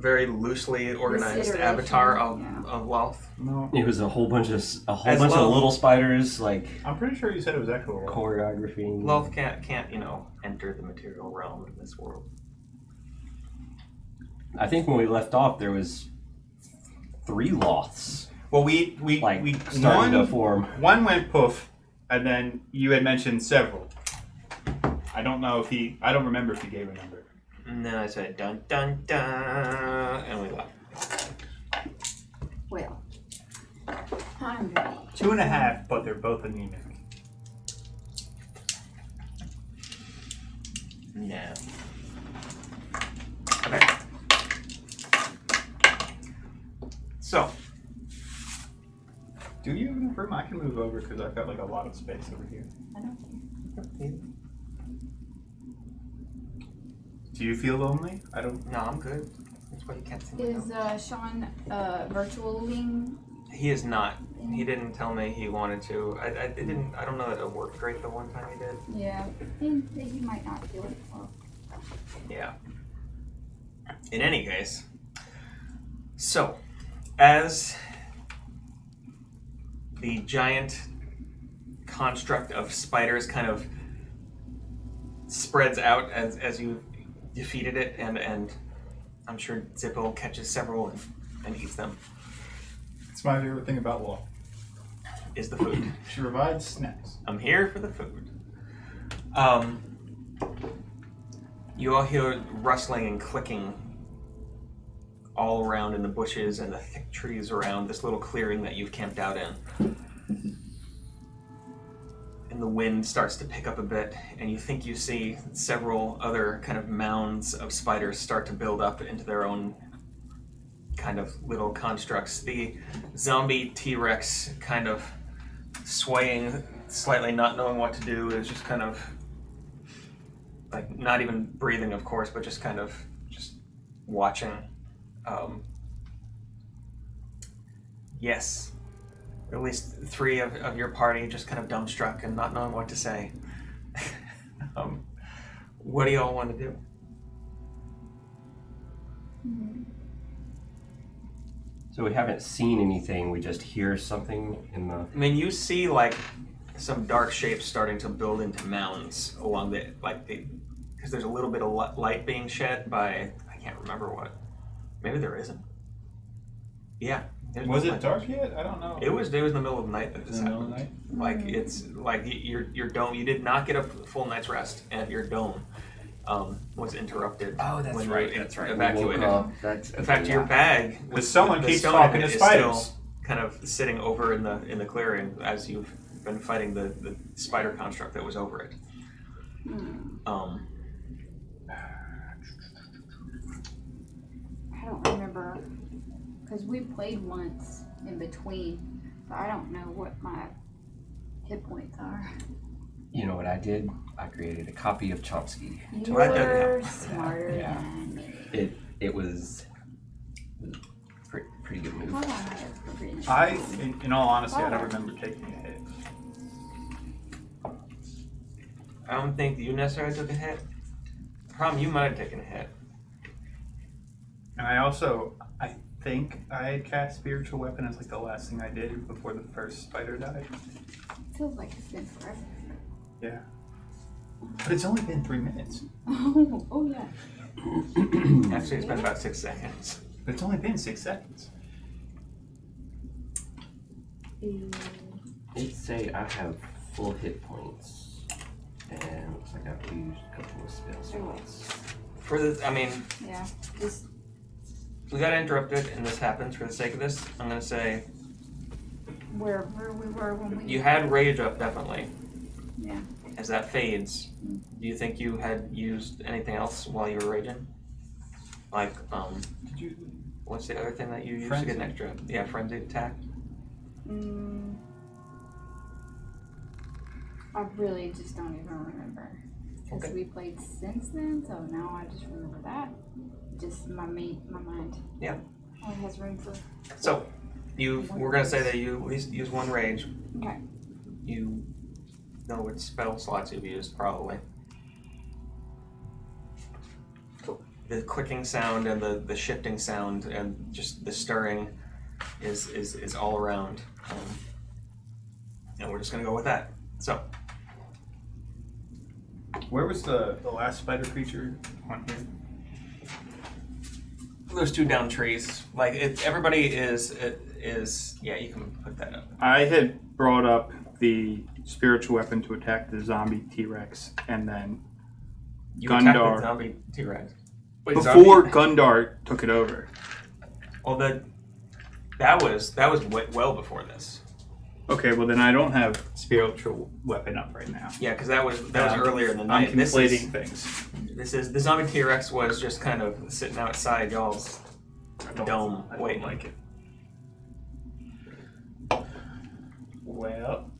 very loosely organized avatar of Lolth. No, it was a whole bunch of little spiders. Like I'm pretty sure you said it was actual choreography. Lolth can't enter the material realm in this world. I think when we left off, there was 3 Loths. Well, we started to form. One went poof, and then you had mentioned several. I don't remember if he gave a number. And then I said dun dun dun, and we left. Well, I'm ready. 2.5, but they're both anemic. No. Okay. So. Do you have enough room? I can move over because I've got like a lot of space over here. I don't care. Do you feel lonely? I don't. No, I'm good. That's why you can't see me. Is Sean virtualing? He is not. He didn't tell me he wanted to. I don't know that it worked great the one time he did. Yeah, he might not do it well. Yeah. In any case, so as the giant construct of spiders kind of spreads out as you defeated it, and I'm sure Zippo catches several and eats them. It's my favorite thing about law. Is the food. She provides snacks. I'm here for the food. You all hear rustling and clicking all around in the bushes and the thick trees around this little clearing that you've camped out in. And the wind starts to pick up a bit, and you think you see several other kind of mounds of spiders start to build up into their own kind of little constructs. The zombie T-Rex kind of swaying slightly, not knowing what to do, is just kind of like not even breathing, of course, but just kind of just watching. Yes, at least 3 of your party just kind of dumbstruck and not knowing what to say. What do y'all want to do? So we haven't seen anything, we just hear something in the... I mean, you see like some dark shapes starting to build into mounds along because there's a little bit of light being shed by, I can't remember what. Maybe there isn't. Yeah. Was it dark yet? I don't know. It was in the middle of the night that this happened. In the middle of the night? Like, it's like your dome, you did not get a full night's rest, and your dome was interrupted. Oh, that's when right. You that's right. evacuated. In fact, your bag with someone the keeps stone talking in it to is spiders. still kind of sitting over in the clearing as you've been fighting the spider construct that was over it. I don't remember, because we played once in between, but I don't know what my hit points are. You know what I did? I created a copy of Chomsky. You're smarter than me. It was pretty good move. In all honesty, I don't remember taking a hit. I don't think you necessarily took a hit. Problem, you might have taken a hit. And I think I had cast Spiritual Weapon as like the last thing I did before the first spider died. It feels like it's been forever. Yeah. But it's only been 3 minutes. Oh yeah. Actually, it's been about 6 seconds. But it's only been 6 seconds. Let's say I have full hit points. And looks like I've used a couple of spell slots. For the, I mean... Yeah. We got interrupted, and this happens for the sake of this. I'm going to say... Wherever we were when we... You had rage up, definitely. Yeah. As that fades, do you think you had used anything else while you were raging? Like, what's the other thing that you used to get an extra? Yeah, frenzied attack? I really just don't even remember. Because we played since then, so now I just remember that. Just my mind. Yeah. Only has room for... So, we're going to say that you at least use 1 rage. Okay. You know what spell slots you've used, probably. Cool. the clicking sound and the shifting sound and just the stirring is all around. And we're just going to go with that. So, Where was the last spider creature on here? those two down trees. Like, everybody is, yeah, you can put that up. I had brought up the spiritual weapon to attack the zombie T-Rex, and then You attacked the Gundar. zombie T-Rex. Wait, Before zombie? Gundar took it over. Well, that was well before this. Okay, well then I don't have spiritual weapon up right now. Yeah, because that was earlier in the I'm night. This conflating things. is the zombie T-Rex was just kind of sitting outside y'all's dome I don't waiting. like it. Well,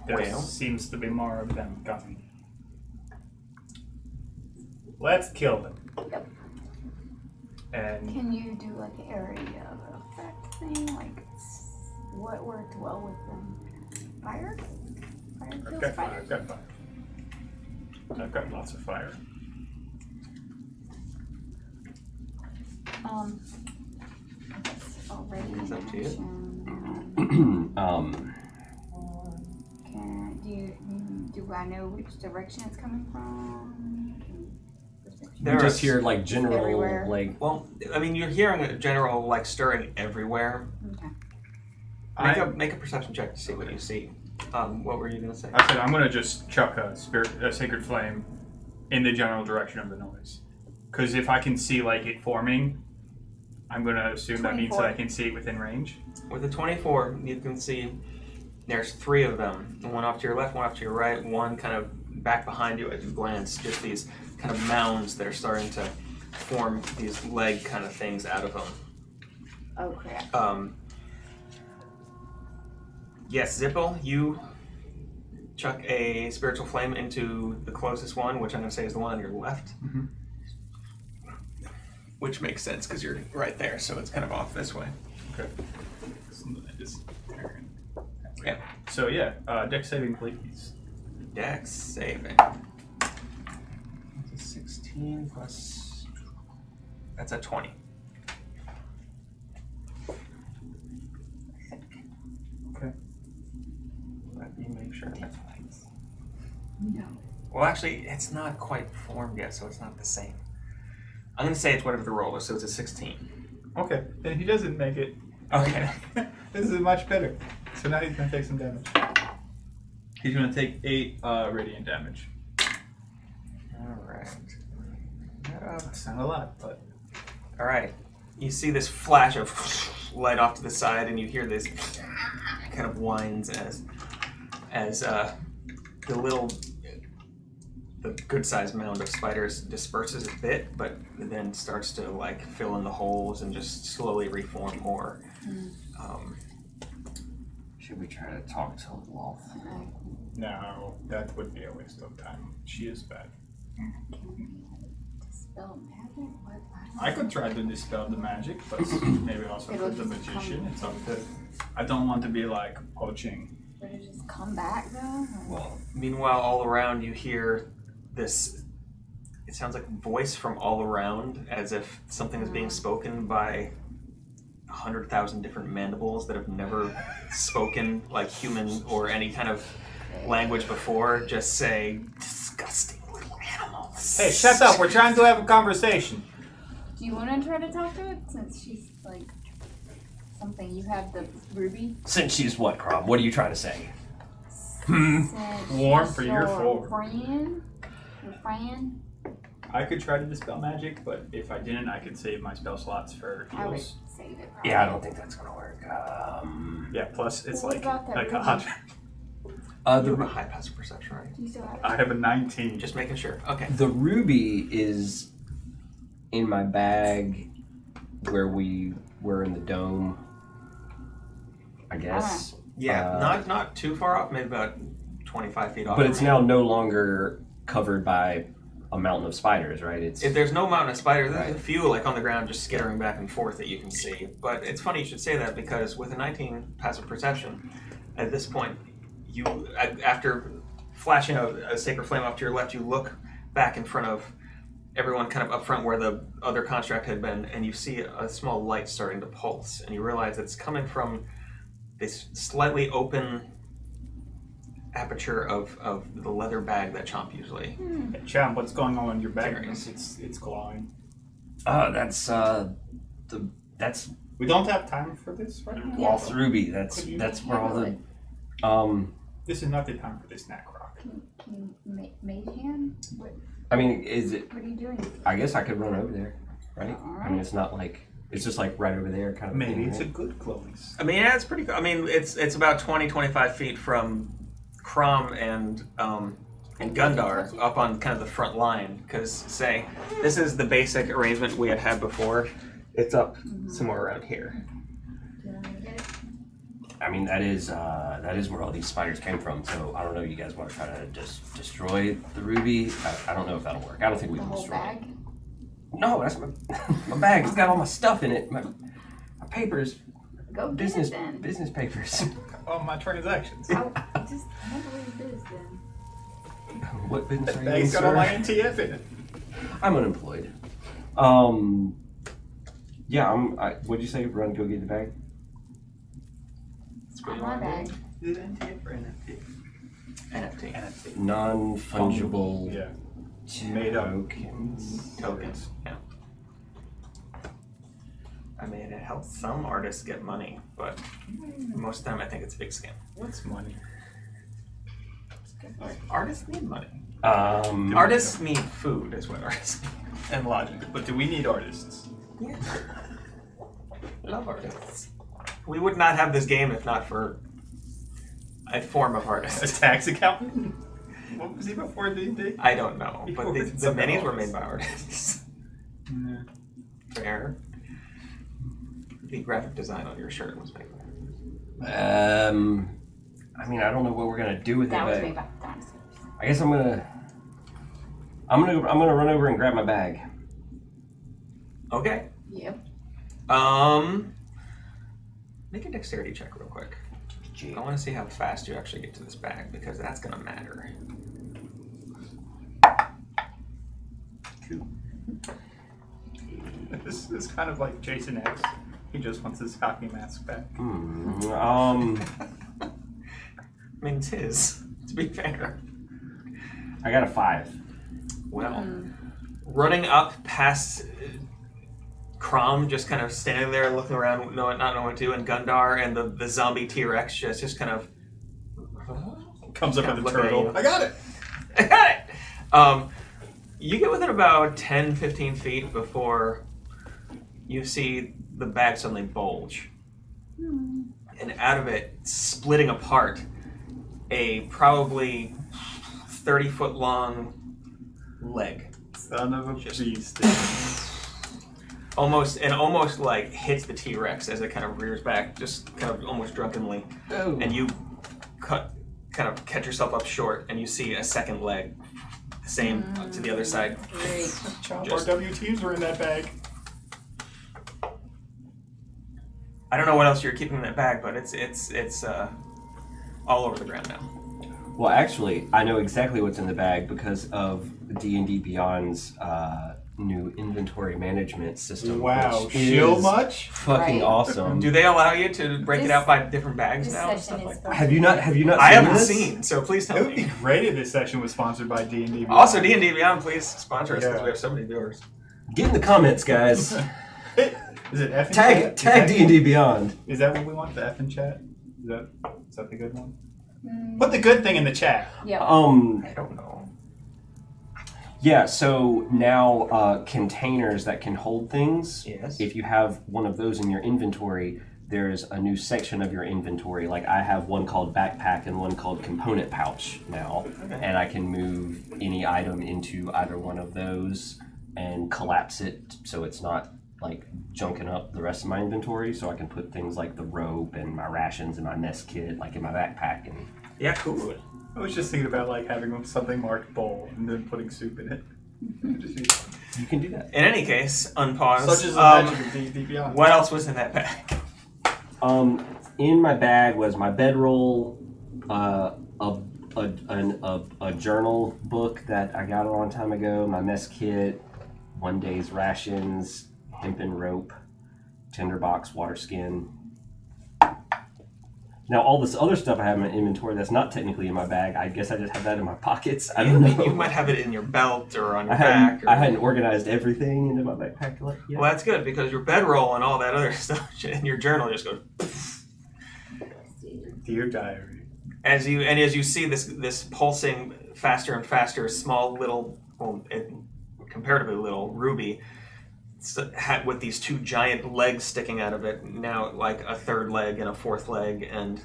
there seems to be more of them coming. Let's kill them. Yep. And Can you do like an area of effect thing? Like, what worked well with them? Fire? Fire I've kills got fire. fire? I've got fire. I've got lots of fire. It's already It's in up to you. action. Do I know which direction it's coming from? There You are- just hear like general Everywhere. like Well, I mean, you're hearing a general like stirring everywhere. Okay. Make a perception check to see what you see. What were you gonna say? I said I'm gonna just chuck a sacred flame in the general direction of the noise. Because if I can see like it forming, I'm gonna assume that means that I 24. can see it within range. With the 24, you can see there's 3 of them. One off to your left, one off to your right, one kind of back behind you as you glance. Just these kind of mounds that are starting to form these leg kind of things out of them. Oh crap. Yes, Zippel, you chuck a spiritual flame into the closest one, which I'm going to say is the one on your left. Mhm. Which makes sense because you're right there, so it's kind of off this way. Okay. Just turn. Yeah. So yeah, dex saving please. Dex saving. That's a 16 plus. That's a 20. Okay. Let me make sure that's right. No. Well, actually, it's not quite formed yet, so it's not the same. I'm going to say it's whatever the roll is, so it's a 16. Okay. Then he doesn't make it. Okay. This is much better. So now he's gonna take some damage. He's gonna take 8 radiant damage. Alright. That's not a lot, but Alright. You see this flash of light off to the side, and you hear this kind of whines as the good-sized mound of spiders disperses a bit, but then starts to like fill in the holes and just slowly reform more. should we try to talk to Loth? no, that would be a waste of time. She is bad. Can we dispel magic? What? I could try to dispel the magic, but maybe also It'll for the just magician. come- It's up to. I don't want to be like poaching. Would it just come back though? Or- Well, meanwhile, all around you hear this. It sounds like a voice from all around, as if something is being spoken by 100,000 different mandibles that have never spoken like human or any kind of language before. Just say, "Disgusting little animals." Hey, shut up! We're trying to have a conversation. Do you want to try to talk to it since she's like something? You have the ruby. Since she's what, Crom? What are you trying to say? Since Warm she's for your four. friend. Your friend. I could try to dispel magic, but if I didn't, I could save my spell slots for I would heals. save it. Probably. Yeah, I don't think that's gonna work. Yeah, plus it's What like about that a ruby? hundred. You have a high passive perception, right? Do you still have it? I have a 19. Just making sure. Okay. The ruby is in my bag where we were in the dome, I guess. Yeah, not too far off. Maybe about 25 feet off. But it's now no longer covered by a mountain of spiders, right? It's If there's no mountain of spiders, there's Right. a few like on the ground just skittering back and forth that you can see. But it's funny you should say that because with a 19 passive perception, at this point, you after flashing a sacred flame off to your left, you look back in front of everyone kind of up front where the other construct had been, and you see a small light starting to pulse, and you realize it's coming from this slightly open aperture of the leather bag that Chomp usually Hey, Champ, what's going on in your bag? carries. It's glowing. That's We don't have time for this right now. Waltz Ruby. That's where all the This is not the time for this snack rock. Can you mage hand? What I mean, is it? are you doing? I guess I could run over there, right? All I mean, it's not like it's just like right over there, kind of. Maybe thing, it's a right? good glowing. I mean, yeah, it's pretty cool. I mean, it's about 20-25 feet from Crom and Gundar up on kind of the front line, because say this is the basic arrangement we had before. It's up somewhere around here. Do you want me to get it? I mean, that is where all these spiders came from. So I don't know. You guys want to try to just destroy the ruby? I don't know if that'll work. I don't think we The can whole destroy bag? it. No, that's my bag. It's got all my stuff in it. My papers, Go get business it then. business papers. Oh, my transactions. Just handle it is then. What business are you in, Bag's got all my sir? NTF in it. I'm unemployed. Yeah. What'd you say? Run, go get the bag. That's what you My want to bag. do. Is it NTF or NFT? NFT. NFT. Non-fungible Yeah. Made up. Tokens. Yeah. I mean, it helps some artists get money, but most of the time I think it's a big scam. What's money? Artists need money. Um, Artists need food, is what artists need. And logic. But do we need artists? Yeah. Love artists. We would not have this game if not for a form of A artist. tax accountant? What was he before D&D? I don't know, but Before the it's something minis were else. made by artists. Yeah. Fair. The graphic design on your shirt was made by artists. I mean, I don't know what we're gonna do with That it, was but made by dinosaurs. I guess I'm gonna run over and grab my bag. Okay. Yep. Make a dexterity check real quick. I want to see how fast you actually get to this bag, because that's gonna matter. This is kind of like Jason X. He just wants his hockey mask back. I mean, it's his, to be fair. I got a 5. Well, running up past Crom, just kind of standing there looking around, not knowing what to do, and Gundar and the zombie T-Rex just kind of Comes up Kind with of the look at turtle. you. I got it! I got it! You get within about 10-15 feet before you see the bag suddenly bulge. And out of it, splitting apart, a probably 30-foot long leg. Son of a beast. Almost like hits the T-Rex as it kind of rears back, just kind of almost drunkenly. Oh. And you kind of catch yourself up short, and you see a second leg, the same to the other side. Great. Our Just- WTs were in that bag. I don't know what else you're keeping in that bag, but it's all over the ground now. Well, actually, I know exactly what's in the bag because of D&D Beyond's new inventory management system. Wow. which Shield is much? fucking Right. awesome. Do they allow you to break it This- out by different bags This now and session stuff is like that? Have you not I seen haven't this? seen, so please It tell would be me. great if this session was sponsored by D&D. Also, D&D Beyond, please sponsor us because Yeah. we have so many viewers. Get in the comments, guys. Is it F in tag chat? tag Is that- D&D Beyond. Is that what we want? The F in chat? Is that the good one? Put the good thing in the chat. Yep. I don't know. Yeah, so now containers that can hold things, Yes. if you have one of those in your inventory, there's a new section of your inventory. Like I have one called backpack and one called component pouch now. Okay. And I can move any item into either one of those and collapse it so it's not like junking up the rest of my inventory. So I can put things like the rope and my rations and my mess kit like in my backpack. And Yeah, cool. I was just thinking about like having something marked bowl and then putting soup in it. you can do that. In any case, unpause. Such as the magic of D&D Beyond. What else was in that bag? In my bag was my bedroll, a journal book that I got a long time ago, my mess kit, 1 day's rations, hempen rope, tinderbox, water skin. Now, all this other stuff I have in my inventory that's not technically in my bag, I guess I just have that in my pockets. I don't know. You might have it in your belt or on your I back. I hadn't organized everything into my backpack yet. Well, that's good because your bedroll and all that other stuff in your journal just goes. Dear diary. As you see this pulsing faster and faster, small little, comparatively little ruby, with these 2 giant legs sticking out of it, now like a 3rd leg and a 4th leg, and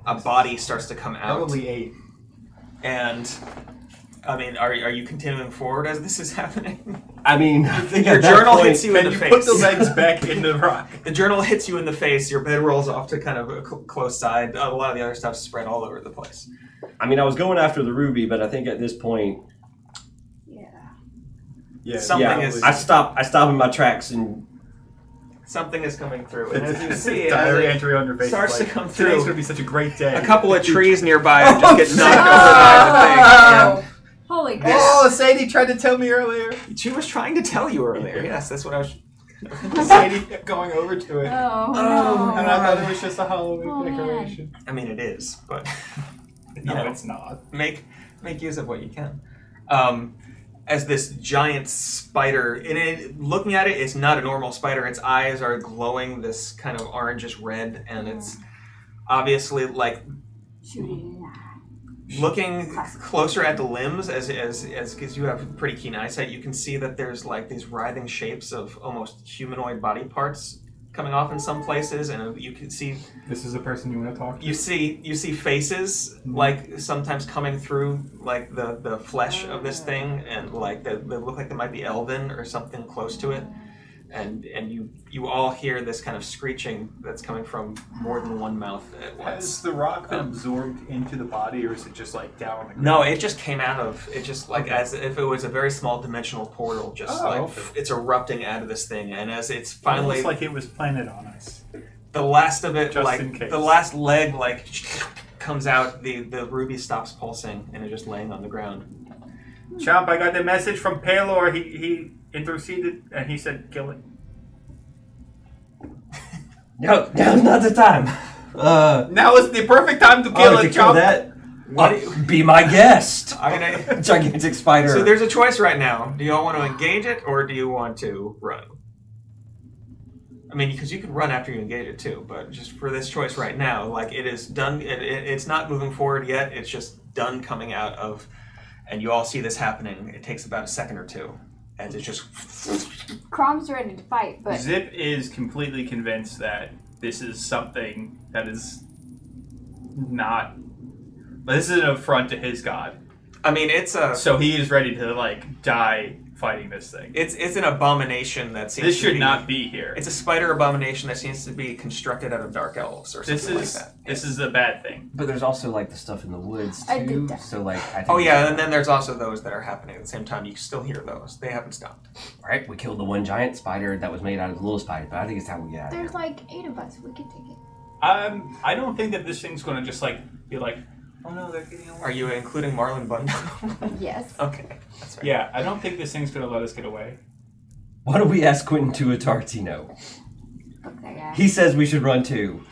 a body starts to come out. Probably 8. And I mean, are you continuing forward as this is happening? I mean, your journal hits you in the you face. Put the legs back in the rock. The journal hits you in the face. Your bed rolls off to kind of a close side. A lot of the other stuff's spread all over the place. I mean, I was going after the ruby, but I think at this point, Something is. I stop in my tracks and Something is coming through, and as you see, diary entry on your face starts to like, come today's through. going to be such a great day. A couple of trees nearby just get knocked over by the thing. Holy crap. Oh, Sadie tried to tell me earlier. And she was trying to tell you earlier. Yes, that's what I was. Sadie kept going over to it. Oh, And no. I thought it was just a Halloween Oh, man. decoration. I mean, it is, but No, it's not. make use of what you can. As this giant spider, looking at it, it's not a normal spider. Its eyes are glowing this kind of orangish red, and it's obviously like looking closer at the limbs as because you have pretty keen eyesight, you can see that there's like these writhing shapes of almost humanoid body parts coming off in some places, and you can see This is the person you want to talk to? you see faces like sometimes coming through like the flesh of this thing, and like they look like they might be elven or something close to it, and you all hear this kind of screeching that's coming from more than one mouth at once. Has the rock been absorbed into the body, or is it just like down on the ground? No, it just came out of it, just like as if it was a very small dimensional portal, just it's erupting out of this thing, and as it's finally Almost like it was planted on us. the last of it, Just like in case. the last leg, like comes out, the ruby stops pulsing and is just laying on the ground. Chomp, I got the message from Palor. He interceded and he said kill it. no, now's not the time. Now is the perfect time to kill to it, kill Chomp. that. Be my guest. I'm gonna. Gigantic spider. So there's a choice right now. Do y'all want to engage it or do you want to run? I mean, because you could run after you engage it too, but just for this choice right now, like it is done. It's not moving forward yet. It's just done coming out of, and you all see this happening. It takes about a second or two, as it just. Crom's ready to fight, but Zip is completely convinced that this is something that is not. This is an affront to his god. I mean, it's a. So he is ready to like die fighting this thing. It's an abomination that seems. This to should be, not be here. It's a spider abomination that seems to be constructed out of dark elves or something like that. This is a bad thing. But there's also like the stuff in the woods I did too. that. So like, I think Oh yeah, and then there's also those that are happening at the same time. You can still hear those. They haven't stopped. right, we killed the one giant spider that was made out of the little spider. But I think it's time we get out of here. there's like 8 of us. We could take it. I don't think that this thing's gonna just like be like, oh no, they're getting away. Are you including Marlon Bundo? Yes. Okay, that's right. Yeah, I don't think this thing's gonna let us get away. Why don't we ask Quentin to a Tartino? Okay, guys. He says we should run too.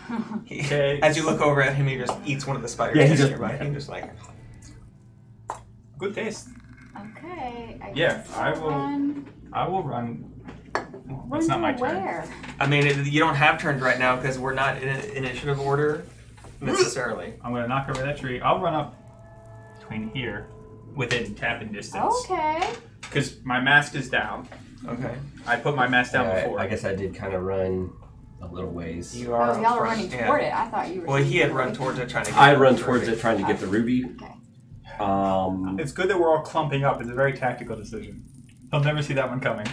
Okay. As you look over at him, he just eats one of the spiders Yeah, he that's just- nearby. He just like. Good taste. Okay. I Yeah, guess I I'll will- Run. I will run. Run That's not to my turn. where? I mean, you don't have turns right now because we're not in initiative order necessarily. I'm gonna knock over that tree. I'll run up between here, within tapping distance. Okay. Because my mask is down. Okay. I put my mask down before. I guess I did kind of run a little ways. You are. Oh, up y'all are front, running yeah. toward it. I thought you were. Well, he had shooting run away. towards it, trying to. Get I it. run towards it trying to get the ruby. Okay. It's good that we're all clumping up. It's a very tactical decision. I'll never see that one coming.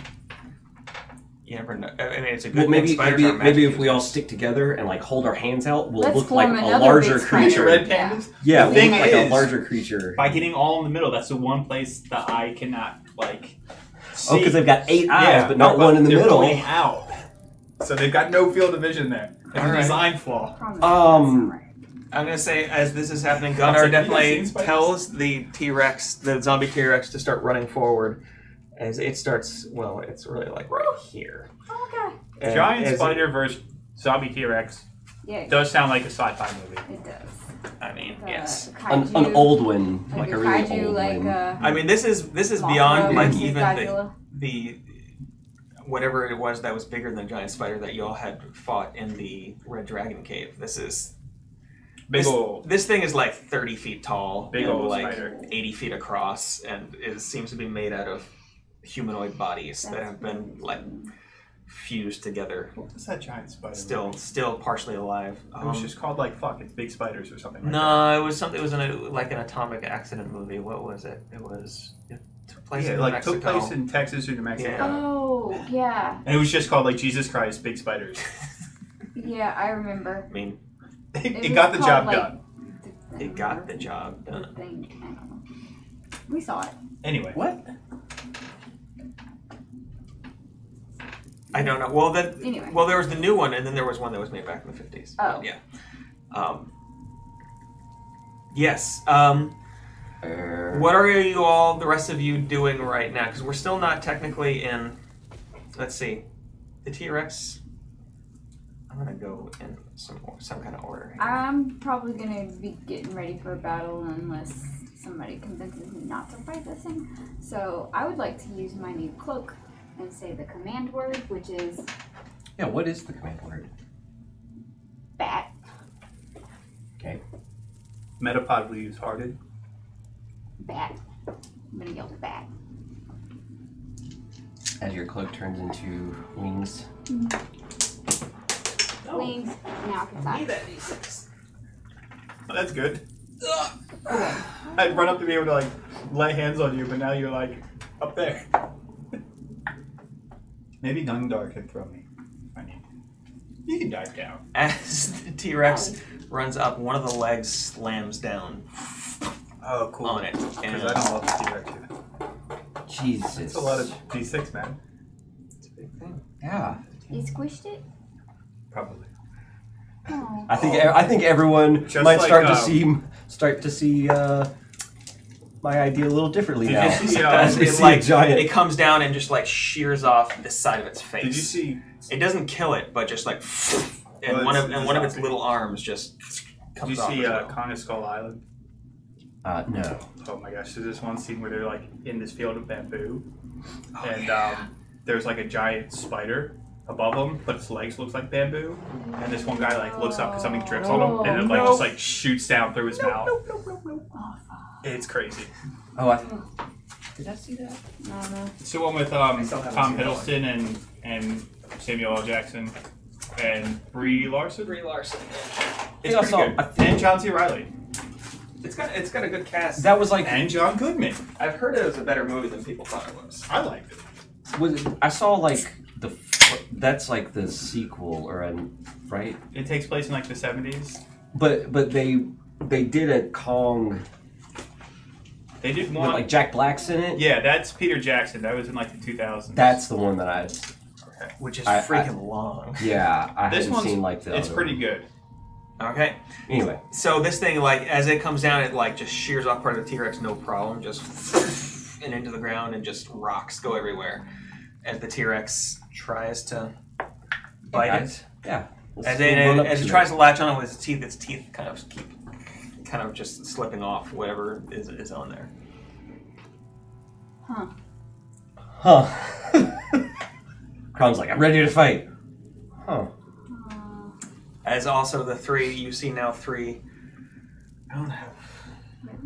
You never know. I mean, it's a good Well, maybe thing spiders aren't maybe magic if we all users. stick together and like hold our hands out, we'll Let's look like form a another larger big spider. creature. Red Yeah. pandas? Yeah, The we'll thing look like a is- larger creature. By getting all in the middle, that's the one place the eye cannot, like, see. Oh, because they've got 8 eyes, Yeah, but not no, one in the they're middle. pointing out. So they've got no field of vision there. It's a Alright. design flaw. Promise Um, that's right. I'm gonna say, as this is happening, Gunnar I'll say, you guys definitely seen spiders? tells the T-Rex, the zombie T-Rex, to start running forward. As it starts, well, it's really like right here. Oh, okay. And Giant as spider versus zombie T-Rex Yeah, does sound like a sci-fi movie. it does. I mean, The yes. An old one, like a really kaiju, old like, one. I mean, this is Mothra beyond like versus even Godzilla. the whatever it was that was bigger than the giant spider that y'all had fought in the Red Dragon Cave. This thing is like 30 feet tall, Big and old like spider. 80 feet across, and it seems to be made out of humanoid bodies that have been like fused together. What was that giant spider? Still partially alive. It was just called like fuck. It's big spiders or something. Like that. No, it was something. It was like an atomic accident movie. What was it? It took place in New Mexico. took place in Texas or New Mexico. Yeah. Oh, yeah. And it was just called like Jesus Christ, big spiders. Yeah, I remember. I mean, it was got the called, job like, done. it got the job the done. thing. I don't know. We saw it. Anyway, What? I don't know. Well, Anyway. well, there was the new one, and then there was one that was made back in the 50s. Oh. Yeah. Yes. What are you all, the rest of you, doing right now? Because we're still not technically in. Let's see. The T-Rex. I'm gonna go in some kind of order here. I'm probably gonna be getting ready for a battle unless somebody convinces me not to fight this thing. So I would like to use my new cloak and say the command word, which is Yeah, what is the command word? bat. Okay. Metapod will use hearted. Bat. I'm gonna yell bat. As your cloak turns into wings. Wings. Now I can fly. Oh, that's good. I'd run up to be able to like lay hands on you, but now you're like up there. Maybe Gundar can throw me if I need to. You can dive down. As the T-Rex runs up, one of the legs slams down Oh, cool. on it. Because And I don't love the T-Rex either. Jesus. It's a lot of D6, man. it's a big thing. Yeah. You squished it? Probably. Oh. I think everyone Just might like, start to see my idea a little differently Did now. you see, As we It, see like, a giant. it comes down and just like shears off the side of its face. Did you see? It doesn't kill it, but just like, and Well, one it's of its zombie. little arms just Did comes you off. see as well. Kong of Skull Island? No. Oh my gosh! There's this one scene where they're like in this field of bamboo, Oh, and yeah. there's like a giant spider above them, but its legs looks like bamboo. And this one guy like looks up because something drips on him, and it like just like shoots down through his mouth. It's crazy. Oh, did I see that? No. It's the one with still haven't Tom seen that Hiddleston and Samuel L. Jackson and Brie Larson. Brie Larson. It's I pretty saw- good. I think- And John C. Reilly It's got a good cast. That was like and John Goodman. I've heard it was a better movie than people thought it was. I liked it. I saw like that's like the sequel right? It takes place in like the 70s. But they did a Kong They did with one. like Jack Black's in it. Yeah, that's Peter Jackson. That was in like the 2000s. That's the one that Which is I- freaking long. I This hadn't one's seen like the It's other pretty one. good. Okay. Anyway, So this thing, like, as it comes down, it like just shears off part of the T-Rex, no problem, just and into the ground, and just rocks go everywhere. As the T-Rex tries to bite it, Yeah. as it tries to latch on with its teeth kind of keep just slipping off whatever is on there. Crom's like, I'm ready to fight. Huh. As also the three, you see now three. I don't have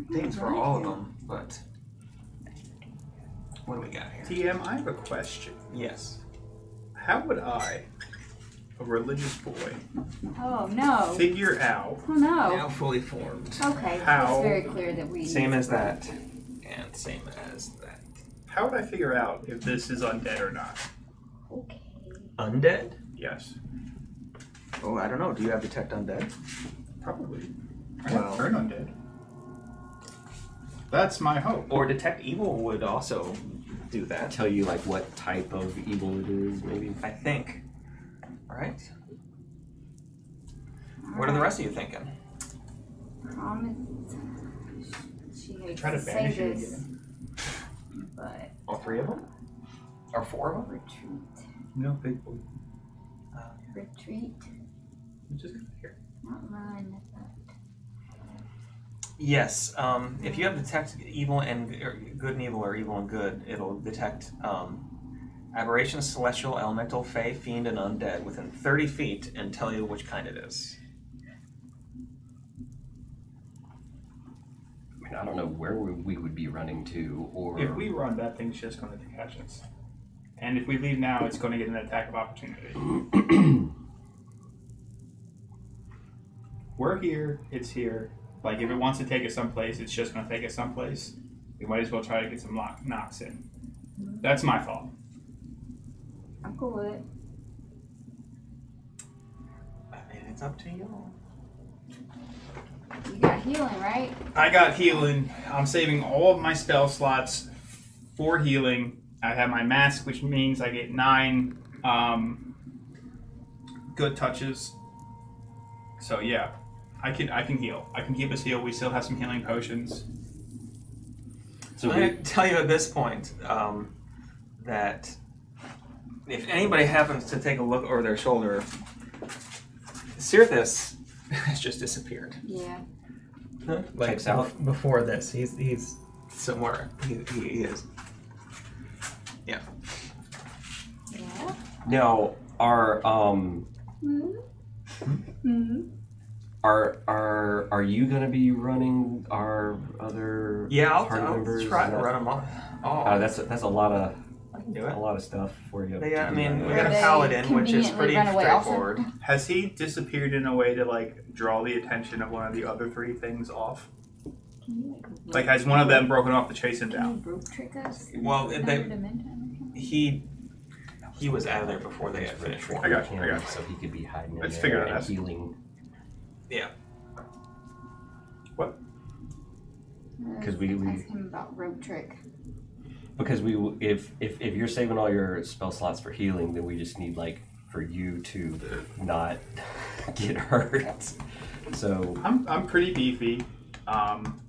names for all of them, but what do we got here? TM, I have a question. Yes. How would I, a religious boy, Oh no. figure out Oh no. Now fully formed. Okay, How- it's very clear that we Same as that, and same as that. how would I figure out if this is undead or not? Okay. Undead? Yes. Oh, I don't know. Do you have detect undead? Probably. I Well- have turn undead. That's my hope. Or detect evil would also do that. Tell you like what type of evil it is, maybe. I think. All right. What are the rest of you thinking? She hates Try to to say banish it this, again. but All three of them? Or 4 of them? Retreat. No, big boy. Retreat. Just here. Not run. Yes. If you have detect evil and good and evil, or evil and good, it'll detect aberration, celestial, elemental, fey, fiend, and undead within 30 feet and tell you which kind it is. I mean, I don't know where we would be running to, or If we run, that thing's just going to take actions. And if we leave now, it's going to get an attack of opportunity. We're here, it's here. Like, if it wants to take us someplace, it's just going to take us someplace. We might as well try to get some knocks in. That's my fault. I'm cool with it. I mean, it's up to you. You got healing, right? I got healing. I'm saving all of my spell slots for healing. I have my mask, which means I get 9 good touches. So yeah, I can heal. I can keep us healed. We still have some healing potions. so I'm going to tell you at this point that if anybody happens to take a look over their shoulder, Cirthus has just disappeared. Yeah. Like, Checks out. before this, he's somewhere. He is. Yeah. Yeah. now our Are you gonna be running our other Yeah, party I'll members? try to run them off. That's a lot of I can do it. stuff for you. Yeah, I mean, we Or got a they paladin, which is conveniently pretty run away also. straightforward. Has he disappeared in a way to like draw the attention of one of the other 3 things off? Can you Like, has one of them broken off to chase him Can down? you rope trick us? Well, Another dimension? he was out of there before they had finished. I got you. So he could be hiding in Let's there figure it and out. healing. Yeah. What? Because we Ask him about rope trick. Because if you're saving all your spell slots for healing, then we just need like for you to not get hurt. So I'm pretty beefy. I'm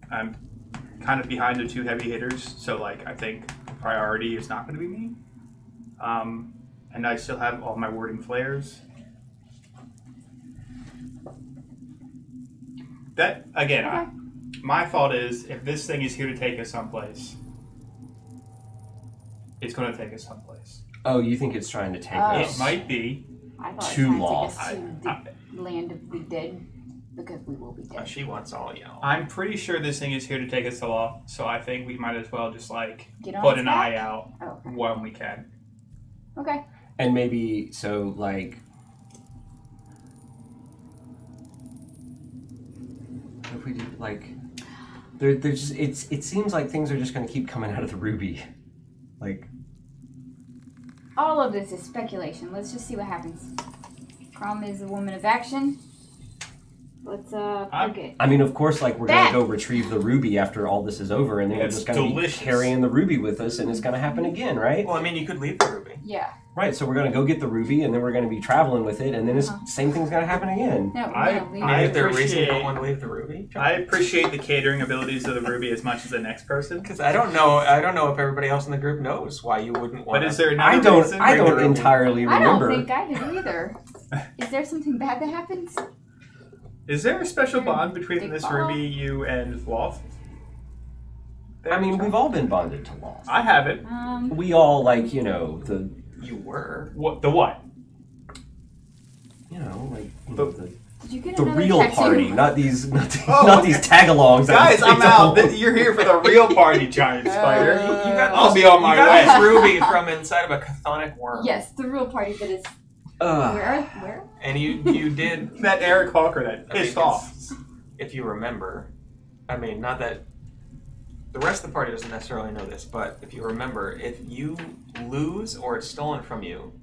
kind of behind the 2 heavy hitters, so like I think priority is not going to be me. And I still have all my warding flares. That again, my fault is if this thing is here to take us someplace, it's going to take us someplace. oh, you think it's trying to take Oh. us? It might be. I thought Too it was lost. trying to take us to the land of the dead because we will be dead. She wants all y'all. I'm pretty sure this thing is here to take us off, so I think we might as well just like Get on put its an back? eye out Oh, okay. when we can. Okay. And maybe so like if we do like there's just it seems like things are just going to keep coming out of the ruby. Like All of this is speculation. Let's just see what happens. Crom is a woman of action. Let's pick it. I mean, of course, like we're gonna That- go retrieve the ruby after all this is over, and then we're It's just gonna delicious. be carrying the ruby with us, and it's gonna happen again, right? Well, I mean, you could leave the ruby. Yeah. Right. So we're gonna go get the ruby, and then we're gonna be traveling with it, and then it's same thing's gonna happen again. No, I- no, we I Is there a reason you appreciate- don't want to leave the ruby? I appreciate the catering abilities of the ruby as much as the next person. Because I don't know if everybody else in the group knows why you wouldn't want. But is there another I don't. reason? I Bring the don't ruby. entirely I don't remember. think I do either. Is there something bad that happens? Is there a special bond between Big this ball. ruby, you, and Loth? I mean, we've all been bonded to loss. I haven't. We all like the You were. What? The what? Did you get the another real tattoo? party, not these Oh, not okay. these tag-alongs. that Guys, we I'm don't- out. You're here for the real party, giant spider. You got I'll this- be on my you got way. this ruby from inside of a chthonic worm. Yes, the real party that is Ugh. where? And you did. That Eric Hawker that I think pissed off. if you remember, I mean, not that the rest of the party doesn't necessarily know this, but if you remember, if you lose or it's stolen from you,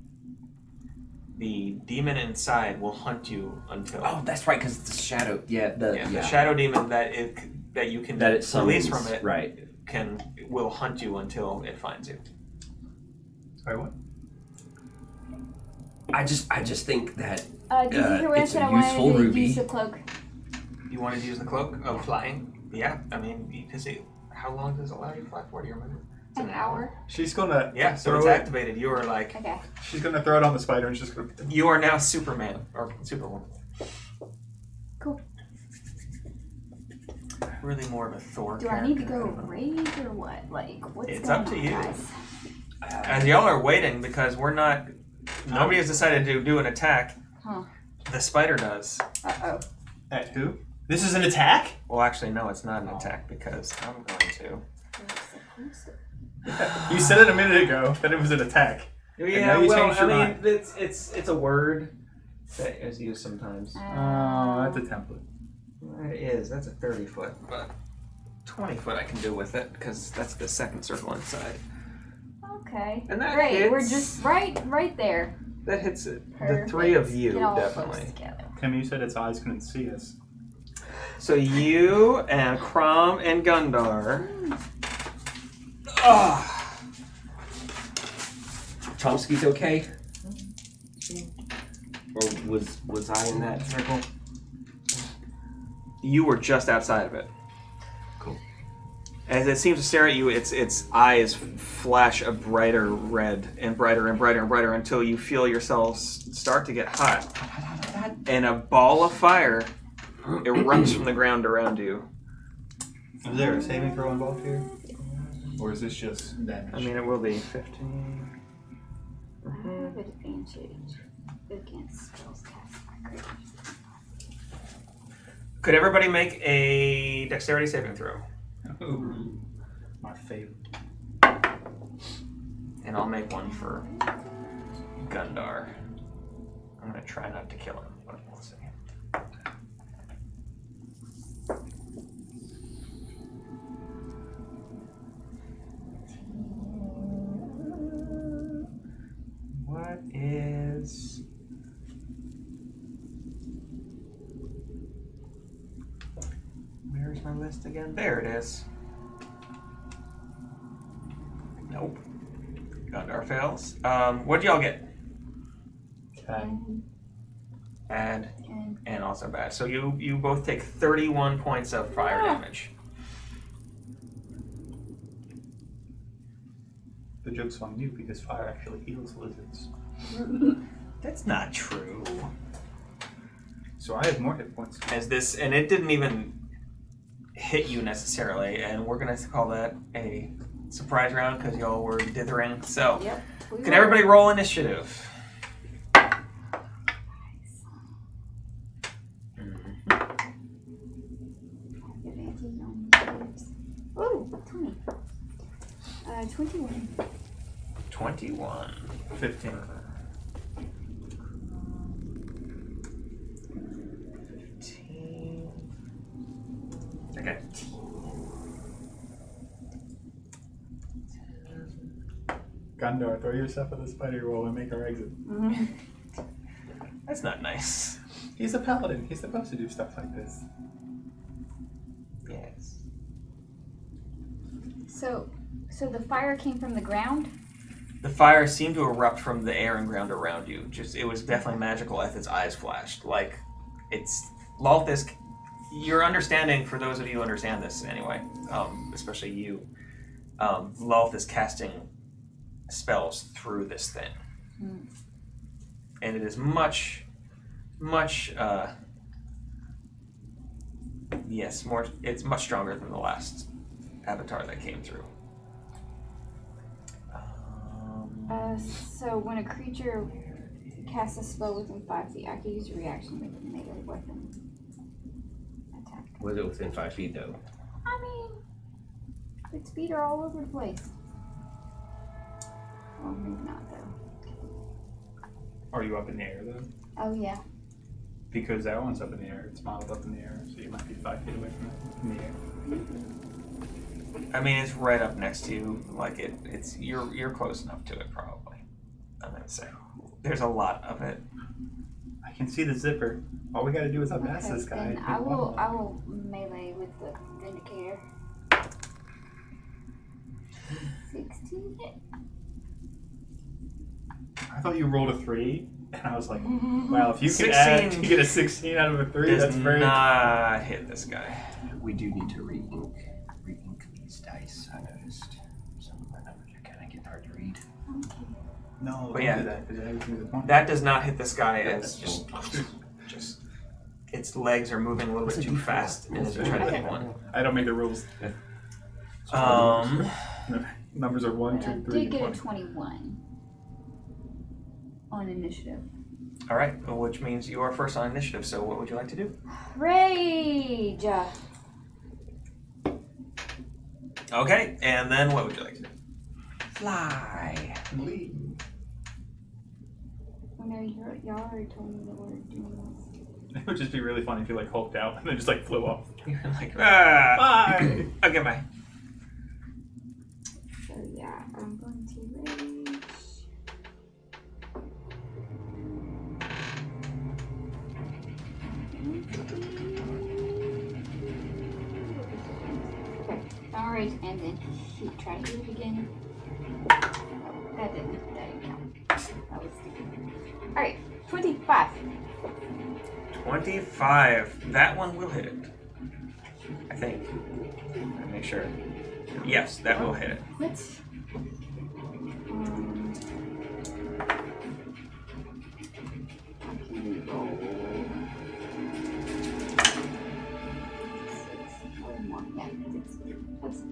the demon inside will hunt you until Oh, that's right, because it's the shadow. the shadow demon that you can that it release summons, from it right? will hunt you until it finds you. Sorry, what? I just think that Did you hear what I it's said? a I wanted useful to ruby. use the cloak. You wanted to use the cloak of flying? Yeah, I mean, because how long does it allow you to fly for? Do you remember? An hour. She's gonna Yeah, so throw it's it. activated. You are like, Okay. She's gonna throw it on the spider and she's just gonna. you are now Superman or Superwoman. Cool. Really more of a Thor. Do I need to character. go raid or what? Like, what's It's going up to on, you. guys? As y'all are waiting, because we're not. Nobody has decided to do an attack. Huh. The spider does. Uh-oh. At who? This is an attack? Well, actually, no, it's not an attack because I'm going to. You said it a minute ago that it was an attack. Yeah, now you well, changed I your mean, mind. it's a word that is used sometimes. Oh, that's a template. It is. That's a 30-foot, but 20-foot I can do with it because that's the second circle inside. Okay. And that Great. hits. We're just right there. That hits it. The Perfect. three of you, Get all definitely. close together. Tim, you said its eyes couldn't see us. So you and Crom and Gundar. Oh. Chomsky's okay? Or was I in that circle? You were just outside of it. Cool. As it seems to stare at you, its eyes flash a brighter red and brighter and brighter and brighter until you feel yourselves start to get hot. And a ball of fire erupts from the ground around you. Is there a saving throw involved here? Or is this just damage? I mean, it will be 15. I have advantage against spells cast by creatures. Could everybody make a dexterity saving throw? Ooh, my favorite. And I'll make one for Gundar. I'm going to try not to kill him, but we'll see. What is... Where's my list again? There it is. Nope. Gundar fails. What'd y'all get? Okay. Add And and also bad. So you both take 31 points of fire damage. The joke's on you because fire actually heals lizards. That's not true. So I have more hit points. As this, and it didn't even hit you necessarily, and we're gonna call that a surprise round because y'all were dithering. So, yep. can everybody roll initiative? Advantage on saves. Oh, 20. 21. 21. 15. 15. Okay. Gundar, throw yourself at the spider roll and make our exit. That's not nice. He's a paladin. He's supposed to do stuff like this. Yes. So the fire came from the ground? The fire seemed to erupt from the air and ground around you. Just, it was definitely magical as its eyes flashed. Like, it's Lalthis. Your understanding, for those of you who understand this anyway, especially you, Lalthis casting spells through this thing, and it is much, yes, more. It's much stronger than the last avatar that came through. So when a creature casts a spell within 5 feet, I can use a reaction with a melee weapon attack. Was it within 5 feet though? I mean, its feet are all over the place. Well, maybe not though. Are you up in the air though? Oh yeah. Because that one's up in the air. It's modeled up in the air, so you might be 5 feet away from it in the air. I mean, it's right up next to you. Like it's you're close enough to it, probably. I'm gonna say there's a lot of it. I can see the zipper. All we gotta do is unmask this guy. Then I will melee with the Vindicator. 16 hit. I thought you rolled a 3, and I was like, wow, if you can 16 you get a 16 out of a 3, Does that's very... not hit this guy. We do need to re-ink these dice, I noticed. Some of my No, But don't yeah. do that because I would do the point. That does not hit this guy. That's It's just its legs are moving a little bit too fast as you try to hit one. I don't make the rules. Numbers are 1, I 2, 3, did get a 20. 21 on initiative. All right, well, which means you are first on initiative. So what would you like to do? Rage! Okay, and then what would you like to do? Fly. Oh no, y'all already told me that we're doing this. It would just be really funny if you like hulked out and then just like flew off. You're like, ah, Bye! okay, bye. So yeah, I'm going to rage. Okay, I'll rage and then shoot, try to do it again. That didn't count. That was stupid. Alright, 25. 25. That one will hit it. I think. I'll make sure. Yes, that will hit it. What? I can roll. 6 or more. Yeah, 6 plus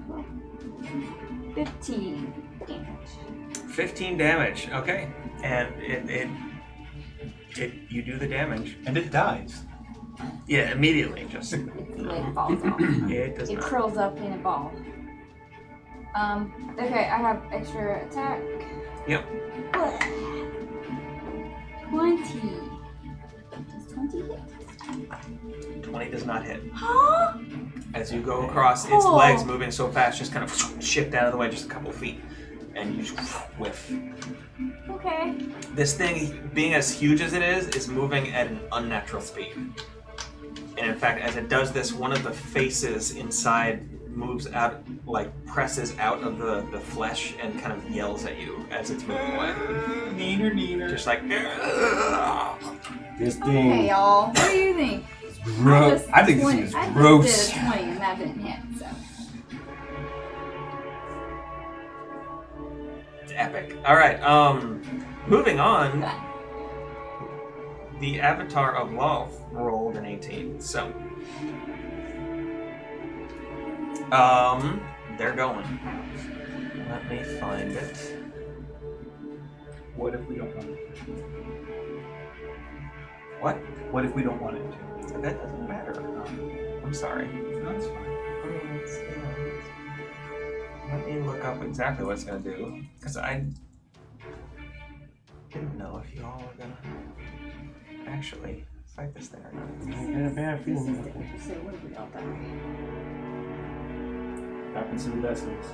12. 15 damage. 15 damage. Okay, and it you do the damage. And it dies. Yeah, immediately. Just Its leg falls off. it does It not. curls up in a ball. Okay, I have extra attack. Yep. 20. Does 20 hit? 20 does not hit. Huh? As you go across, its Oh. legs moving so fast, just kind of shift out of the way just a couple feet, and you just whiff. Okay. This thing, being as huge as it is moving at an unnatural speed. And in fact, as it does this, one of the faces inside moves out, like presses out of the flesh and kind of yells at you as it's moving away. Neener, neener. Just like, This Okay, thing y'all. What do you think? is gross. I think this thing is I gross. just did a 20 and that didn't hit, so. it's epic. All right, moving on. The Avatar of Love rolled an 18, so they're going. Let me find it. What if we don't want it? What? What if we don't want it to? That doesn't matter. I'm sorry. That's fine. Let me look up exactly what it's gonna do, because I didn't know if you all were gonna actually fight this thing or not. I got a bad feeling. So what have we all done? Happens to the best of us.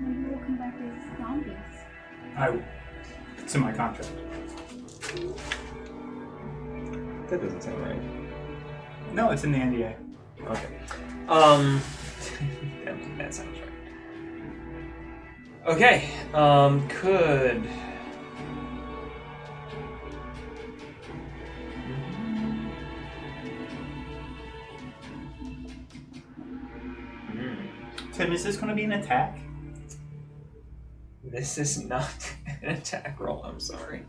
Maybe we'll come back as zombies. It's in my contract. That doesn't sound right. No, it's in the NDA. Okay. That sounds right. Okay. Could. Tim, is this going to be an attack? This is not an attack roll. I'm sorry.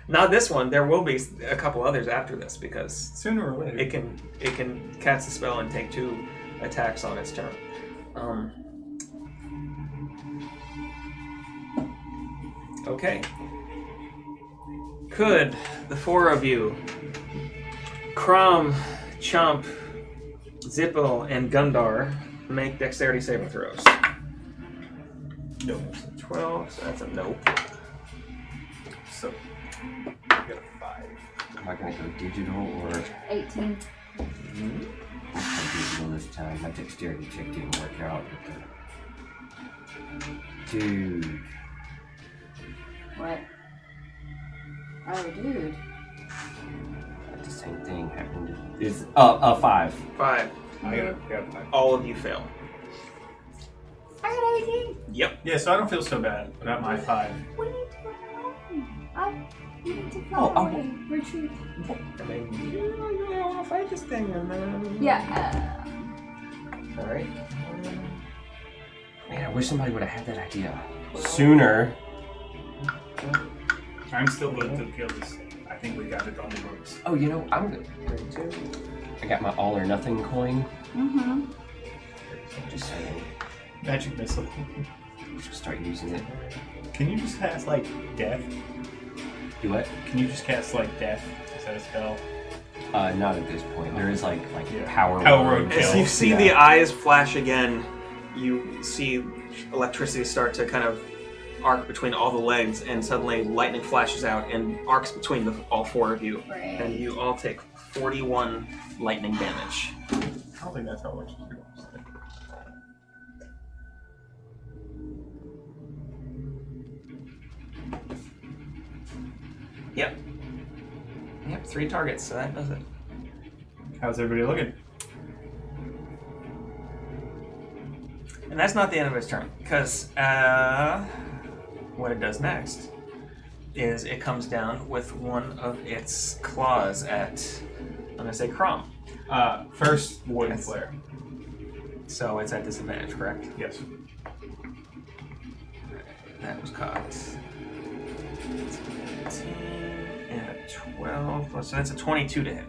Not this one. There will be a couple others after this because Sooner or later. it can cast a spell and take 2 attacks on its turn. Okay. Could the 4 of you, Crom, Chomp, Zippo, and Gundar, make dexterity saving throws? No. 12, so that's a nope. So, you got a 5. Am I gonna go digital or 18. I'll go digital this time? My dexterity check didn't work out. Dude. What? Oh, dude. The same thing happened. It's 5. 5. I got a 5. All of you fail. I got 18. Yep. Yeah, so I don't feel so bad about my 5. We need to run away. We need to fly Oh, away. Retreat. And then you really want to fight this thing, and then Yeah. All right. Man, I wish somebody would have had that idea. Sooner. I'm still going to kill this. I think we got it on the ropes. Oh, you know, I'm good. 32. I got my all or nothing coin. Mm-hmm. Just saying. Magic missile. Just start using it. Can you just cast like death? Do what? Can you just cast like death? Is that a spell? Not at this point. There is like Yeah. power Road As kill. you see Yeah. the eyes flash again, you see electricity start to kind of arc between all the legs, and suddenly lightning flashes out and arcs between all four of you. Right. And you all take 41 lightning damage. I don't think that's how much it's going to say. Yep. Yep, 3 targets, so that does it. How's everybody looking? And that's not the end of its turn, because what it does next is it comes down with one of its claws at, I'm going to say Crom. First, Warden Yes. Flare. So it's at disadvantage, correct? Yes. That was caught. 18 and a 12, so that's a 22 to hit.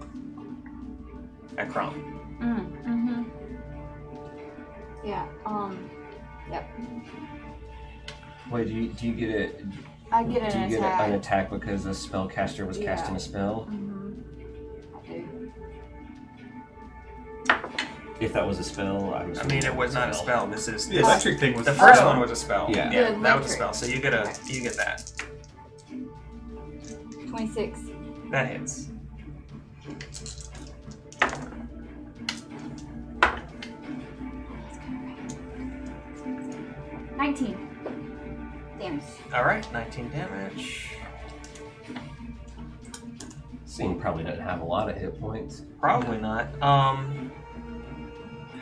At Crom. Mm-hmm. Yeah, yep. Wait, do you get it? I get Do an you attack. get an attack because a spellcaster was Yeah. casting a spell? Mm-hmm. I do. If that was a spell, I mean, it was not a spell. This is The electric thing was the first Oh. one was a spell. Yeah. yeah, The that was a electric. spell. So you get that. 26. That hits. Damage. All right, 19 damage. Scene probably doesn't have a lot of hit points. Probably not.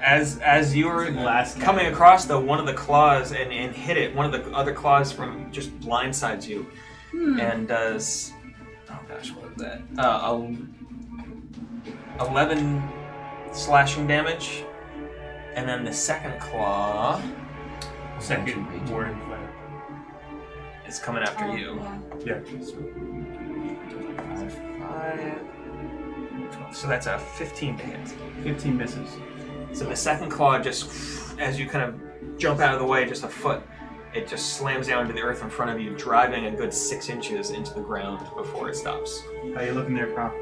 As you were Last coming across one of the claws and hit it, one of the other claws from just blindsides you and does, oh gosh, what was that? 11 slashing damage, and then the second claw Second, Warden Flare. is coming after you. Yeah. Yeah. 5, 12. So that's a 15 to hit. 15 misses. So the second claw just, as you kind of jump out of the way just a foot, it just slams down to the earth in front of you, driving a good 6 inches into the ground before it stops. How you looking there, Prom?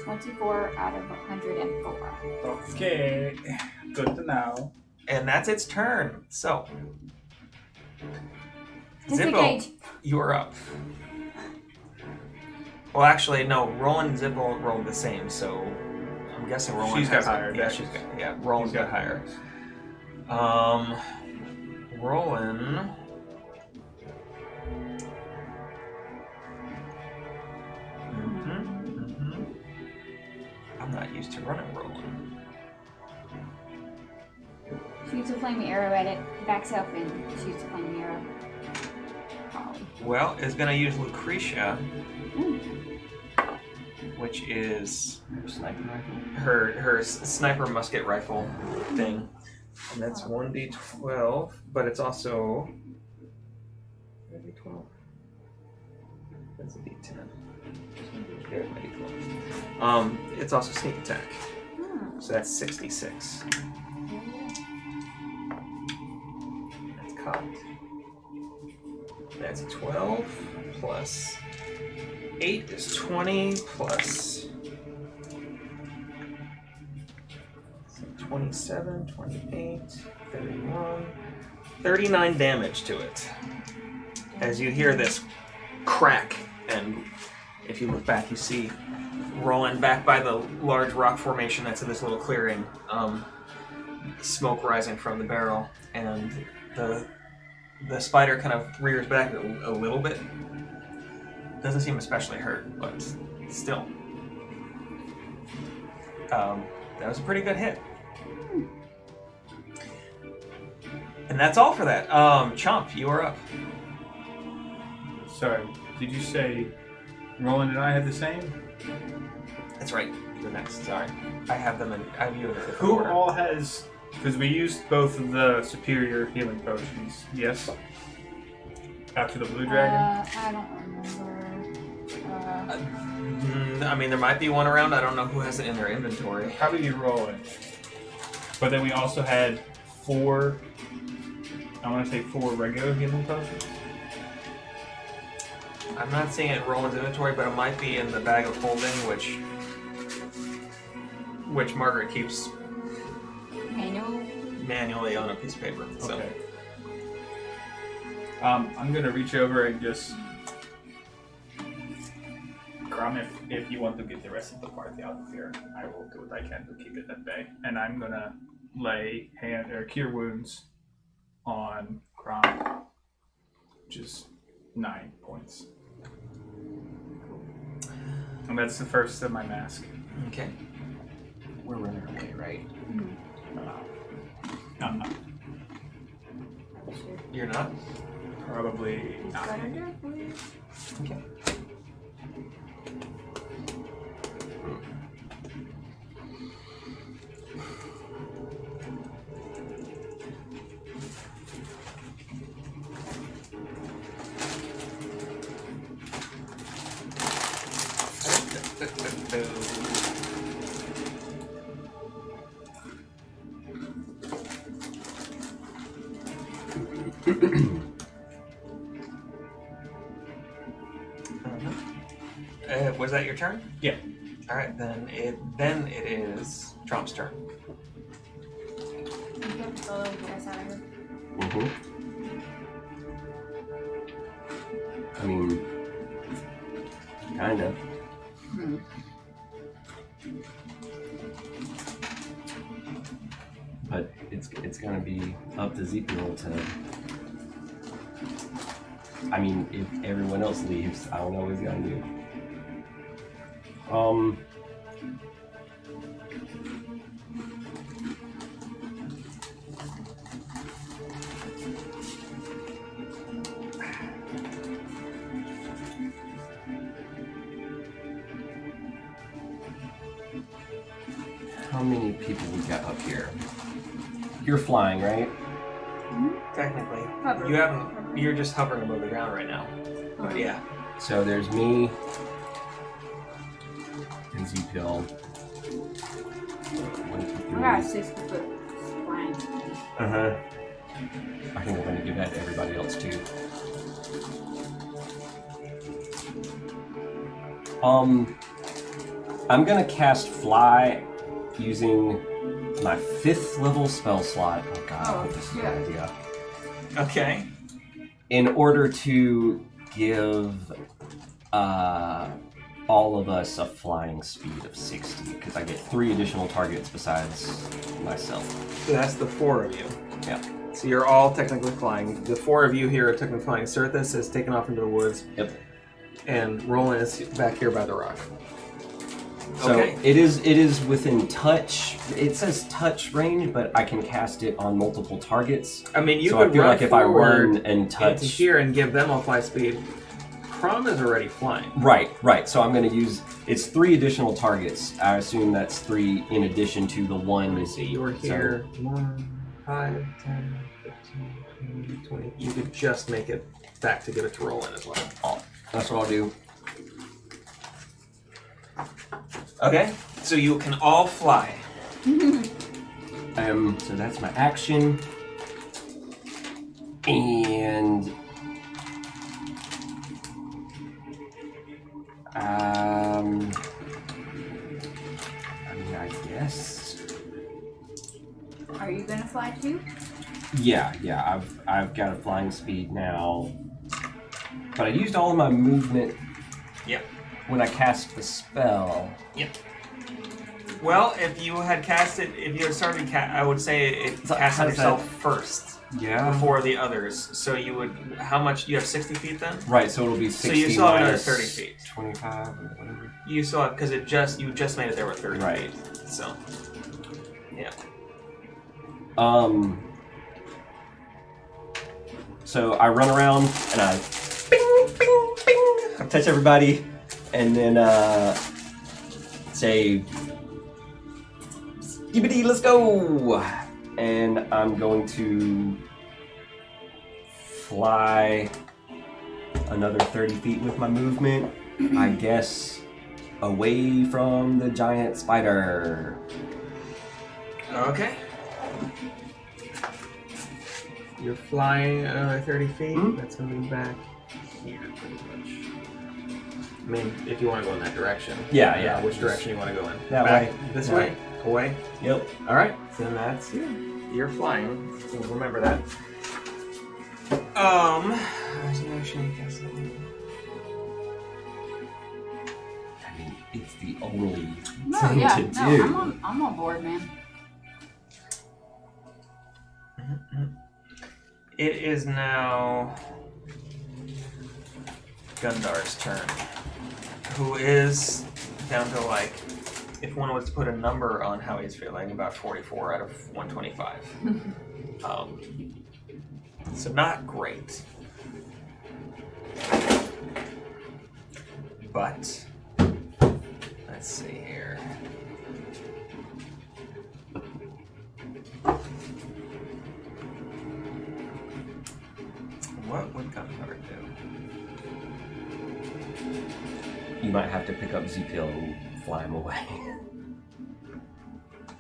24 out of 104. Okay. Good to know. And that's its turn. So, Disengage. you're up. Well, actually, no. Roland and Zippo rolled the same, so I'm guessing Roland She's got has higher Yeah, dex. she's got. Yeah, Roland's got higher. Roland. I'm not used to running Roland. Shoots a flaming arrow at it, backs up and shoots a flaming arrow. Probably. Well, it's gonna use Lucretia, which is Sniper rifle. her sniper musket rifle thing, and that's 1d12, but it's also 1d12. That's a d10. There's my d12. It's also sneak attack, so that's 66. That's cocked. That's 12 plus 8 is 20 plus 27, 28, 31, 39 damage to it. As you hear this crack, and if you look back, you see rolling back by the large rock formation that's in this little clearing, smoke rising from the barrel, and the spider kind of rears back a little bit. Doesn't seem especially hurt, but still. That was a pretty good hit. And that's all for that. Chomp, you are up. Sorry, did you say Roland and I had the same? That's right. You're next. Sorry. I have them in. I have you in a different Who order. all has... Because we used both of the superior healing potions, yes? After the blue dragon? I don't remember. I mean, there might be one around. I don't know who has it in their inventory. How did you roll it? But then we also had 4, I want to say 4 regular healing potions. I'm not seeing it roll into inventory, but it might be in the bag of holding, which Margaret keeps manually on a piece of paper. So. Okay. I'm gonna reach over and just Grum, if you want to get the rest of the party out of here, I will do what I can to keep it at bay. And I'm gonna lay cure wounds on Grum, which is 9 points. And that's the first of my mask. Okay. We're running away, right? I'm not. You're not? Probably not. Okay. Was that your turn? Yeah. All right, then it is Trump's turn. Mm-hmm. I mean, kind of. But it's gonna be up to Zeepiel to. I mean, if everyone else leaves, I don't know what he's gonna do. How many people we got up here? You're flying, right? Technically, Hovering. you haven't. You're just hovering above the ground right now. But yeah. So there's me and Zeepiel. 1, 2, 3. I got a 60-foot flying. Uh-huh. I think I'm going to give that to everybody else, too. I'm going to cast Fly using my 5th level spell slot. Oh, God, I hope this is a good idea. Okay. In order to give all of us a flying speed of 60, because I get 3 additional targets besides myself. So that's the 4 of you. Yeah. So you're all technically flying. The 4 of you here are technically flying. Sirthis is taken off into the woods. Yep. And Roland is back here by the rock. So Okay. it is within touch. It says touch range, but I can cast it on multiple targets. I mean, you so could I feel run like if I forward run and touch into here and give them all fly speed. Crom is already flying. Right. So I'm going to use. It's 3 additional targets. I assume that's 3 in addition to the 1. Let me see. You were here. 1, 5, 10, 15, 20. You could just make it back to give it to Roland as well. Oh, that's what I'll do. Okay. So you can all fly. So that's my action. And I mean, I guess. Are you gonna fly too? Yeah. I've got a flying speed now, but I used all of my movement. Yep. When I cast the spell. Yep. Well, if you had cast it, if you had started, I would say it cast on yourself first. Yeah. Before the others. So you would, how much, you have 60 feet then? Right, so it'll be 60 So you still have another minus 30 feet. 25 or whatever. You still have, because you just made it there with 30 Right. feet. So, yeah. So I run around and I bing, bing, bing. I touch everybody and then say, skibbity, let's go! And I'm going to fly another 30 feet with my movement. I guess away from the giant spider. Okay. You're flying another 30 feet. That's gonna be back here, pretty much. I mean, if you want to go in that direction. Yeah. Which direction you want to go in? That Back way. This Yeah. way? Away? Yep. All right. Then that's you. You're flying. So remember that. I mean, it's the only No, thing yeah, to no, do. I'm on board, man. It is now Gundar's turn, who is down to, like, if one was to put a number on how he's feeling, about 44 out of 125. So not great. But let's see here. What would Gundar do? You might have to pick up Z-Pill and fly him away.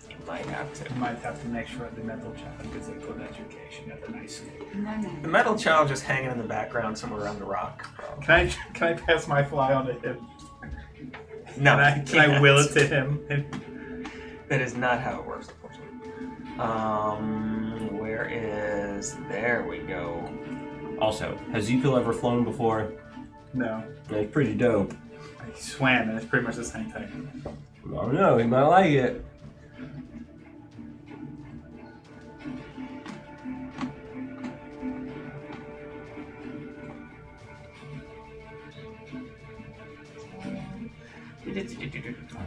You might have to. You might have to make sure the metal child gets a good education at a nice school. No. The metal child just hanging in the background somewhere around the rock. Can I pass my fly on to him? No, Can I will it to him? That is not how it works, unfortunately. Where is... There we go. Also, has Z-Pill ever flown before? No. Yeah, he's pretty dope. I swam and it's pretty much the same thing. I don't know, he might like it. I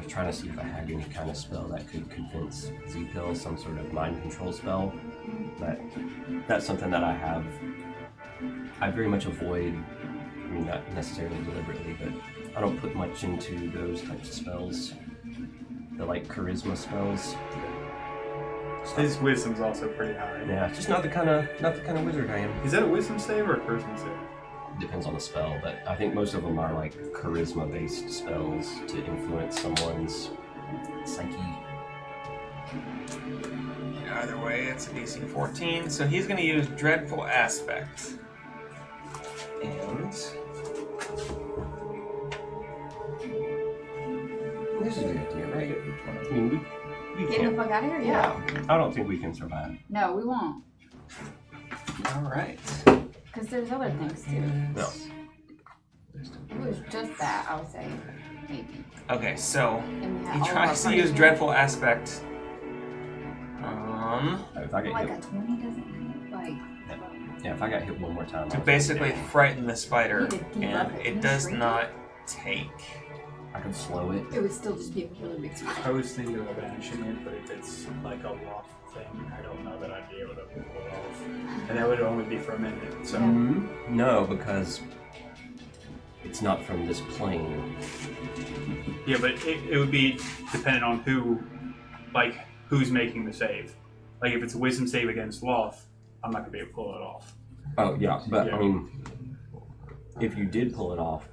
was trying to see if I had any kind of spell that could convince Z-Pill, some sort of mind control spell. But that's something that I very much avoid. I mean, not necessarily deliberately, but I don't put much into those types of spells. The like charisma spells. His wisdom's also pretty high. Yeah, just not the kind of wizard I am. Is that a wisdom save or a charisma save? Depends on the spell, but I think most of them are like charisma-based spells to influence someone's psyche. Either way, it's a DC 14, so he's going to use Dreadful Aspect. And... This is a good idea, right? I mean, we Get the can't. fuck out of here? Yeah. I don't think we can survive. No, we won't. Alright. Because there's other things too. No. If it was just that, I would say maybe. Okay, so And we have he all of tries our to use punishment. Dreadful Aspect. If I get Like hit, a 20 doesn't like. if I got hit one more time, To I was basically dead. frighten the spider, You could debuff and it. it Can does you shrink not take. I can slow it. It would still just be a really big spider. I was thinking of banishing it, but if it's like a loft thing, I don't know that I'd be able to pull it off. And that would only be for a minute, so... No, because it's not from this plane. Yeah, but it would be dependent on who's making the save. Like if it's a wisdom save against loft, I'm not gonna be able to pull it off. Oh yeah, but Yeah. I mean, if you did pull it off,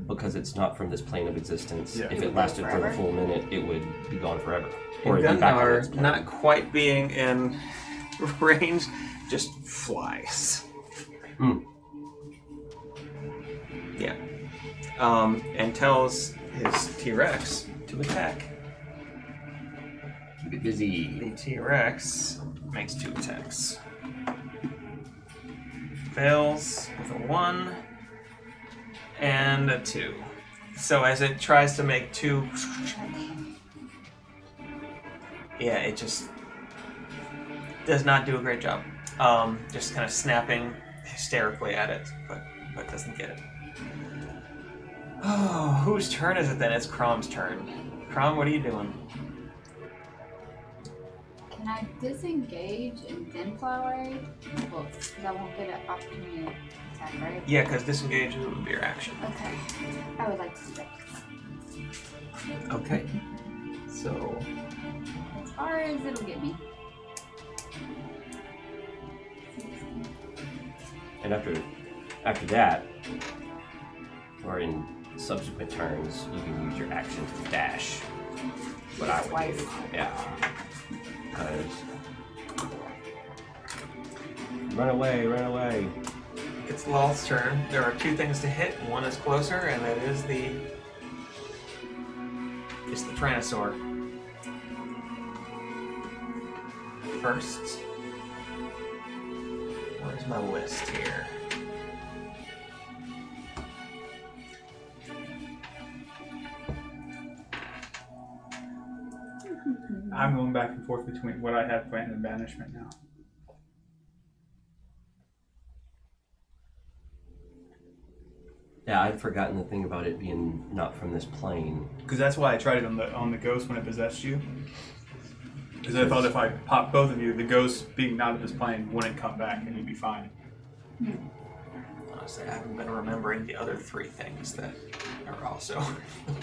because it's not from this plane of existence, Yeah. if It it would go lasted for the forever? full minute, it would be gone forever. And it'd be back on its Gundar, plane. not quite being in range, just flies. Yeah. And tells his T-Rex to attack. Keep it busy. The T-Rex makes 2 attacks. Fails with a 1 and a 2. So as it tries to make 2, yeah, it just does not do a great job. Just kind of snapping hysterically at it, but doesn't get it. Oh, whose turn is it then? It's Crom's turn. Crom, what are you doing? Can I disengage and then fly away? Well, because I won't get an opportunity to attack, right? Yeah, because disengage would be your action. Okay. I would like to do that. Okay. So, As far as it'll get me. And after that, or in subsequent turns, you can use your action to dash. What I would Twice. do. Yeah. Because... Run away, run away. It's Lol's turn. There are 2 things to hit. One is closer, and that is the Tyrannosaur. First, where's my list here? I'm going back and forth between what I had planned and banishment now. Yeah, I'd forgotten the thing about it being not from this plane. Because that's why I tried it on the ghost when it possessed you. Because I thought if I popped both of you, the ghost being not of this plane wouldn't come back and you'd be fine. Honestly, I haven't been remembering the other 3 things that are also.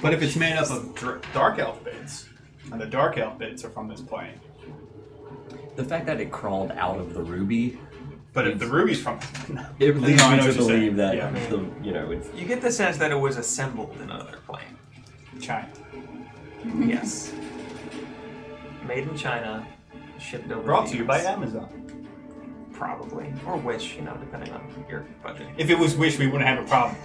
But if it's made up of dark elf bits, and the dark elf bits are from this plane. The fact that it crawled out of the ruby, But if the ruby's from... it leads I me know to what you're believe saying. that Yeah. it's You get the sense that it was assembled in another plane. China. Yes. Made in China, shipped over. Brought the to you by US. Amazon. Probably, or Wish, depending on your budget. If it was Wish, we wouldn't have a problem.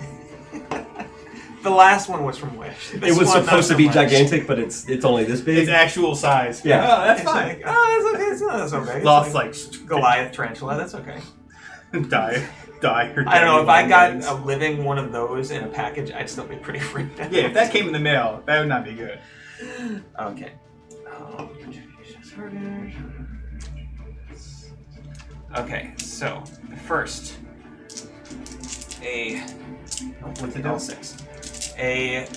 The last one was from Wish. it was supposed to be gigantic, but it's only this big. It's actual size. Yeah. Oh, that's It's fine. like, oh, that's okay. That's okay. It's Lost like Goliath tarantula. That's okay. die. I don't know if I got a living one of those in a package, I'd still be pretty freaked out. Yeah, if that came in the mail, that would not be good. Okay. Okay, so first, What's it do? L6. A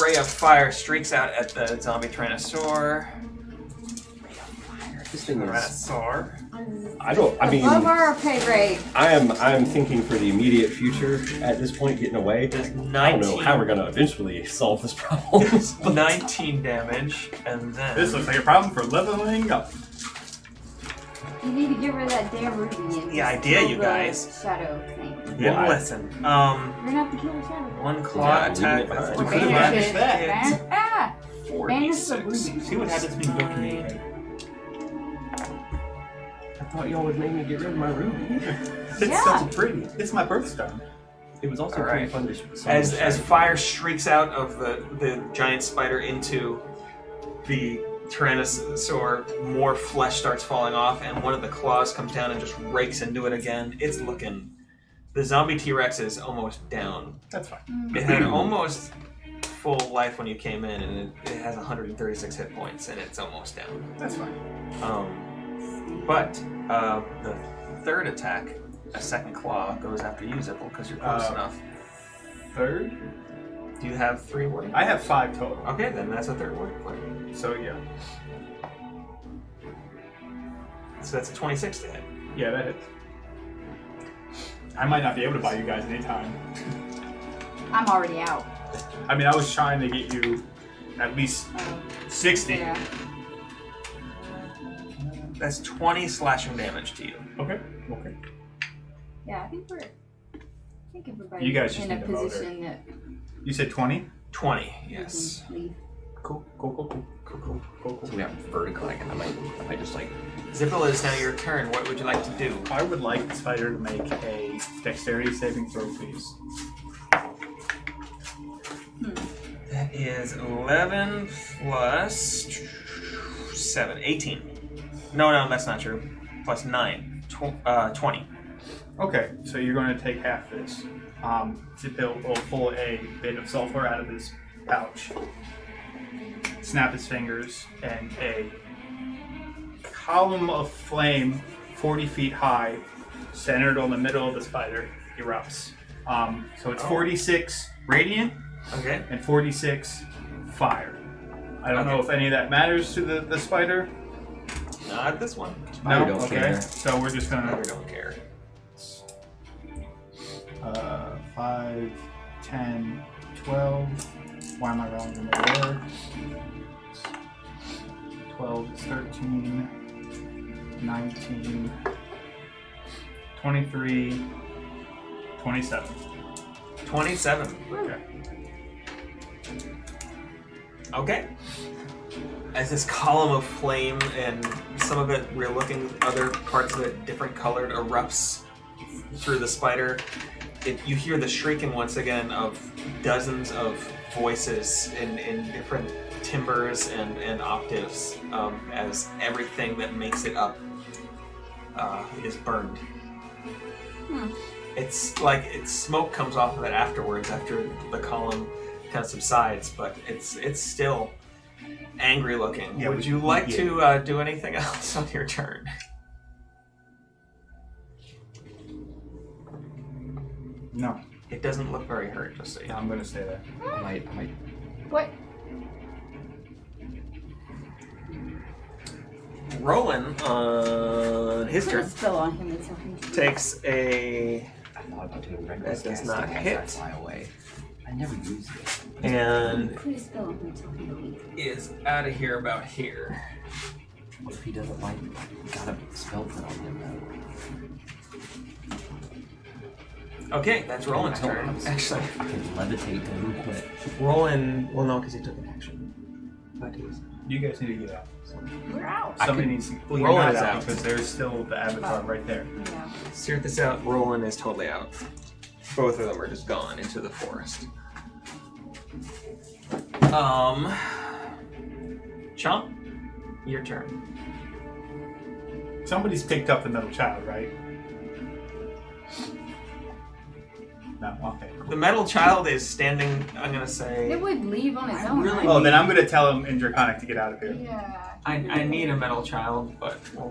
ray of fire streaks out at the zombie Tyrannosaur. This thing is. Tyrannosaur. I mean, Above our pay grade. I am thinking for the immediate future at this point, getting away. Does I don't 19, know how we're gonna eventually solve this problem. 19 damage, and then This looks like a problem for leveling up. You need to get rid of that damn ruby and The just idea, kill you the guys. shadow thing. Yeah, listen. You're gonna have to kill the shadow. One claw Yeah, leave attack. it That's behind. We Or could've banish banished it. that. Banish the 46. ruby. See what happens when you don't communicate. I thought y'all would make me get rid of my ruby. It's Yeah. so pretty. It's my birthstone. It was also All pretty right. fun to As fire shrieks out of the giant spider into the Tyrannosaur, more flesh starts falling off, and one of the claws comes down and just rakes into it again. It's looking. The zombie T-Rex is almost down. That's fine. It had almost full life when you came in, and it has 136 hit points, and it's almost down. That's fine. But the third attack, a second claw, goes after you, Zipple, because you're close enough. Third? Do you have 3 wording? I have 5 total. Okay, then that's a third wording for you. So yeah. So that's a 26 to hit. Yeah, that hits. I might not be able to buy you guys anytime. I'm already out. I mean, I was trying to get you at least 60. Yeah. That's 20 slashing damage to you. Okay. Okay. Yeah, I think everybody's You guys just in a need a motor. position that You said 20? 20, yes. we can leave. Cool. Cool. Cool. Cool. Cool. Cool. Cool. So Cool. we have vertical. I might just like. Zipple, it is now your turn. What would you like to do? I would like the spider to make a dexterity saving throw, please. That is 11 plus 7. 18. No, that's not true. Plus 9. 20. Okay, so you're going to take half this. Zipil will pull a bit of sulfur out of his pouch, snap his fingers, and a column of flame 40 feet high, centered on the middle of the spider, erupts. So it's 46 radiant Okay. and 46 fire. I don't know if any of that matters to the spider. Not this one. Spider don't Okay, care. so we're just I gonna don't care. 5, 10, 12. Why am I rolling in there? 12 is 13, 19, 23, 27. 27. Okay. Okay. As this column of flame and some of it we're looking, other parts of it different colored, erupts through the spider, you hear the shrieking once again of dozens of voices in different timbres and octaves as everything that makes it up is burned. It's like smoke comes off of it afterwards, after the column kind of subsides, but it's still angry looking. Yeah, Would you like to do anything else on your turn? No. It doesn't look very hurt, just so you know. I'm gonna stay there. I might What? Roland, on his Put a turn, spell on him. It's okay. takes a... I thought about doing reckless That does casting not as hit. I fly away. I never use it. and Put a spell on him. It's okay. is out of here about here. What if he doesn't like got a spell put on him though? Okay, that's Roland's I don't turn. have- Actually, I can levitate him, but Roland... Well, no, because he took an action. But he's... You guys need to get out. We're out. Somebody needs to. Well, you're Roland not is out out. because there's still the avatar right there. Yeah. Steer this out. Roland is totally out. Both of them are just gone into the forest. Chomp, your turn. Somebody's picked up the metal child, right? No. Okay. The metal child is standing, I'm gonna say... It would leave on its own. really- right? Oh, then I'm gonna tell him in Draconic to get out of here. Yeah. I need a metal child, but well,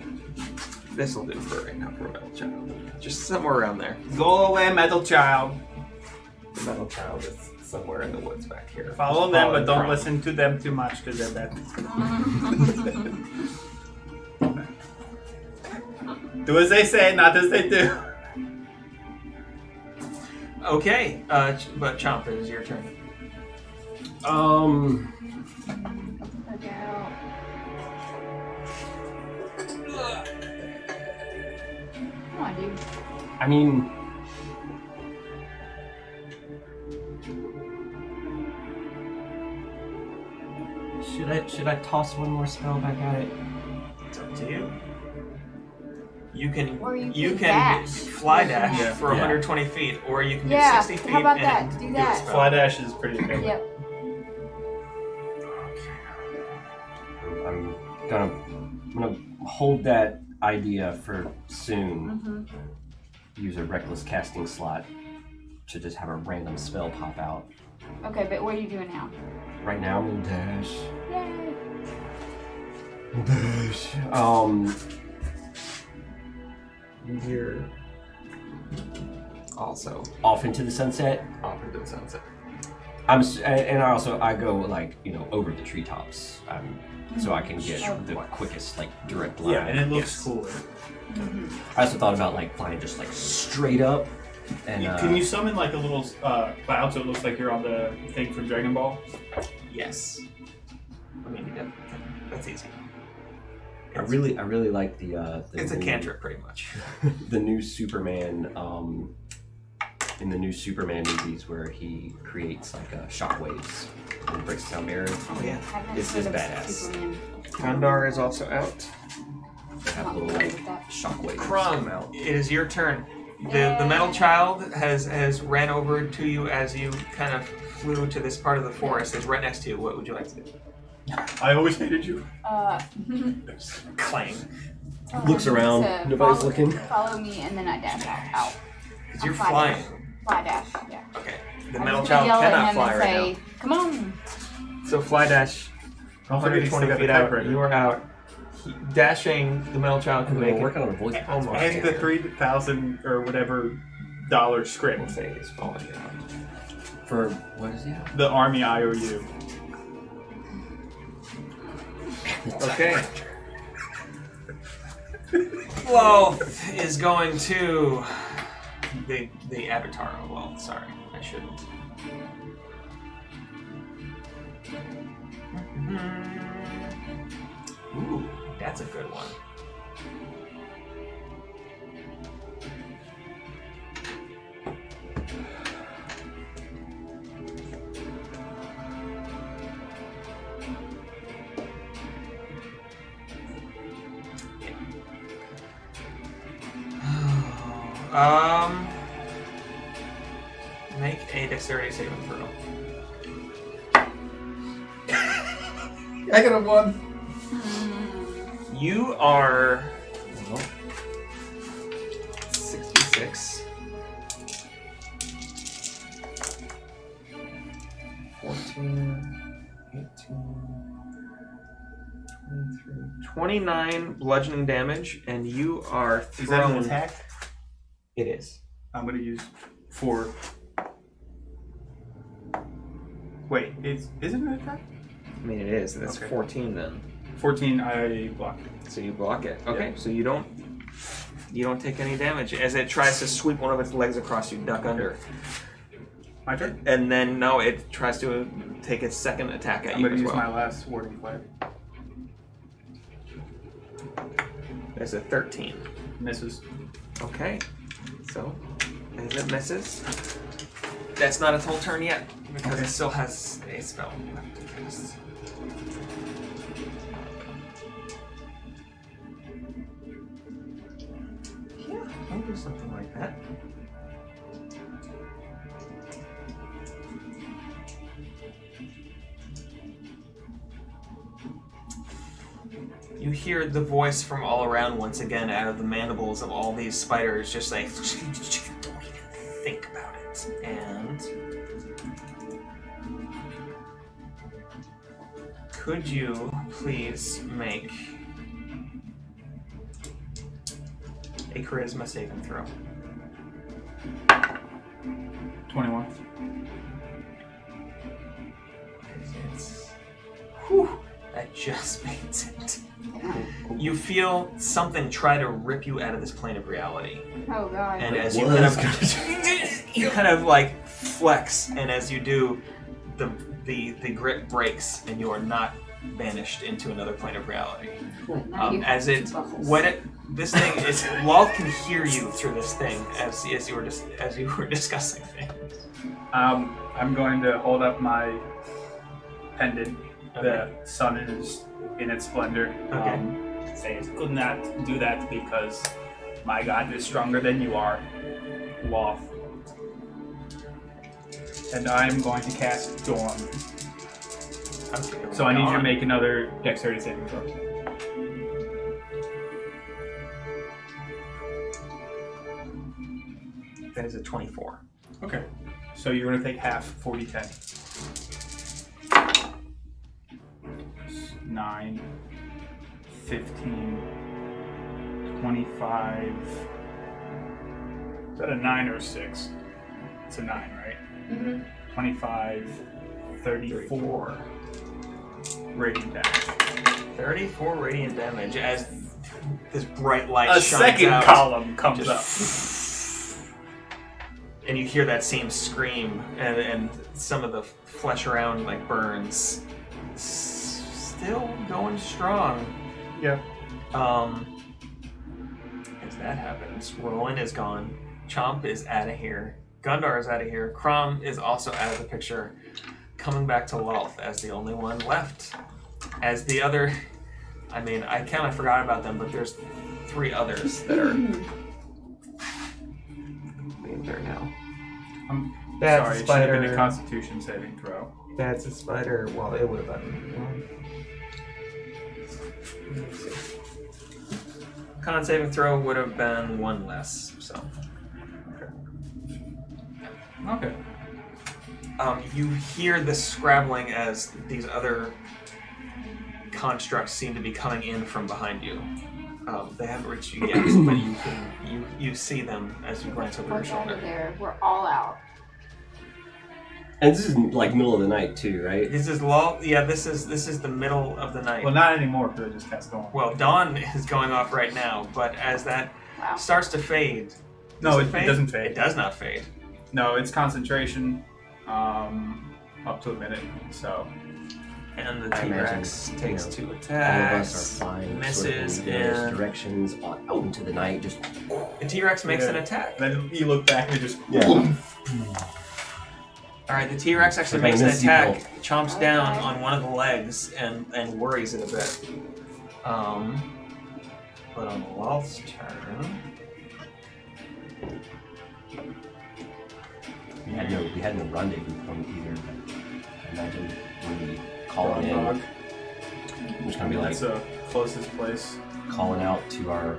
this will do for right now for a metal child. Just somewhere around there. Go away, metal child. The metal child is somewhere in the woods back here. Follow them, but don't listen to them too much because they're bad. Do as they say, not as they do. Okay, but Chomp, it is your turn. Look out. Come on, dude. I mean, should I toss one more spell back at it? It's up to you. You can Or you can dash. fly dash Yeah. for Yeah. 120 feet, or you can Yeah, do 60 feet how about and that? Do a that. spell. Fly dash is pretty big. Yep. I'm gonna hold that idea for soon. Mm-hmm. Use a reckless casting slot to just have a random spell pop out. Okay, but what are you doing now? Right now I'm gonna dash. Yay. Dash. You're also Off into the sunset. off into the sunset. And I go like over the treetops, so I can get Oh. the quickest direct line. Yeah, and it looks Yes. cooler. I also thought about flying just straight up. And Can you summon a little cloud so it looks like you're on the thing from Dragon Ball? Yes. I mean, yeah, that's easy. I really like the It's a new- cantrip, pretty much. the new Superman in the new Superman movies where he creates shockwaves and breaks down barriers. Oh yeah. Haven't This heard is of badass. Superman. Kandar is also out. They have Not little familiar with that. shockwaves. Crumb, out. it is your turn. The metal child has ran over to you as you kind of flew to this part of the forest. It's right next to you. What would you like to do? I always hated you. Clang. Looks around, So nobody's follow- looking. Follow me, and then I dash out. Because you're I'll fly flying. Fly dash, yeah. Okay. The I'm metal just gonna child yell at cannot him fly and right say, "Come on!" now. So fly dash Don't forget he's 120 still got feet the out. typewriter. You are out. Dashing, the metal child can make We're it. working on a voice box. Almost. And the 3,000 or whatever dollar script. We'll say he's falling out. For what is he at? The Army IOU. Okay. Well, is going to the avatar. Well, sorry, I shouldn't. Ooh, that's a good one. Make a dexterity saving throw. I got a 1. You are 66. 14, 18, 23, 29 bludgeoning damage, and you are thrown. Is that an attack? It is. I'm gonna use 4. Wait, is it an attack? I mean, it is. That's Okay. 14 then. 14, I block it. So you block it. Okay, Yeah. so you don't take any damage as it tries to sweep one of its legs across you, duck under, My turn? and then no, it tries to take its second attack at I'm you gonna as use well. my last warding flare. There's a 13. Misses. Okay, so as it misses, that's not its whole turn yet because Okay. it still has a spell left to cast. Yeah, I'll do something like that. You hear the voice from all around once again out of the mandibles of all these spiders just like, don't even think about it. And could you please make a charisma saving throw? 21. Whew, that just makes it. You feel something try to rip you out of this plane of reality. Oh god. And as What you kind is of you kind of like flex, and as you do, the grip breaks, and you are not banished into another plane of reality. Now you As have it bubbles. when it this thing is Lolth can hear you through this thing as you were discussing things. I'm going to hold up my pendant. Okay. The sun is in its splendor. Okay. Say could not do that because my god is stronger than you are, Loth. And I'm going to cast Dawn. Okay, So I need you to on. make another dexterity saving throw. That is a 24. Okay. So you're going to take half 40-10. 9, 15, 25. Is that a 9 or a 6? It's a 9, right? Mhm. 25, 34 radiant damage. 34 radiant damage as this bright light A shines second out. column comes Just- up. And you hear that same scream, and some of the flesh around like burns. Still going strong. Yeah. As that happens, Roland is gone. Chomp is out of here. Gundar is out of here. Crom is also out of the picture. Coming back to Lolth as the only one left. As the other, I mean, I kind of forgot about them, but there's 3 others that are being there now. I'm That's sorry, a it should have been spider. a Constitution saving throw. That's a spider. Well, it would have been one. Con saving throw would have been 1 less. So, Okay. you hear the scrabbling as these other constructs seem to be coming in from behind you. They haven't reached you yet, but you see them as you glance over your Watch out shoulder. of there. We're all out. And this is like middle of the night too, right? This is this is the middle of the night. Well, not anymore because I just cast Dawn. Well, dawn is going off right now, but as that Wow. starts to fade. No, Does it doesn't fade. It does not fade. No, it's concentration up to a minute. So And the I imagine, T-Rex takes you 2 All of attacks. us are flying misses, sort of in various and directions out into the night. Just the T-Rex makes Yeah. an attack. then you look back and it just All right, the T-Rex actually Like makes an this attack, people. chomps down Okay. on one of the legs, and worries it a bit. But on Lolth's turn, We had no rendezvous point either. Imagine when we calling in. Dog. I'm just gonna be like That's the closest place. calling out to the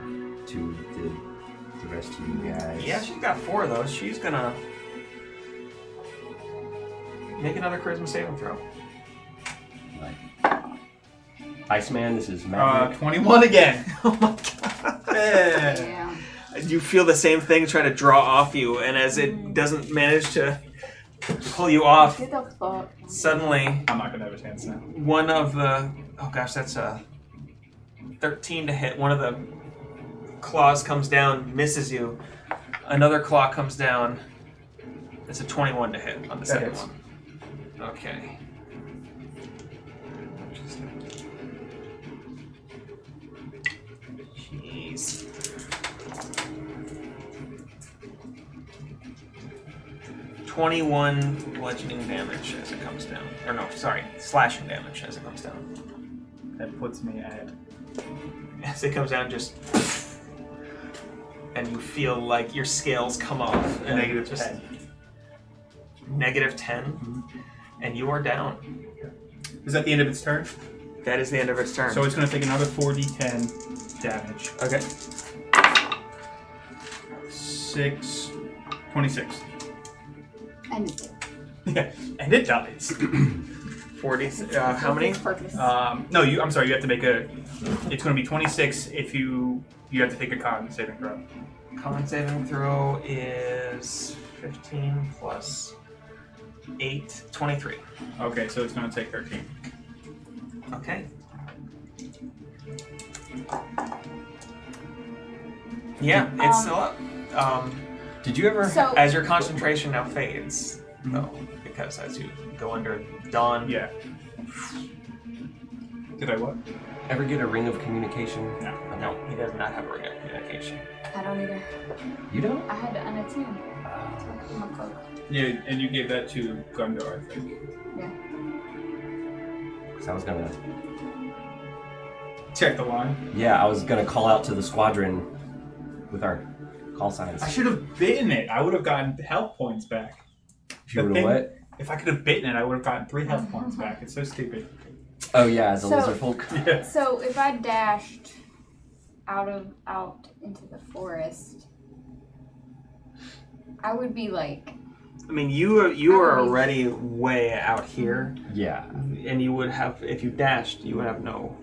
rest of you guys. Yeah, she's got 4 of those. She's gonna make another charisma saving throw. Like, Iceman, this is Maverick. 21 again. Oh my god. Yeah. You feel the same thing trying to draw off you, and as it doesn't manage to pull you off, Get the fuck. suddenly I'm not gonna have a chance now. one of the that's a 13 to hit. One of the claws comes down, misses you. Another claw comes down. It's a 21 to hit on the second hits. one. Okay. Jeez. "21 bludgeoning damage as it comes down. Or no, sorry, slashing damage as it comes down. That puts me at As it comes down, just... And you feel like your scales come off. And negative just 10. Negative 10? And you are down. Is that the end of its turn? That is the end of its turn. So it's going to take another 4d10 damage. Okay. 6, 26. And it's it. Yeah, and it dies. 40, how many? Purpose. No, I'm sorry. You have to make a. It's going to be 26 if you have to take a con saving throw. Con saving throw is 15 plus 8, 23. Okay, so it's going to take 13. Okay. Yeah, it's still up. Did you ever? So As your concentration now fades, though, because as you go under dawn, Yeah. Did I what? Ever get a ring of communication? no, he does not have a ring of communication. I don't either. You don't? I had to unattune. So my cloak. Yeah, and you gave that to Gundar, I think. Yeah. Because I was gonna. Check the line. Yeah, I was gonna call out to the squadron with our call signs. I should have bitten it. I would have gotten health points back. If you would've what? If I could have bitten it, I would have gotten 3 health points back. It's so stupid. Oh yeah, as a So- lizard folk. Yeah. So if I dashed out into the forest, I would be like, I mean, you are already way out here, Yeah. and you would have, if you dashed, you would have no.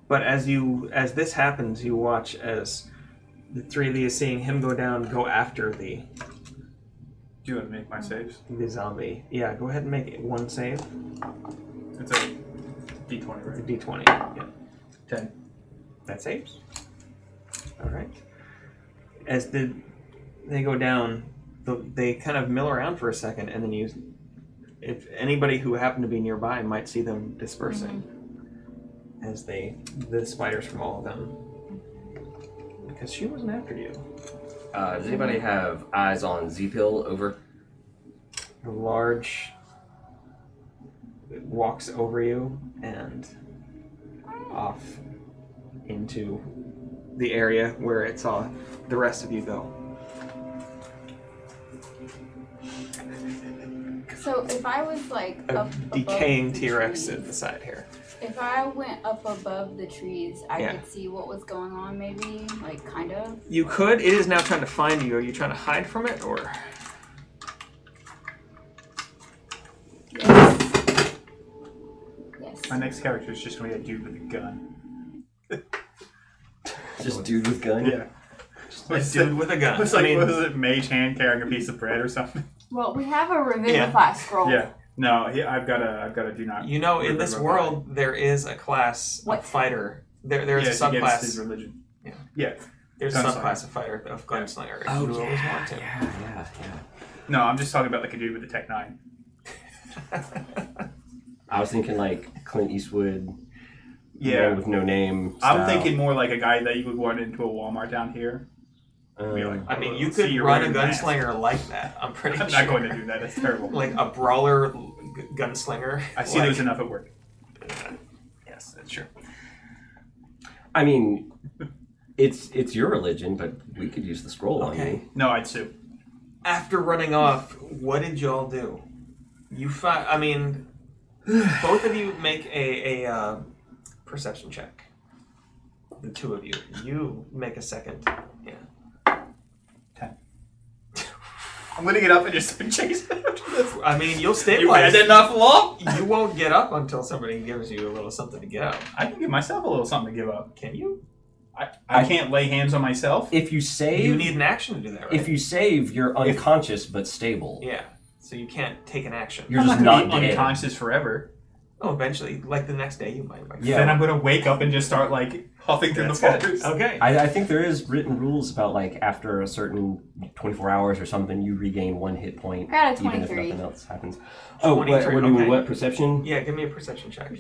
But as this happens, you watch as the 3 of you, seeing him go down, go after the Do you want to make my saves? zombie. Yeah, go ahead and make it 1 save. It's a d20, It's a right? d20. Yeah. 10. That saves. All right. As they go down, they kind of mill around for a second, and then if anybody who happened to be nearby might see them dispersing as the spiders from all of them, because she wasn't after you. Does anybody have eyes on Z-Pill over? A large walks over you and off into the area where it saw the rest of you go. so if I was like A up decaying above the T-Rex trees, at the side here. if I went up above the trees, I Yeah. could see what was going on. Maybe, like, kind of. You could. It is now trying to find you. Are you trying to hide from it, or? Yes. Yes. My next character is just going to be a dude with a gun. Just dude with gun? Yeah. A dude with a gun. It's I like, mean, what is it, mage hand carrying a piece of bread or something? Well, we have a Revivify scroll. Yeah. No, I've got a do not. you know, in this remember world, there is a class What? of fighter. There is Yes, a against his subclass. religion. Yeah. Yeah. There's a Gunslinger. subclass of fighter of gunslinger. If Oh you always want to. yeah. No, I'm just talking about like a dude with a Tech 9. I was thinking like Clint Eastwood. Yeah. Man with no name. I'm style. thinking more like a guy that you would run into a Walmart down here. Be like, I mean, you See, could you're run a wearing a mask. gunslinger like that. I'm pretty I'm sure. not going to do that. That's terrible. Like a brawler gunslinger. I see like, those enough at work. Yes, that's true. I mean, It's your religion, but we could use the scroll on Okay. you. No, I'd sue. After running off, what did y'all do? I mean, both of you make a perception check. The two of you. You make a second. Yeah. 10. I'm gonna get up and just chase it after this. I mean, you'll You stabilize. had enough long? You won't get up until somebody gives you a little something to get up. I can give myself a little something to give up. Can you? I can't lay hands on myself. If you save, You need an action to do that, right? if you save, you're unconscious but stable. Yeah. So you can't take an action. You're I'm just not not gonna be dead. unconscious forever. Oh, eventually, like the next day, you might. Yeah. Then I'm gonna wake up and just start like huffing through the That's good. forest. Okay. I think there is written rules about like after a certain 24 hours or something, you regain 1 hit point, Got a even if 23. nothing else happens. Oh, what 23, do you mean? okay. What perception? Yeah, give me a perception check.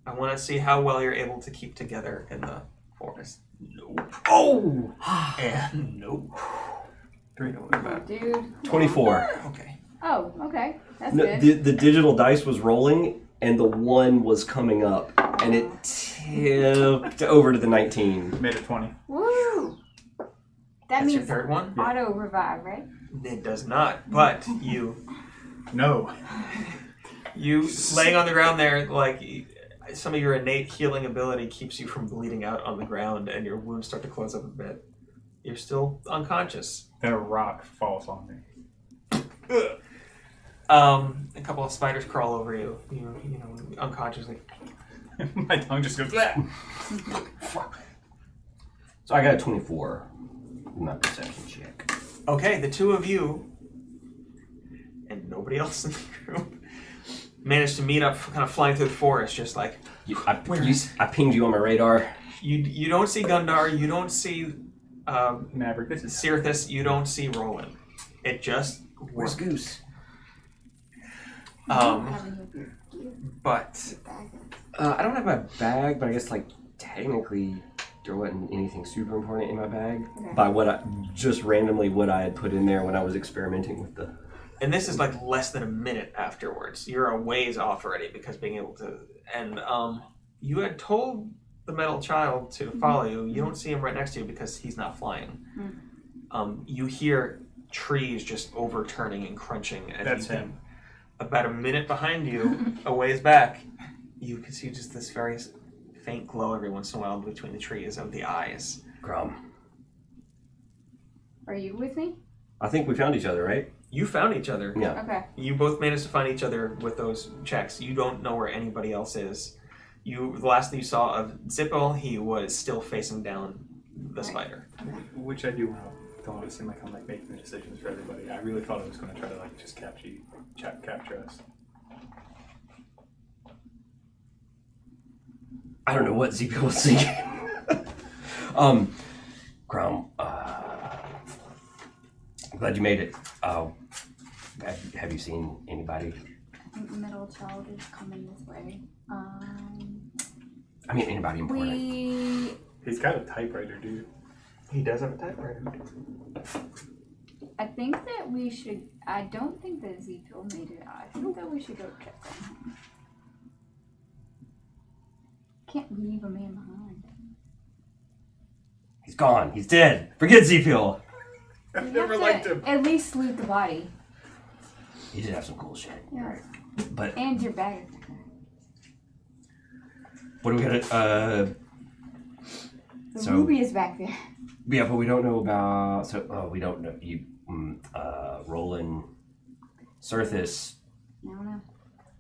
I want to see how well you're able to keep together in the forest. Nope. Oh, And nope. Three to one Oh, back. dude. 24. Okay. Oh, okay. That's No, good. the digital dice was rolling, and the 1 was coming up, and it tipped over to the 19. Made it 20. Woo! That That's your means third one? auto revive, right? It does not, but you No. laying on the ground there, like some of your innate healing ability keeps you from bleeding out on the ground, and your wounds start to close up a bit. You're still unconscious. Then a rock falls on me. A couple of spiders crawl over you. You know, unconsciously. My tongue just goes. So I got a 24 in my perception check. Okay, the two of you and nobody else in the group managed to meet up, kind of flying through the forest, just like I pinged you on my radar. you don't see Gundar, you don't see Maverick, this is Cirithus, you don't see Roland. It just Where's worked. Goose? But I don't have my bag, but I guess like technically there wasn't anything super important in my bag. Okay. By what I just randomly what I had put in there when I was experimenting with the. and this is like less than a minute afterwards. You're a ways off already because being able to. And you had told the metal child to follow you. You don't see him right next to you because he's not flying. You hear trees just overturning and crunching. As That's you him. About a minute behind you, a ways back, you can see just this very faint glow every once in a while between the trees of the eyes. Grum. Are you with me? I think we found each other, right? You found each other. Yeah. Okay. You both managed to find each other with those checks. You don't know where anybody else is. The last thing you saw of Zippel, he was still facing down the spider. Which I do want to. Don't want to seem like I'm like making the decisions for everybody. I really thought I was going to try to like just capture us. I don't know what ZP was thinking. Grum, I'm glad you made it. Have you seen anybody? I think the middle child is coming this way. I mean, anybody important? We. He's got a typewriter, dude. He does have a typewriter. I think that we should. I don't think that Zepil made it. I think that we should go check on him. Can't leave a man behind. He's gone. He's dead. Forget Zepil. I've You never have liked to him. at least loot the body. He did have some cool shit. Yeah. But And your bag. what do we gotta? The So- ruby is back there. Yeah, but we don't know about. We don't know you. Roland, Cirithus. No.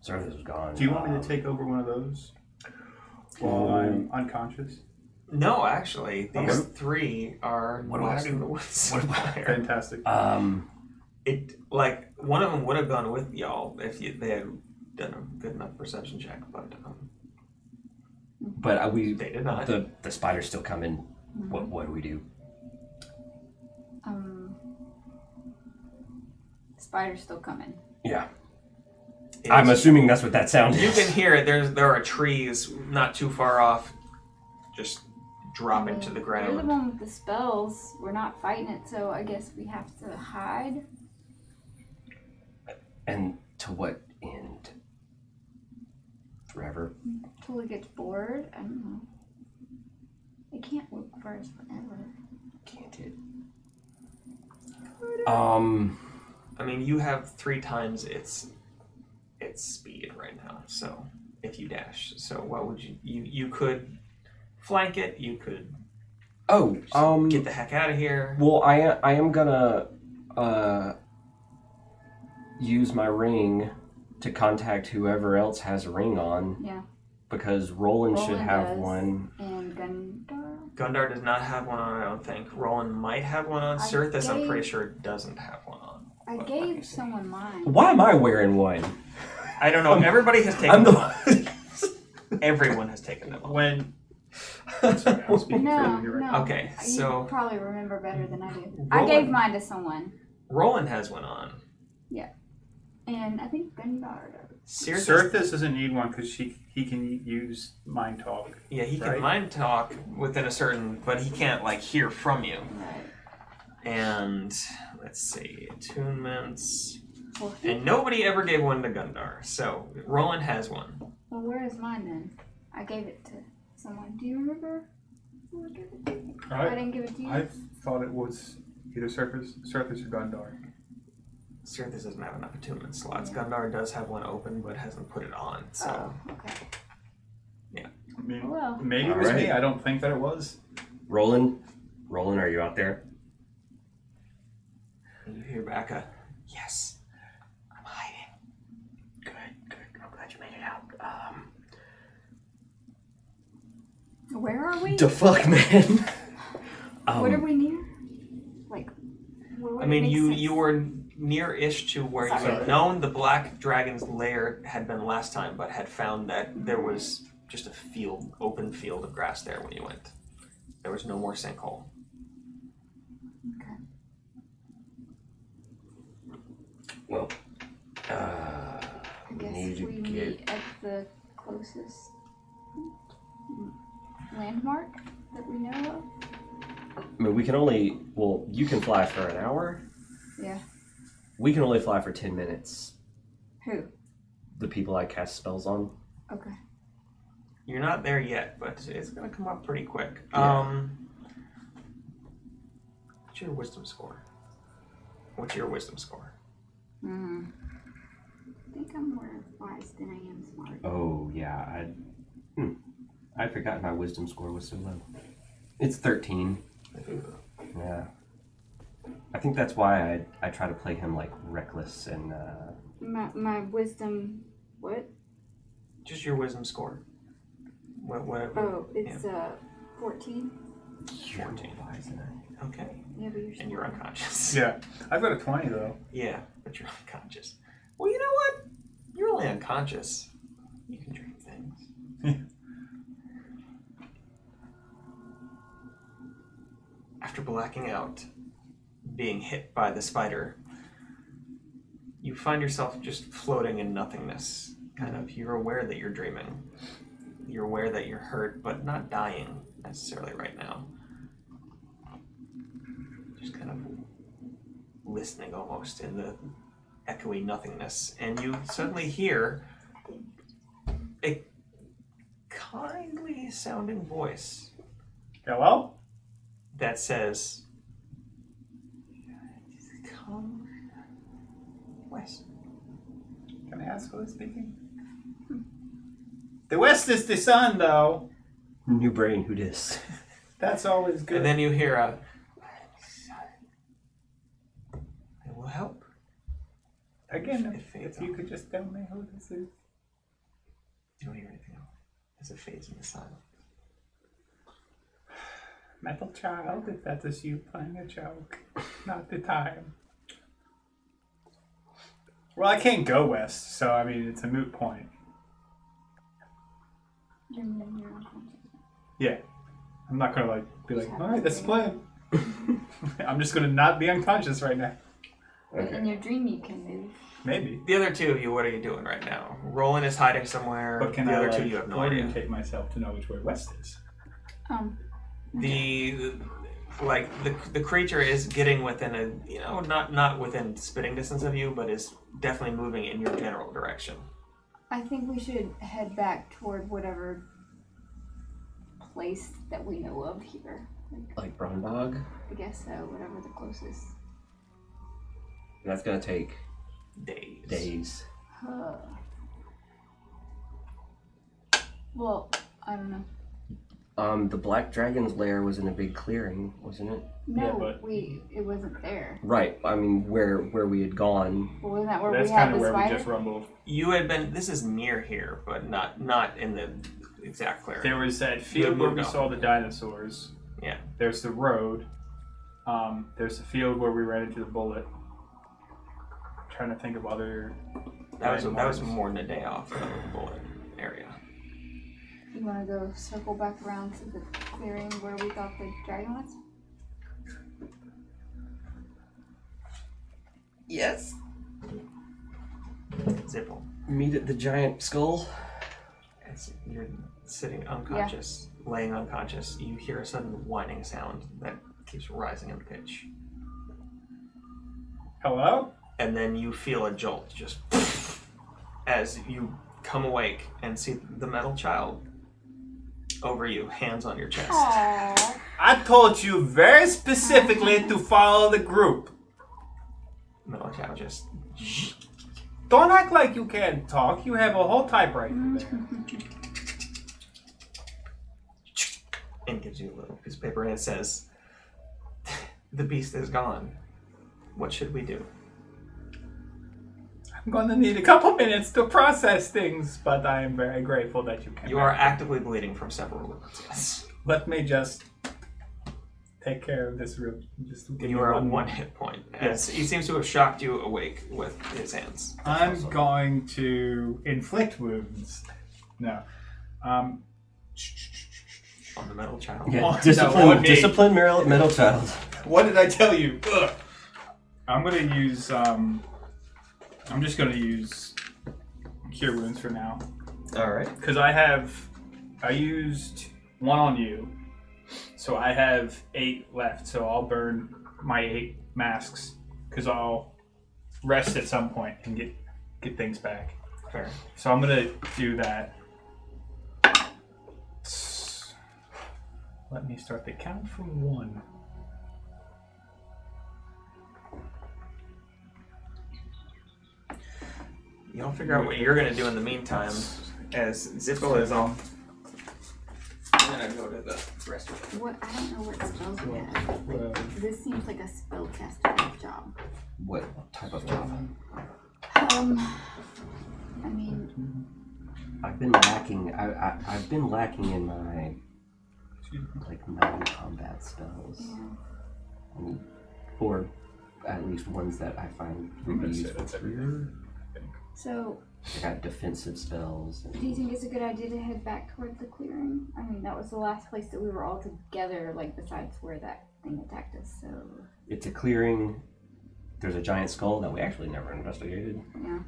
Cirithus was gone. Do you want me to take over one of those while I'm unconscious? No, actually, these Okay. three are What do I lost do? in the woods. What about- Fantastic. It like one of them would have gone with y'all if they had done a good enough perception check, but But we. they did not. The spider's still coming. What do we do? Spider's still coming. Yeah. It's- I'm assuming that's what that sound is. You can hear it. There are trees not too far off, just dropping to the You're the ground. one with the spells. We're not fighting it, so I guess we have to hide. And to what end? Forever? Until it gets bored. I don't know. It can't look for us forever. Can't it? I mean, you have 3 times its speed right now. So if you dash, so what would you could flank it? You could. Get the heck out of here. Well, I am gonna use my ring to contact whoever else has a ring on. Yeah. Because Roland should have does, one. And Gundar? Gundar does not have one on, I don't think. Roland might have one on. Sirthis, I'm pretty sure, doesn't have one on. I gave someone mine. Why am I wearing one? I don't know. Everybody has taken them off. Everyone has taken them off. When... Sorry, I was speaking for No, you right no. now. Okay, You so probably remember better than I do. Roland- I gave mine to someone. Roland has one on. And I think Gundar does. Sirthis, Sirthis doesn't need one because he can use Mind Talk. yeah, he can right? mind talk within a certain, but he can't like hear from you. Right. And let's see, attunements. Well, And nobody ever gave one to Gundar, so Roland has one. well, where is mine then? I gave it to someone. Do you remember who I gave it to? I didn't give it to you. I thought it was either Sirthis or Gundar. Sirthis doesn't have enough attunement slots. Gundar does have one open, but hasn't put it on. So Oh, okay. I mean, Well. maybe it was me. Alright. I don't think that it was. Roland, are you out there? and you hear back a yes. I'm hiding. Good. I'm glad you made it out. Where are we? The fuck, man. What are we near? Like, where would I it mean, make you sense? you were near-ish to where you Sorry. had known the Black Dragon's lair had been last time, but had found that there was just a open field of grass there when you went. There was no more sinkhole. Okay. Well, I guess need to we get- meet at the closest landmark that we know of. I mean, we can only. Well, you can fly for an hour. Yeah. We can only fly for 10 minutes. Who? The people I cast spells on. Okay. You're not there yet, but it's gonna come up pretty quick. Yeah. What's your wisdom score? What's your wisdom score? I think I'm more wise than I am smart. Oh yeah, I'd forgotten my wisdom score was so low. It's 13. Yeah. I think that's why I try to play him like reckless and My wisdom, what? Just your wisdom score. What? Oh, it's 14. 14. Okay. Yeah, but you're And you're unconscious. Yeah, I've got a 20 though. Yeah, but you're unconscious. Well, you know what? You're only unconscious. You can dream things. After blacking out, being hit by the spider, you find yourself just floating in nothingness. Kind of, you're aware that you're dreaming. You're aware that you're hurt, but not dying necessarily right now. Just kind of listening almost in the echoey nothingness. And you suddenly hear a kindly sounding voice Hello? that says, "Come west." Can I ask who is speaking? The West is the sun, though. new brain. Who dis? That's always good. And then you hear a, "It will help." Again, It fades if you off. could just tell me who this is. You don't hear anything else as it fades into silence. Metal child, if that is you playing a joke, not the time. Well, I can't go west, so I mean, it's a moot point. You're unconscious. Yeah. I'm not gonna be like, alright, that's the plan. I'm just gonna not be unconscious right now. But in your dream, you can move. Maybe. The other two of you, what are you doing right now? Roland is hiding somewhere. But can the I other two, you have no idea. orientate myself to know which way west is? The creature is getting within not within spitting distance of you, but is definitely moving in your general direction. I think we should head back toward whatever place that we know of here. Like Brondog? I guess so, whatever the closest. That's gonna take days. Well, I don't know. The Black Dragon's lair was in a big clearing, wasn't it? No, Yeah, but- it wasn't there. Right. I mean, where we had gone. Well, wasn't that where That's we had kind of the where spider? we just rumbled. You had been. This is near here, but not in the exact clearing. There was that field where we moved saw the dinosaurs. Yeah. There's the road. There's the field where we ran into the bullet. I'm trying to think of other. That was landmarks. more than a day off from the bullet area. You want to go circle back around to the clearing where we thought the dragon was? Yes. Zipple. Meet at the giant skull. As you're sitting unconscious, laying unconscious, you hear a sudden whining sound that keeps rising in pitch. Hello? And then you feel a jolt just as you come awake and see the metal child over you, hands on your chest. Aww. I told you very specifically to follow the group. Metal child just Don't act like you can't talk. You have a whole typewriter there. and gives you a little piece of paper and it says, "The beast is gone. What should we do?" I'm going to need a couple minutes to process things, but I am very grateful that you came. You are actively bleeding from several wounds. Yes. Let me just take care of this room. Just give You me are one on one minute. hit point. As he seems to have shocked you awake with his hands. I'm going to inflict wounds. No. On the metal child. Yeah. Oh, no, discipline. me. Discipline, metal child. What did I tell you? Ugh. I'm going to use. I'm just going to use cure wounds for now. All right. Because I used one on you, so I have 8 left. So I'll burn my 8 masks because I'll rest at some point and get things back. Fair. So I'm gonna do that. Let me start the count from 1. Y'all figure out what you're gonna do in the meantime. As Zippo is on. I'm gonna go to the restroom. What? I don't know what spells we have. This seems like a spellcaster job. What type of job? I mean, I've been lacking. I've been lacking in my like non-combat spells, yeah. or at least ones that I find would be useful here. So, I got defensive spells. do you think it's a good idea to head back toward the clearing? I mean, that was the last place that we were all together, like besides where that thing attacked us. So, It's a clearing. There's a giant skull that we actually never investigated. yeah.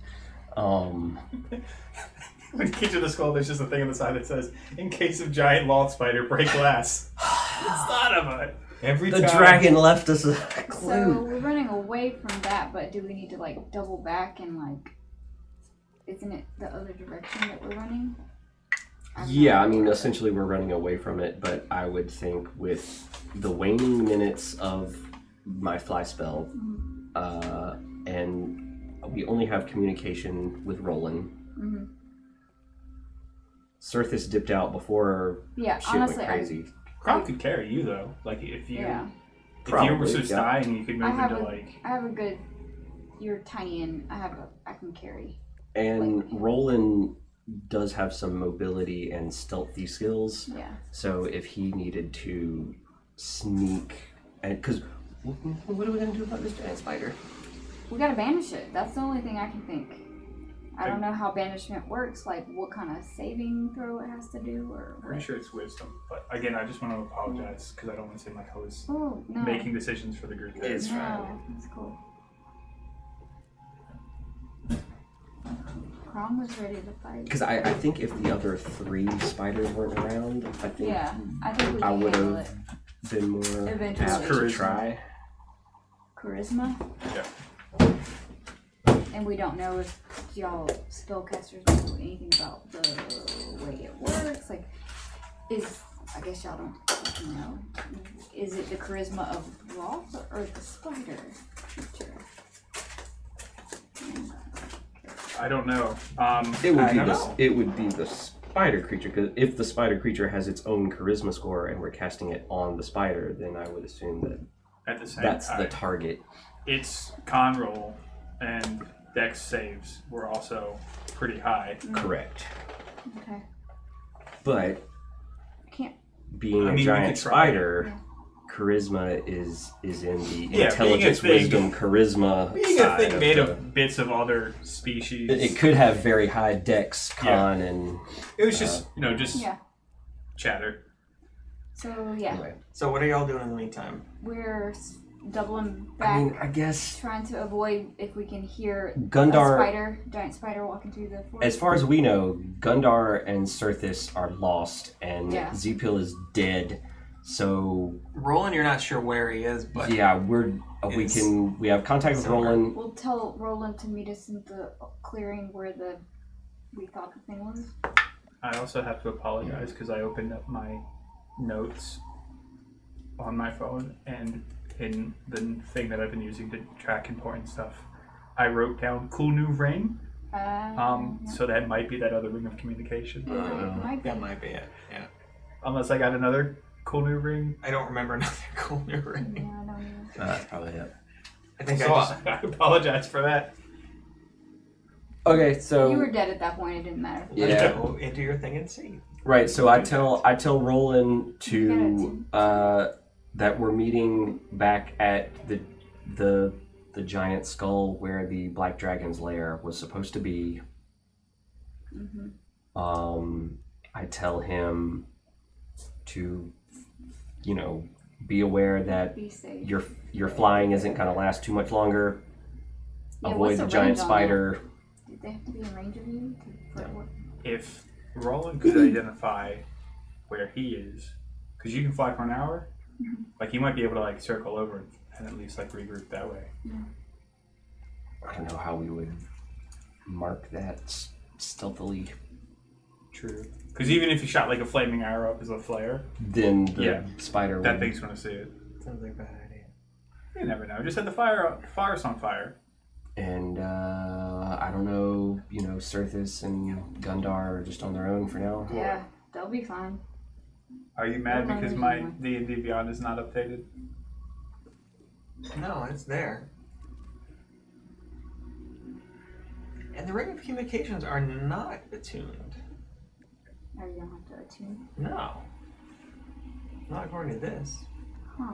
When you get to the skull, there's just a thing on the side that says, "In case of giant loth spider, break glass." Son of a. Every The time. dragon left us a So clue. we're running away from that, but do we need to like double back and like? Isn't it the other direction that we're running? Yeah, I mean, essentially we're running away from it, but I would think with the waning minutes of my fly spell, and we only have communication with Roland. Mm-hmm. Surthus dipped out before Yeah, shit honestly, went crazy. Crowd could carry you though. Like if you Yeah. if you Probably, were just yeah. dying, you could move I into have like. I have a good. You're tiny and I can carry. And Like- Roland does have some mobility and stealthy skills, Yeah. so if he needed to sneak, and because what are we gonna do about this giant spider? We gotta banish it. That's the only thing I can think. I don't know how banishment works, like what kind of saving throw it has to do, or what. Pretty sure it's wisdom, but again, I just want to apologize because I don't want to seem like I was Oh no. making decisions for the group. there. It's No, that's cool. Crom was ready to fight. Because I think if the other 3 spiders weren't around, I think Yeah, I think we I can would handle it. have been more Eventually. apt to Charisma. try. Charisma, Yeah. and we don't know if y'all spellcasters know anything about the way it works? Like, I guess y'all don't fucking know. Is it the charisma of Roth or the spider creature? I don't know. It would be the spider creature, because if the spider creature has its own charisma score and we're casting it on the spider, then I would assume that At the same that's time, the target. its con roll and dex saves were also pretty high. Correct. Okay. But Can't. being a we giant could try. spider, charisma is in the being a intelligence, thing- wisdom, charisma Being a side thing made the- of bits of other species. It could have very high dex, con, and It was just, just Yeah. chatter. So yeah, anyway. So what are y'all doing in the meantime? we're doubling back, I mean, I guess trying to avoid if we can hear Gundar. a giant spider walking through the forest. As far as we know, Gundar and Surthis are lost, and Yeah. Zepil is dead. So Roland, you're not sure where he is, but yeah, It's we have contact with somewhere. Roland. We'll tell Roland to meet us in the clearing where we thought the thing was. I also have to apologize because I opened up my notes on my phone, and in the thing that I've been using to track important stuff, I wrote down cool new ring. Yeah. So that might be that other ring of communication. Might be. that might be it. Yeah, Unless I got another cool new ring. I don't remember another cool new Yeah, ring. I don't even. That's probably it. I think So I just I apologize for that. Okay, so You were dead at that point. It didn't matter. Yeah. go into your thing and see. right, so I tell Roland to that we're meeting back at the giant skull where the black dragon's lair was supposed to be. I tell him to, be aware that Be safe. your flying isn't going to last too much longer. Yeah, Avoid what's the the giant range on spider. Did they have to be in range of you? For what? If Roland could identify where he is, because you can fly for an hour, like you might be able to circle over and at least regroup that way. I don't know how we would mark that stealthily. True. Because even if you shot a flaming arrow up as a flare, Then the Yeah. spider that would... thing's gonna see it. Sounds like a bad idea. You never know. Just set the fire's on fire. And I don't know, Surthis and Gundar are just on their own for now. Yeah, they'll be fine. Are you mad Well, because no, my no. D&D Beyond is not updated? No, it's there. And the ring of communications are not attuned. Or you don't have to attune. No. Not according to this. Huh.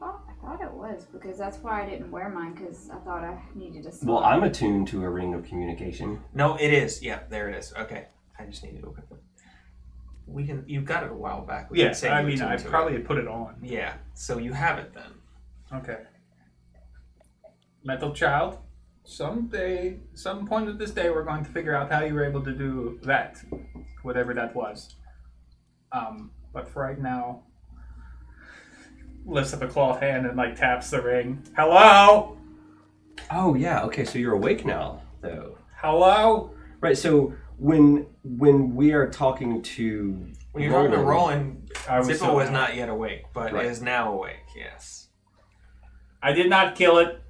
I thought it was, because that's why I didn't wear mine, because I thought I needed a Well, slot. I'm attuned to a ring of communication. No, it is. Yeah, there it is. Okay. I just need to equip it. You got it a while back. We can Yeah, say I you mean, I attuned to probably it. had put it on. Yeah, so you have it then. Okay. Metal Child, some point of this day, we're going to figure out how you were able to do that, whatever that was. But for right now, lifts up a clawed hand and taps the ring. Hello? Oh, yeah. Okay, so you're awake now, though. Hello? Right, so when we are talking to... When you're talking to Roland, I was Zippo so was mad. not yet awake, but Right. is now awake, yes. I did not kill it,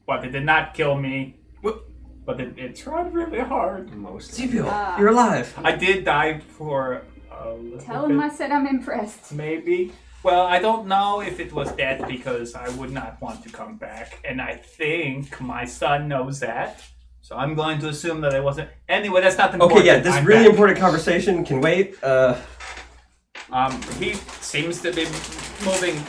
but it did not kill me. What? But it tried really hard. Mostly. Zepil, you're alive! I did die for a little Tell him I said I'm impressed. Maybe. Well, I don't know if it was that because I would not want to come back. And I think my son knows that. So I'm going to assume that it wasn't. Anyway, that's not important. Okay, yeah, this I'm really back. important conversation can wait. He seems to be moving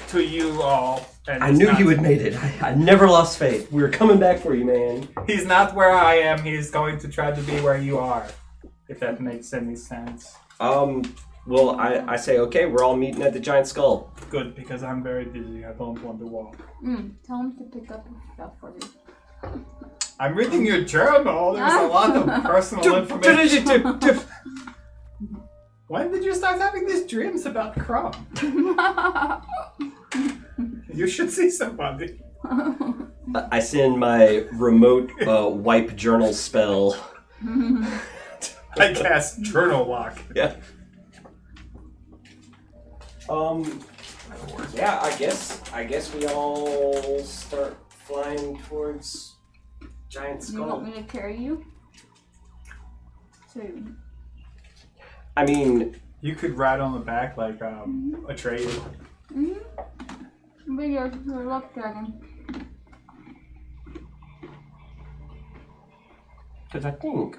to you all. And I it's knew not- you had made it. I never lost faith. We were coming back for you, man. He's not where I am. He's going to try to be where you are. If that makes any sense. Well, I say, okay, we're all meeting at the giant skull. Good, because I'm very busy. I don't want to walk. Tell him to pick up stuff for me. I'm reading your journal. There's a lot of personal information. When did you start having these dreams about Crumb? You should see somebody. I send my remote wipe journal spell. I cast Journal Lock. Yeah. Yeah, I guess we all start flying towards giant Do you want skull. me to carry you? So, I mean, You could ride on the back like a trade. be your luck dragon. because I think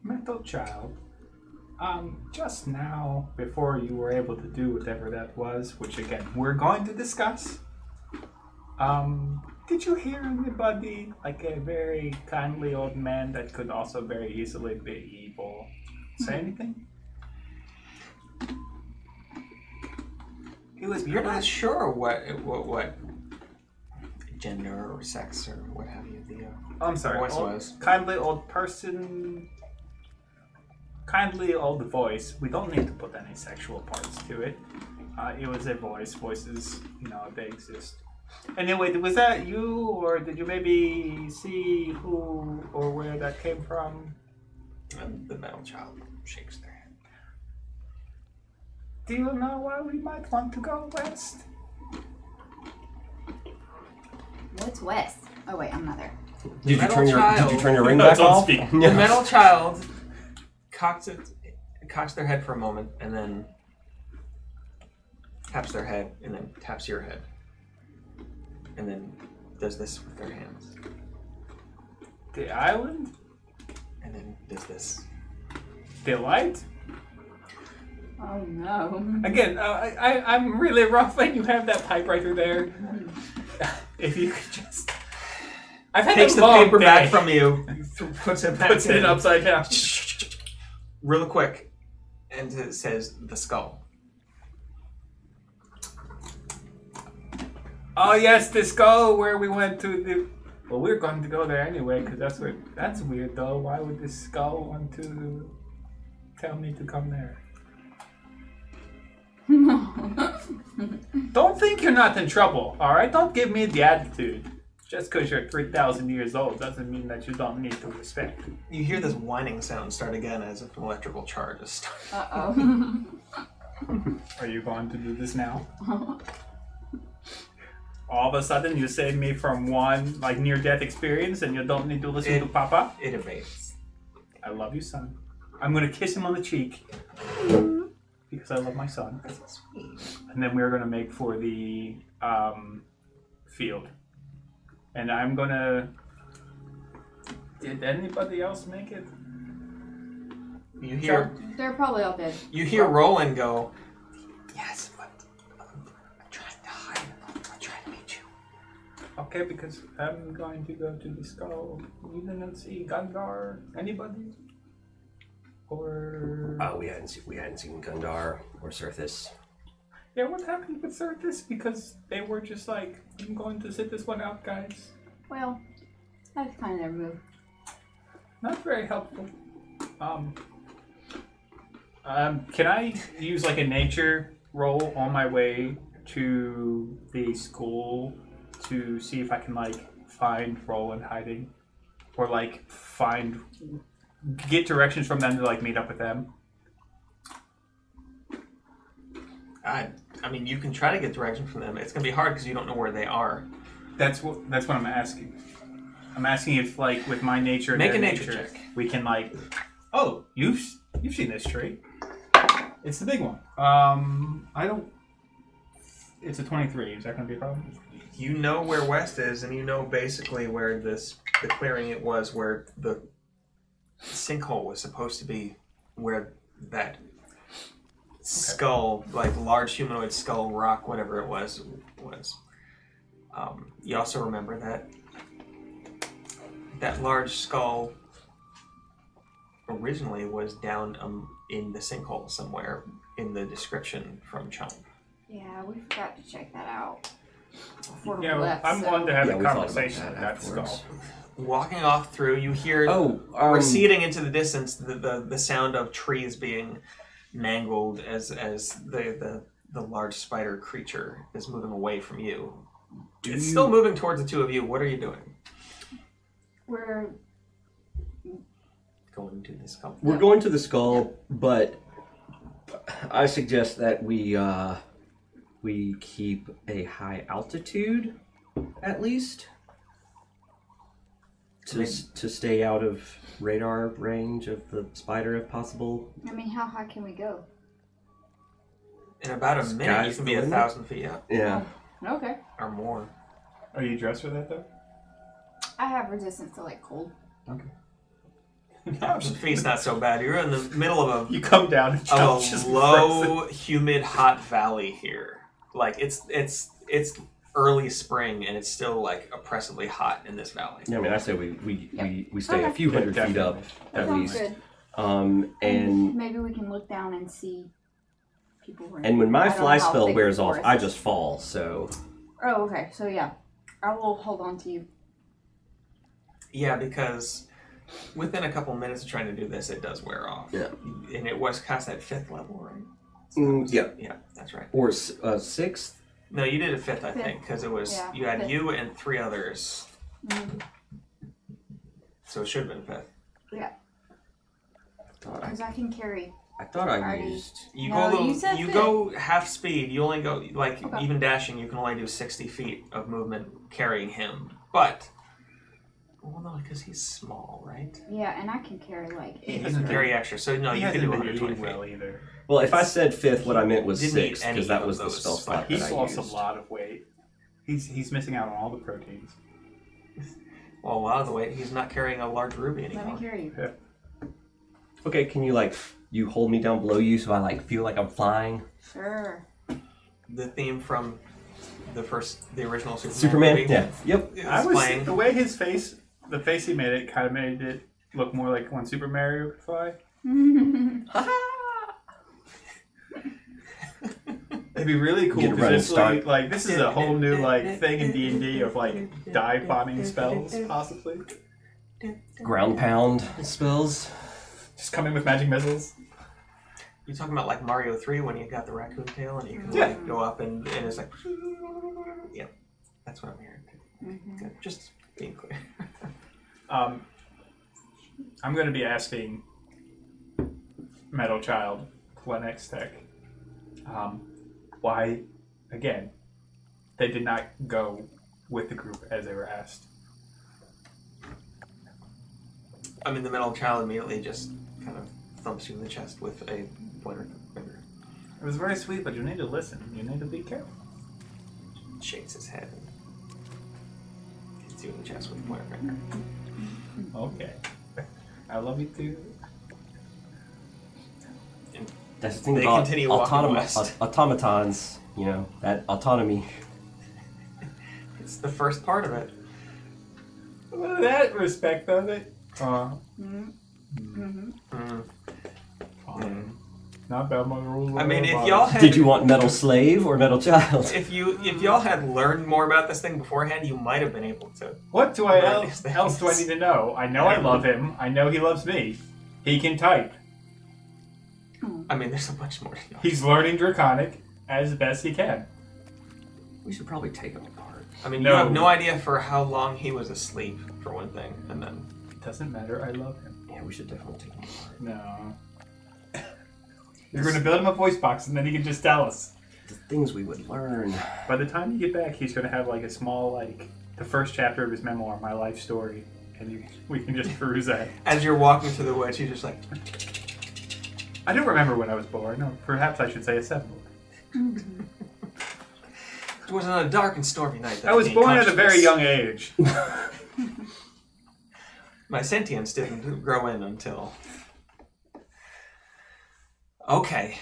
Mental child. Just now, before you were able to do whatever that was, which again we're going to discuss. Did you hear anybody, like a very kindly old man that could also very easily be evil, say anything? It was You're not sure what gender or sex or what have you the I'm sorry. voice Old, was. kindly old person. Kindly old voice. We don't need to put any sexual parts to it. It was a voice. Voices, they exist. Anyway, was that you, or did you maybe see who or where that came from? And the metal child shakes their head. Do you know why we might want to go west? What's west? Oh wait, I'm not there. did you Metal turn your child. ring No, back don't off? speak. The metal child cocks their head for a moment and then taps their head and then taps your head and then does this with their hands The island? and then does this. The light? Oh no. Again, I'm really rough when you have that typewriter there. If you could just... I've had Takes a the long paper day. back from you, puts it back Puts it in. upside down. Real quick, and it says the skull. Oh yes, the skull where we went to the... Well, we're going to go there anyway, because that's where... That's weird, though. Why would the skull want to tell me to come there? Don't think you're not in trouble, alright? Don't give me the attitude. Just because you're 3,000 years old doesn't mean that you don't need to respect. You hear this whining sound start again as if an electrical charge is starting. Uh-oh. Are you going to do this now? All of a sudden, you save me from one near-death experience, and you don't need to listen to Papa. It evades. I love you, son. I'm gonna kiss him on the cheek because I love my son. And then we're gonna make for the field. And I'm gonna. Did anybody else make it? You hear They're probably all dead. Roland go, yes, but I'm trying to hide. I'm trying to meet you. Okay, because I'm going to go to the skull. You didn't see Gundar? Anybody? Or we hadn't seen Gundar or Surthis. yeah, what happened with Circus? Because they were just like, I'm going to sit this one out, guys. Well, that's kind of their move. Not very helpful. Can I use a nature roll on my way to the school to see if I can find Roland hiding, or get directions from them to meet up with them? I mean, you can try to get direction from them. It's gonna be hard because you don't know where they are. That's what I'm asking. I'm asking if with my nature, and Make their a nature check. we can Oh, you've seen this tree. It's the big one. I don't. It's a 23. Is that going to be a problem? You know where west is, and you know basically where the clearing it was, where the sinkhole was supposed to be, where that skull, large humanoid skull rock, whatever it was. You also remember that large skull originally was down in the sinkhole somewhere in the description from Chum. Yeah, we forgot to check that out before we Yeah, left. I'm so- going to have Yeah, a we thought about conversation that with that afterwards. skull. Walking off through, you hear receding into the distance the sound of trees being mangled as the large spider creature is moving away from you. It's still moving towards the two of you. What are you doing? We're Going to the skull. We're going to the skull, but I suggest that we keep a high altitude, at least, to stay out of radar range of the spider if possible. I mean, how high can we go? In about a minute, you can be 1,000 feet up. Yeah. Oh, okay. Or more. Are you dressed for that though? I have resistance to like cold. Okay. 1,000 feet's not so bad. You're in the middle of You come down and jump just a low, humid, hot valley here. Like it's early spring and it's still like oppressively hot in this valley. Yeah, I mean, I say we stay a few hundred feet up That at sounds least. good. And maybe we can look down and see people. and when my I don't know fly how spell thick wears the off, forest I is. just fall. So Oh, okay. So yeah, I will hold on to you. Yeah, because within a couple minutes of trying to do this, it does wear off. Yeah. And it was cast at 5th level, right? yeah, Yeah, that's right. or 6th. No, you did a 5th, I Fifth. think, because it was Yeah, you had fifth. you and 3 others. Mm, So it should have been 5th. yeah, because I can carry. I thought I Already. used. You No, go a little, you said you fifth. go half speed. You only go like Okay. even dashing. You can only do 60 feet of movement carrying him. But well, no, because he's small, right? Yeah, and I can carry like. He He doesn't hasn't carry extra. So no, He you can hasn't do been 120 eating feet. well either. Well, if I said 5th, what I meant was Didn't eat 6th any because that of was the those spell slot He's that I lost used. a lot of weight. He's missing out on all the proteins. Well, a lot of the weight. He's not carrying a large ruby Let me anymore. carry you. Okay, can you you hold me down below you so I feel like I'm flying? Sure. The theme from the original Superman? movie Yeah. Yep. is I was playing. the way the face he made it kind of made it look more like when Super Mario could fly. It'd be really cool Get a running because start. this is a whole new thing in D&D of dive bombing spells possibly. Ground pound spells. Just come in with magic missiles. You talking about like Mario 3 when you got the raccoon tail and you can Yeah. go up and it's like, yeah, that's what I'm hearing. Mhm. Good. Just being clear. I'm going to be asking Metal Child, Plenex Tech, why, again, they did not go with the group as they were asked. I mean, the metal child immediately just kind of thumps you in the chest with a pointer finger. It was very sweet, but you need to listen. You need to be careful. Shakes his head and hits you in the chest with a pointer finger. Okay. I love you too. That's the thing They about continue walking west. automatons. That autonomy. It's the first part of it. Well, that respect of it. Mhm. Fine. Not bad, my rules. I mean, if y'all had Did you want metal slave or metal child? if y'all had learned more about this thing beforehand, you might have been able to. What do I Learn these else do I things. need to know? I know I love him. I know he loves me. He can type. I mean, there's a bunch more to know. He's learning Draconic as best he can. We should probably take them apart. I mean, No. you have no idea for how long he was asleep, for one thing, and then It doesn't matter. I love him. Yeah, we should definitely take them apart. No. You're going to build him a voice box and then he can just tell us. The things we would learn. By the time you get back, he's going to have a small, the first chapter of his memoir, My Life Story. And we can just peruse that. as you're walking through the woods, he's just like, I don't remember when I was born. No, perhaps I should say assembled. it was on a dark and stormy night. that I was me, born at a very consciousness- young age. My sentience didn't grow in until. Okay.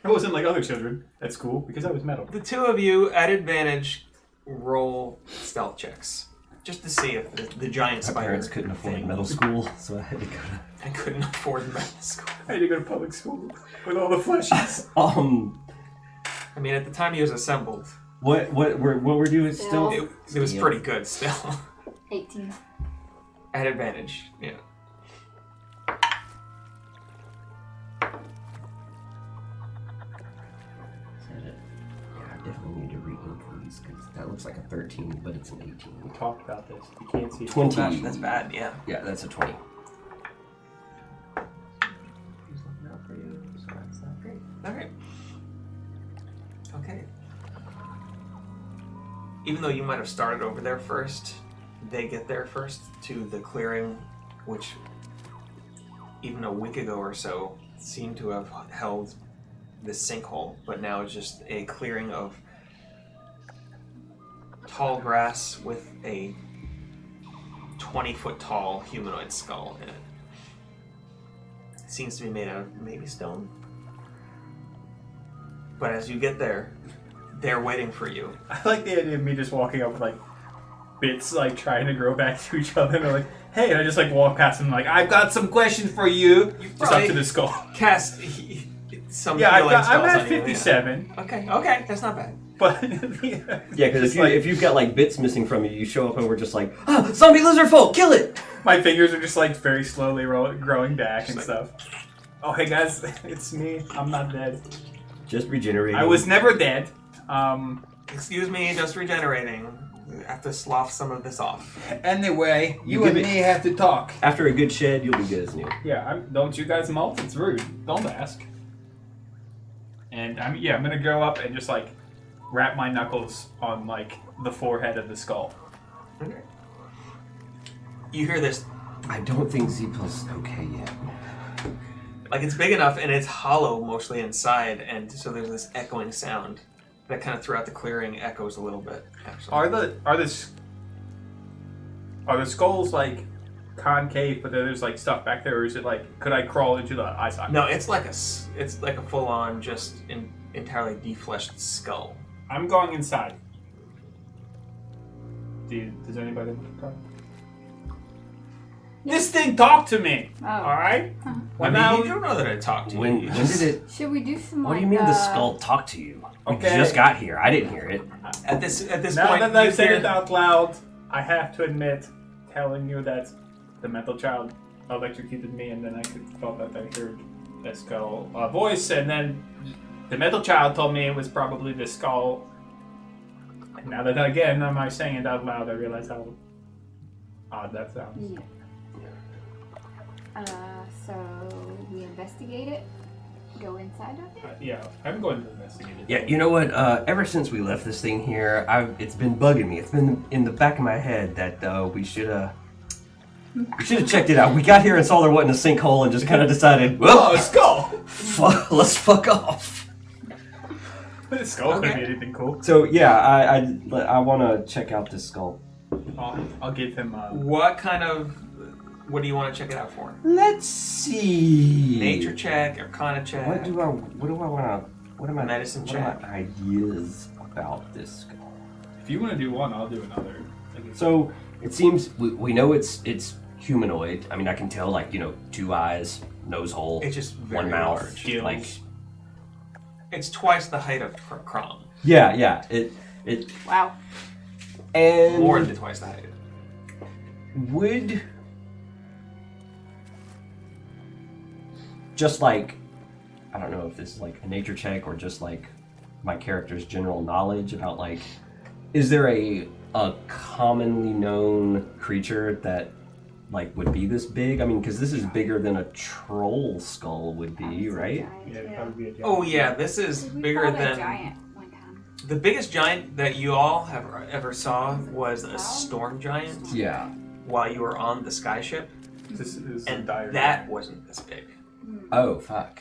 I wasn't like other children at school because I was metal. The two of you, at advantage, roll stealth checks. Just to see if the giant My spider parents couldn't afford thing- metal school, so I had to go to. I couldn't afford medical school. I had to go to public school with all the fleshies. I mean, at the time he was assembled, What we're doing still? it was Yeah. pretty good still. 18. At advantage, yeah. Yeah, I definitely need to read them, please. That looks like a 13, but it's an 18. We talked about this. You can't see it. 20. That's bad, yeah. Yeah, that's a 20. He's looking out for you, so that's not great. Alright. Okay. Even though you might have started over there first, they get there first to the clearing, which even a week ago or so seemed to have held this sinkhole, but now it's just a clearing of tall grass with a 20-foot tall humanoid skull in it. It seems to be made out of maybe stone. But as you get there, they're waiting for you. I like the idea of me just walking up with like bits like trying to grow back to each other, and they're like, "Hey!" And I just like walk past them like, "I've got some questions for you." Just up to the skull. Cast some Yeah, healing I'm spells at on you, 57. yeah. Okay, that's not bad. But Yeah, because if you've got like bits missing from you, you show up and we're just like, ah, zombie lizard folk, kill it! my fingers are just like very slowly growing back and like- stuff. Oh, hey guys, it's me. I'm not dead. Just regenerating. I was never dead. Excuse me, just regenerating. I have to slough some of this off. Anyway, you and me have to talk. After a good shed, you'll be good as new. Yeah, don't you guys molt? It's rude. Don't ask. And I'm gonna go up and just like wrap my knuckles on like the forehead of the skull. Okay. You hear this, I don't think Zeeple's okay yet. like it's big enough and it's hollow mostly inside, and so there's this echoing sound that kind of throughout the clearing echoes a little bit. Actually, Are the skulls like concave, but there's like stuff back there, or is it like could I crawl into the eye socket? no, it's like a full-on just entirely defleshed skull. I'm going inside. Does anybody want to talk? This thing talked to me. Oh. All right. I mean, you don't know that I talked to you. When You did just- it... Should we do some What do like you mean the skull talked to you? Okay. We just got here. I didn't hear it. At this Now point, that I've you said hear- it out loud, I have to admit, telling you that the mental child electrocuted me, and then I thought that I heard a skull voice, and then the mental child told me it was probably the skull. And now that again, am I saying it out loud? I realize how odd that sounds. Yeah. So we investigate it. Go inside of it. Yeah, I'm going to investigate it. Yeah, you know what? Ever since we left this thing here, it's been bugging me. It's been in the back of my head that we should have checked it out. We got here and saw there wasn't a sinkhole and just kind of decided, well, Oh, a skull! let's fuck off. This skull Okay. couldn't be anything cool. So yeah, I want to check out this skull. I'll give him. What do you want to check it out for? Let's see. Nature check, Arcana check. What do I want to? What am I? Medicine what are my ideas about this skull? If you want to do one, I'll do another. So it seems we know it's humanoid. I mean, I can tell, like, 2 eyes, nose hole, It's just very one mouth, large. Gills. like It's twice the height of Crom. yeah. It Wow. and More than twice the height. would just like, I don't know if this is like a nature check or just like my character's general knowledge about, like, is there a commonly known creature that like would be this big? I mean, because this is bigger than a troll skull would be, right? Yeah, it'd probably be a giant. Oh yeah, this is We bigger fought a than giant one time. the biggest giant that you all have ever saw was a storm giant Yeah. while you were on the skyship, This is and dire. that wasn't this big. Oh fuck.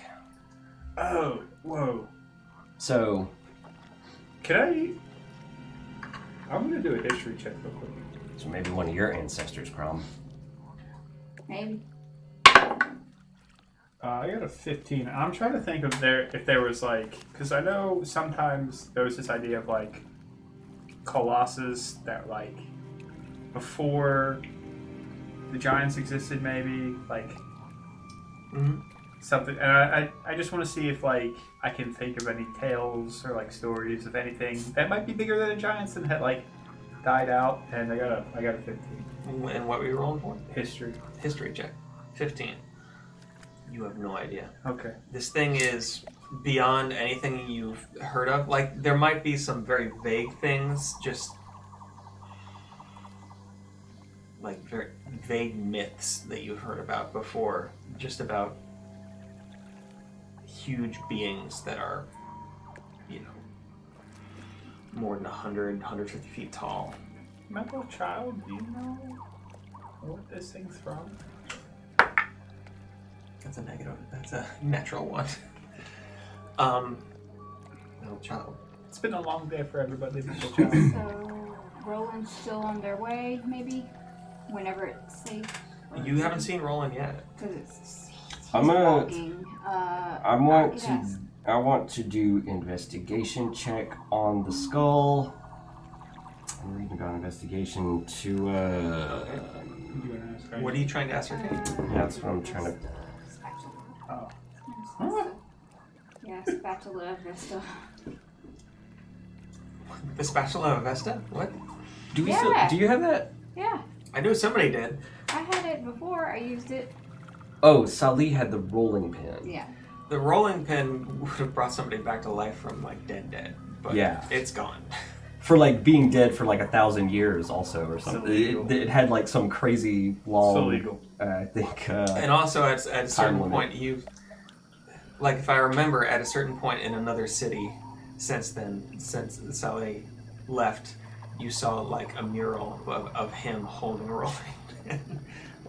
Oh, whoa. So Can I? I'm gonna do a history check real quick. so maybe one of your ancestors, Crom. Maybe. I got a 15. I'm trying to think of if there was like, because I know sometimes there was this idea of like colossus that like before the giants existed, maybe like something. And I just want to see if like I can think of any tales or like stories of anything that might be bigger than the giants and had like died out. And I got a 15. And what were you rolling for? History. History check. 15. You have no idea. Okay. This thing is beyond anything you've heard of. Like, there might be some very vague things, just like very vague myths that you've heard about before, just about huge beings that are, you know, more than 100, 150 feet tall. Metal child, do you know what this thing's from? That's a negative. That's a natural one. Metal child. It's been a long day for everybody, metal child. So, Roland's still on their way, maybe? Whenever it's safe? You haven't seen Roland yet. Because it's... I'm gonna... walking. I want to do investigation check on the skull. I'm reading about investigation to What are you trying to ascertain? yeah, that's what I'm trying to. Oh. Huh? Yeah, spatula Vesta. The spatula of Vesta? What? Do we Yeah. still, do you have that? Yeah, I knew somebody did. I had it before. I used it. Oh, Salih had the rolling pin. Yeah. The rolling pin would have brought somebody back to life from like dead, but Yeah. it's gone. For like being dead for like 1,000 years, also, or something. illegal. It had like some crazy long. It's illegal. I think. And also at a certain limit. point, like if I remember, at a certain point in another city, since Saleh left, you saw like a mural of him holding a rolling pin.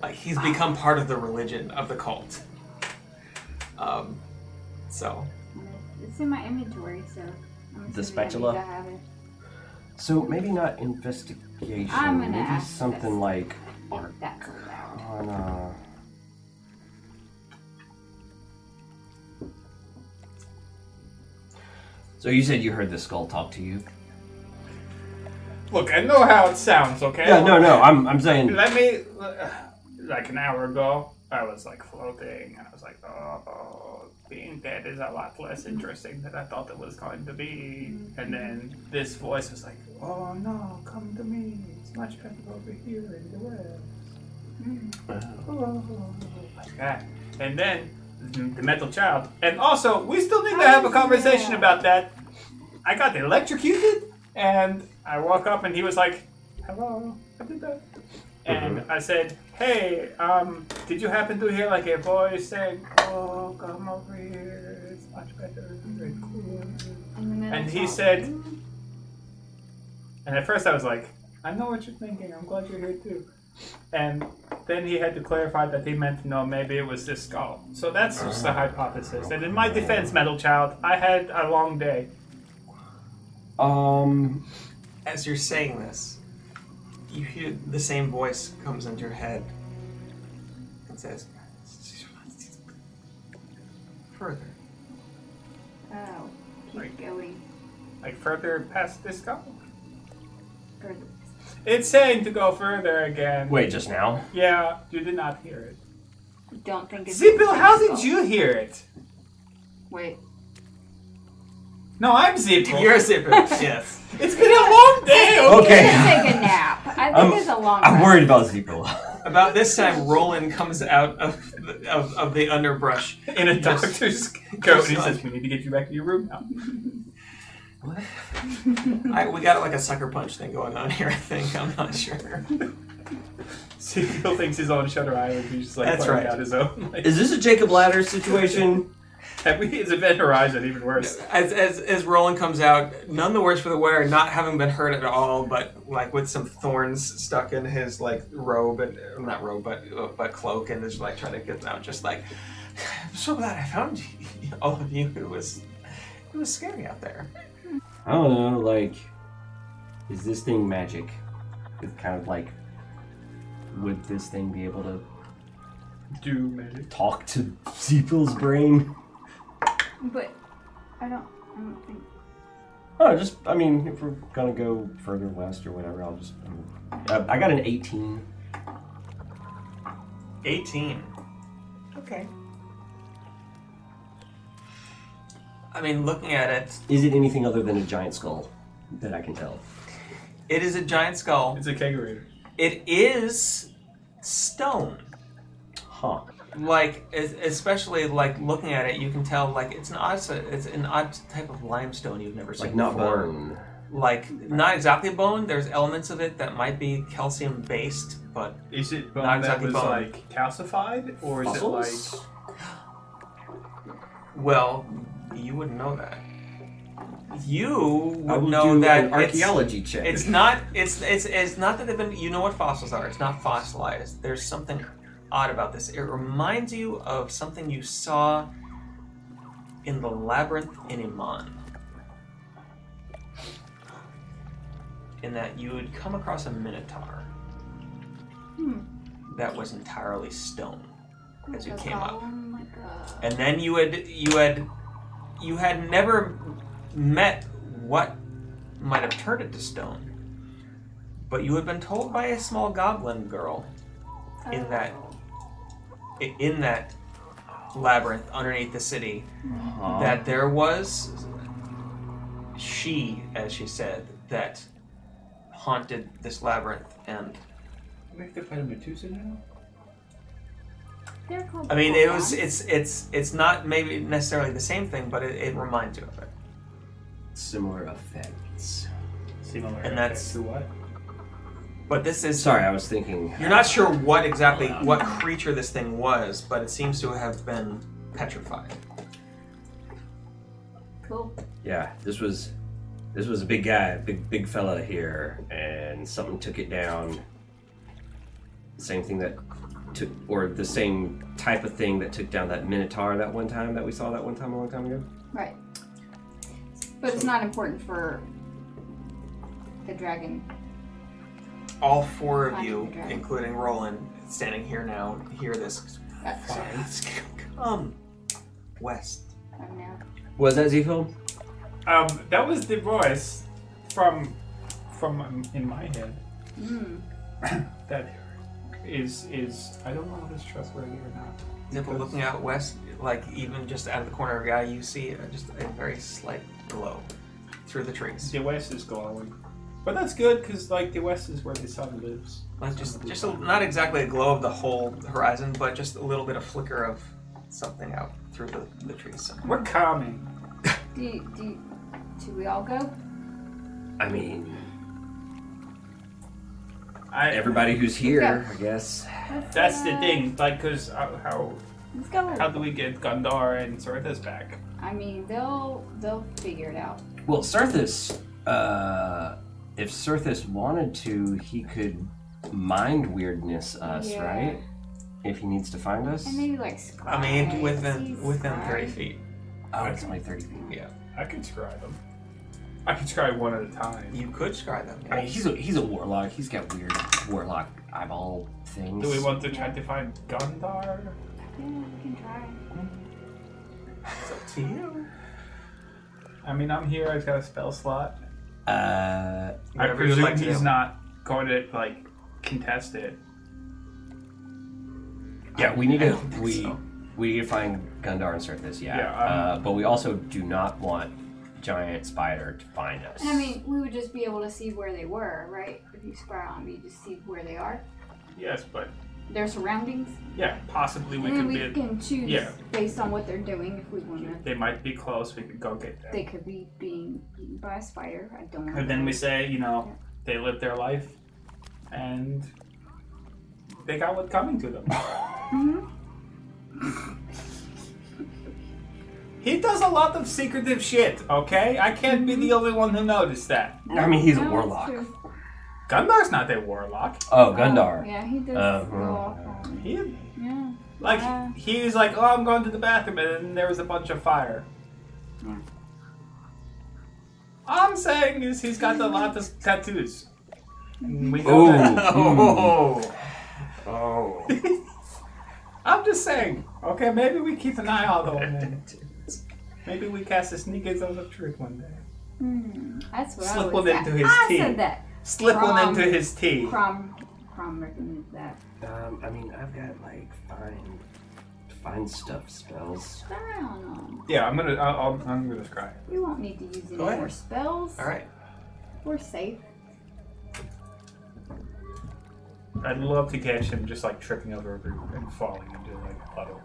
Like he's become part of the religion of the cult. So It's in my inventory, so I'm The assuming spatula? I need to have it. So maybe not investigation. I'm gonna maybe ask something this. like If that's allowed. on. So you said you heard the skull talk to you? Look, I know how it sounds, okay? Yeah, no. I'm saying. Let me, like an hour ago, I was like floating, and I was like, oh, being dead is a lot less interesting than I thought it was going to be. And then this voice was like, oh no, come to me. It's much better over here in the west. Oh, like that. And then the metal child. And also, we still need to have a conversation about that. I got electrocuted, and I woke up, and he was like, hello, I did that. And I said, hey, did you happen to hear like a voice saying, oh, come over here, it's much better, very cool. And he said, and at first I was like, I know what you're thinking, I'm glad you're here too. And then he had to clarify that he meant, no, maybe it was this skull. So that's just the hypothesis. And in my defense, metal child, I had a long day. as you're saying this, you hear the same voice comes into your head and says, further. Oh, keep Like- going. Like further past this skull. Further. It's saying to go further again. Wait, just now? Yeah, you did not hear it. Don't think it's Zippel, the same how skull. did you hear it? Wait. No, I'm Zippel. You're a zipper, yes. It's been a long day, Okay. Take a nap. I think it's a long I'm rest. worried about Zippel. About this time, Roland comes out of the underbrush In a doctor's coat, and he says, we need to get you back to your room now. We got like a sucker punch thing going on here, I think. I'm not sure. Zippel thinks he's on Shutter Island. He's just like That's playing right. out his own. Like, Is this a Jacob Ladder situation? it's Event Horizon, even worse. As Roland comes out, none the worse for the wear, not having been hurt at all, but like with some thorns stuck in his like robe and not robe, but cloak, and is like trying to get them out. Just like, I'm so glad I found you, all of you. It was scary out there. I don't know, like, is this thing magic? It's kind of like, would this thing be able to Do magic. talk to Zippel's brain? But I don't think. Oh, just, I mean, if we're gonna go further west or whatever, I'll just, I got an 18. 18. Okay. I mean, looking at it, Is it anything other than a giant skull that I can tell? it is a giant skull. It's a kegerator. It is stone. Huh. like, especially like looking at it, you can tell like it's an odd type of limestone you've never seen Like not before. bone. Like not exactly bone. There's elements of it that might be calcium based, but Is it bone Not that exactly was bone. like calcified, or is Fossils? it like? well, you wouldn't know that. You I would will know do that an archaeology check. It's not. It's not that they've been. You know what fossils are. It's not fossilized. There's something odd about this. It reminds you of something you saw in the labyrinth in Iman. In that you would come across a minotaur that was entirely stone as you Like a came up, golem, like a- and then you had never met what might have turned it to stone, but you had been told by a small goblin girl in that labyrinth underneath the city that there was she, as she said, that haunted this labyrinth. And We have to fight a Medusa now. They're called I mean, golems. it's not maybe necessarily the same thing, but it reminds you of it. Similar effects. Similar. And that's- to what? But this is Sorry, I was thinking. You're not sure what creature this thing was, but it seems to have been petrified. Cool. Yeah, this was a big guy, big fella here, and something took it down. Same thing that took, or the same type of thing that took down that Minotaur that one time that we saw that one time a long time ago. Right. But it's not important for the dragon. All four of Finding you, the dragon. including Roland, standing here now, hear this. Come west. I don't know. Was that Z-Film? That was the voice from in my head. That is I don't know if it's trustworthy or not. Nipple looking out west, like even just out of the corner of your eye, you see just a very slight glow through the trees. The west is glowing, but that's good because like the west is where the sun lives. Like not exactly a glow of the whole horizon, but just a little bit of flicker of something out through the trees somewhere. We're calming. Do we all go? I mean, everybody who's here, I guess. That's the thing, like, cause how Let's go. do we get Gundar and Sorthas back? I mean, they'll figure it out. Well, Sorthas, if Sorthas wanted to, he could mind weirdness us, Yeah. right? If he needs to find us. And maybe like scribe. I mean, within scribe. 30 feet. Oh, it's only 30 feet. Yeah, I could scry them. I could scry one at a time. you could scry them. I mean, he's a warlock. He's got weird warlock eyeball things. Do we want to try to find Gundar? Yeah, we can try. It's up to you. I mean, I'm here. I've got a spell slot. Uh, I Whatever you'd presume like to he's do. not going to like contest it. yeah, we need to don't think so. we need to find Gundar and Sorthas. Yeah, Yeah, but we also do not want giant spider to find us. And I mean, we would just be able to see where they were, right? If you scry on, you just see where they are. Yes, but Their surroundings. yeah, possibly we And then could we be. can choose yeah. based on what they're doing if we want to. They might be close. We could go get them. They could be being eaten by a spider. I don't know. And then we say, you know, they lived their life, and they got what's coming to them. Mhm. He does a lot of secretive shit, okay? I can't be the only one who noticed that. I mean, he's a No, it's warlock. true. Gundar's not a warlock. Oh, Gundar. Yeah, he does Uh-huh. go off on. He, Yeah. like, he's like, oh, I'm going to the bathroom, and then there was a bunch of fire. Yeah. All I'm saying is he's got a lot of tattoos. And we know that. Oh. Oh. I'm just saying. Okay, maybe we keep an eye on him. Maybe we cast a sneak zone of truth one day. That's what Slip I was one into at. his I tea. said that. Slip one Wrong. into his tea. Crom recommended that. I mean, I've got like fine stuff spells. I don't know. Yeah, I'm gonna scry. We won't need to use any Go ahead. more spells. All right. We're safe. I'd love to catch him just like tripping over a group and falling into like a puddle.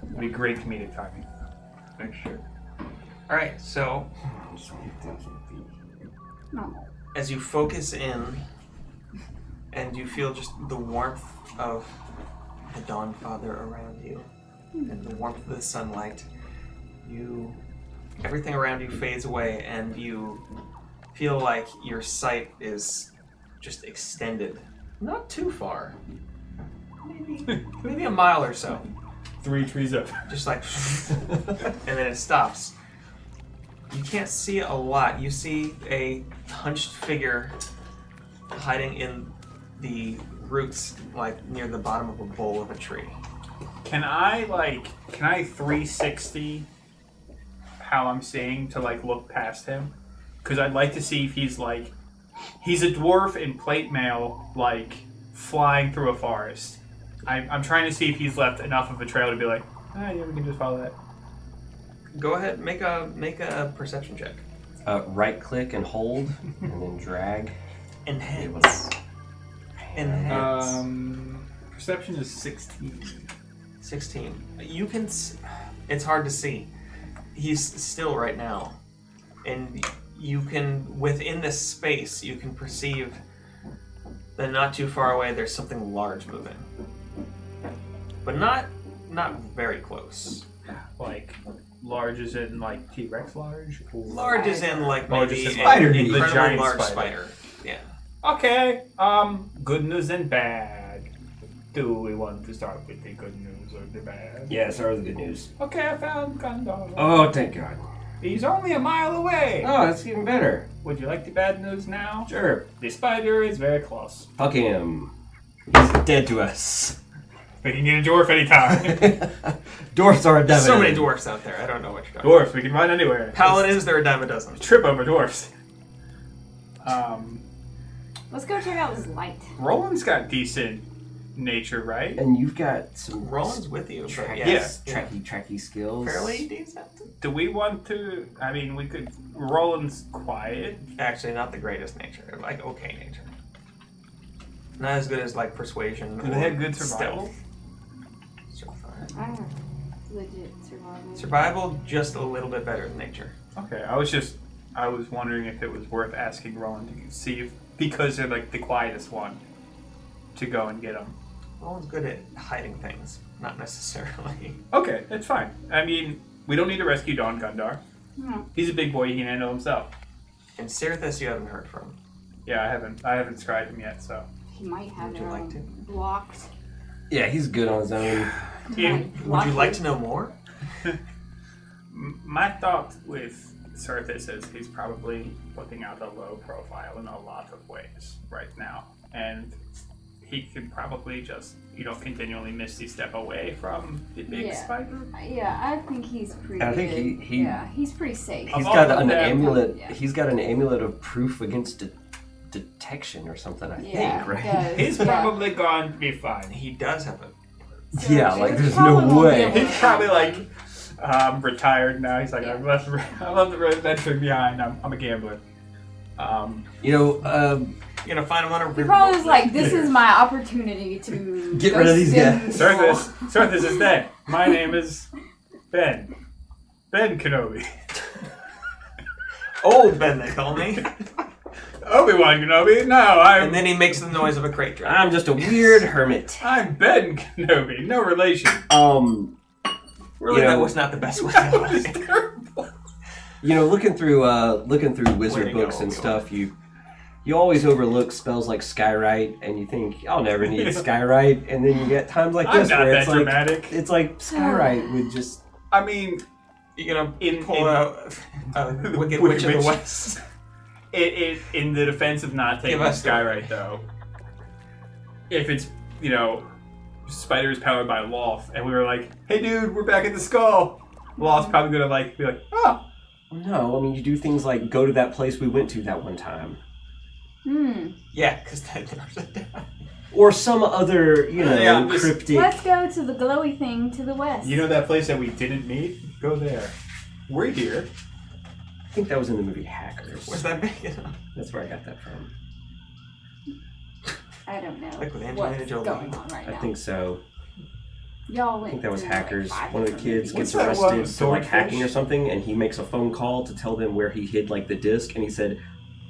It'd be great comedic timing. For sure. All right, so No. as you focus in, and you feel just the warmth of the Dawn Father around you, and the warmth of the sunlight, everything around you fades away, and you feel like your sight is just extended. Not too far. Maybe a mile or so. 3 trees up. Just like, and then it stops. You can't see a lot. You see a hunched figure hiding in the roots, like near the bottom of a bowl of a tree. Can I 360 how I'm seeing to like look past him? Because I'd like to see if he's a dwarf in plate mail, like flying through a forest. I'm trying to see if he's left enough of a trail to be like, yeah, we can just follow that. Go ahead, make a perception check. Right click and hold, and then drag. Enhance. Perception is 16. 16. You can. It's hard to see. He's still right now, and you can, within this space, you can perceive that not too far away there's something large moving, but not very close. Like large as in like T-Rex large? Or... Large as in like Large maybe as in, spider an meat. incredibly The giant large spider. Yeah. Okay, good news and bad. Do we want to start with the good news or the bad? Yeah, start with the good news. Okay, I found Gondor. Oh, thank God. He's only a mile away. Oh, that's even better. Would you like the bad news now? Sure. The spider is very close. Fuck him. He's dead to us. We can get a dwarf anytime. Dwarfs are a There's devil. so many dwarfs out there. I don't know what you're talking Dwarfs, we can run anywhere. Paladins, there are a dime a dozen. Trip over dwarfs. Let's go check out this light. Roland's got decent nature, right? And you've got some Roland's with you, but tracky, yes, tracky skills. fairly decent. Do we want to? I mean, we could. Roland's quiet. Actually, not the greatest nature. Like okay nature. Not as good as like persuasion. Do they have good survival? Stealth. I have legit survival. Survival, just a little bit better than nature. Okay, I was wondering if it was worth asking Roland to see if, because they're like the quietest one, to go and get them. Roland's good at hiding things, not necessarily. Okay, that's fine. I mean, we don't need to rescue Don Gundar. No. He's a big boy; he can handle himself. And Cyrithus, you haven't heard from. Yeah, I haven't described him yet, so. He might have Would their you like own to? blocked. Yeah, he's good on his own. Would you like to know more? My thought with Cyrithus is he's probably putting out a low profile in a lot of ways right now, and he could probably just, continually misty step away from the big spider. Yeah, I think he's pretty. I think good. he- Yeah, he's pretty safe. He's Of got all an of them, amulet. yeah. He's got an amulet of proof against detection or something. I think, right? does, He's yeah. probably going to be fine. He does have a. So Yeah, she like there's probably no won't be way. able to He's probably find like retired now. He's like, I left the road venturing behind. I'm a gambler. You know, You're gonna find him on a He river. probably was like, "This is my opportunity to Get go rid of these spin guys." this Cyrithus is dead. My name is Ben. Ben Kenobi. Old Ben, they call me. Obi-Wan Kenobi? No, I'm And then he makes the noise of a crate drop. I'm just a weird hermit. I'm Ben Kenobi. No relation. Really, you know- that was not the best way to That was lie. terrible. You know, looking through wizard Way to books go, and Obi-Wan. stuff, you always overlook spells like Skywrite, and you think I'll never need Skywrite, and then you get times like I'm this not where that it's like dramatic. it's like Skywrite would just. I mean, You're gonna In- pull out Wicked Wicked Witch of the Witch. West. in the defense of not taking Give us the- Skywrite, though, if it's, Spider is powered by Loth, and we were like, hey dude, we're back at the skull, Loth's probably gonna be like, oh. No, I mean you do things like go to that place we went to that one time, Yeah, because that narrows it down. or some other Yeah, I'm just- cryptic. Let's go to the glowy thing to the west. You know that place that we didn't meet? Go there. We're here. I think that was in the movie Hackers. Was that big enough? That's where I got that from. I don't know. Like with Angelina what's Jolie. going on right now. I think so. Y'all I went think that was through, hackers. Like 5 One of the different kids movies. gets What's that one, arrested for like Swordfish? hacking or something, and he makes a phone call to tell them where he hid like the disc, and he said,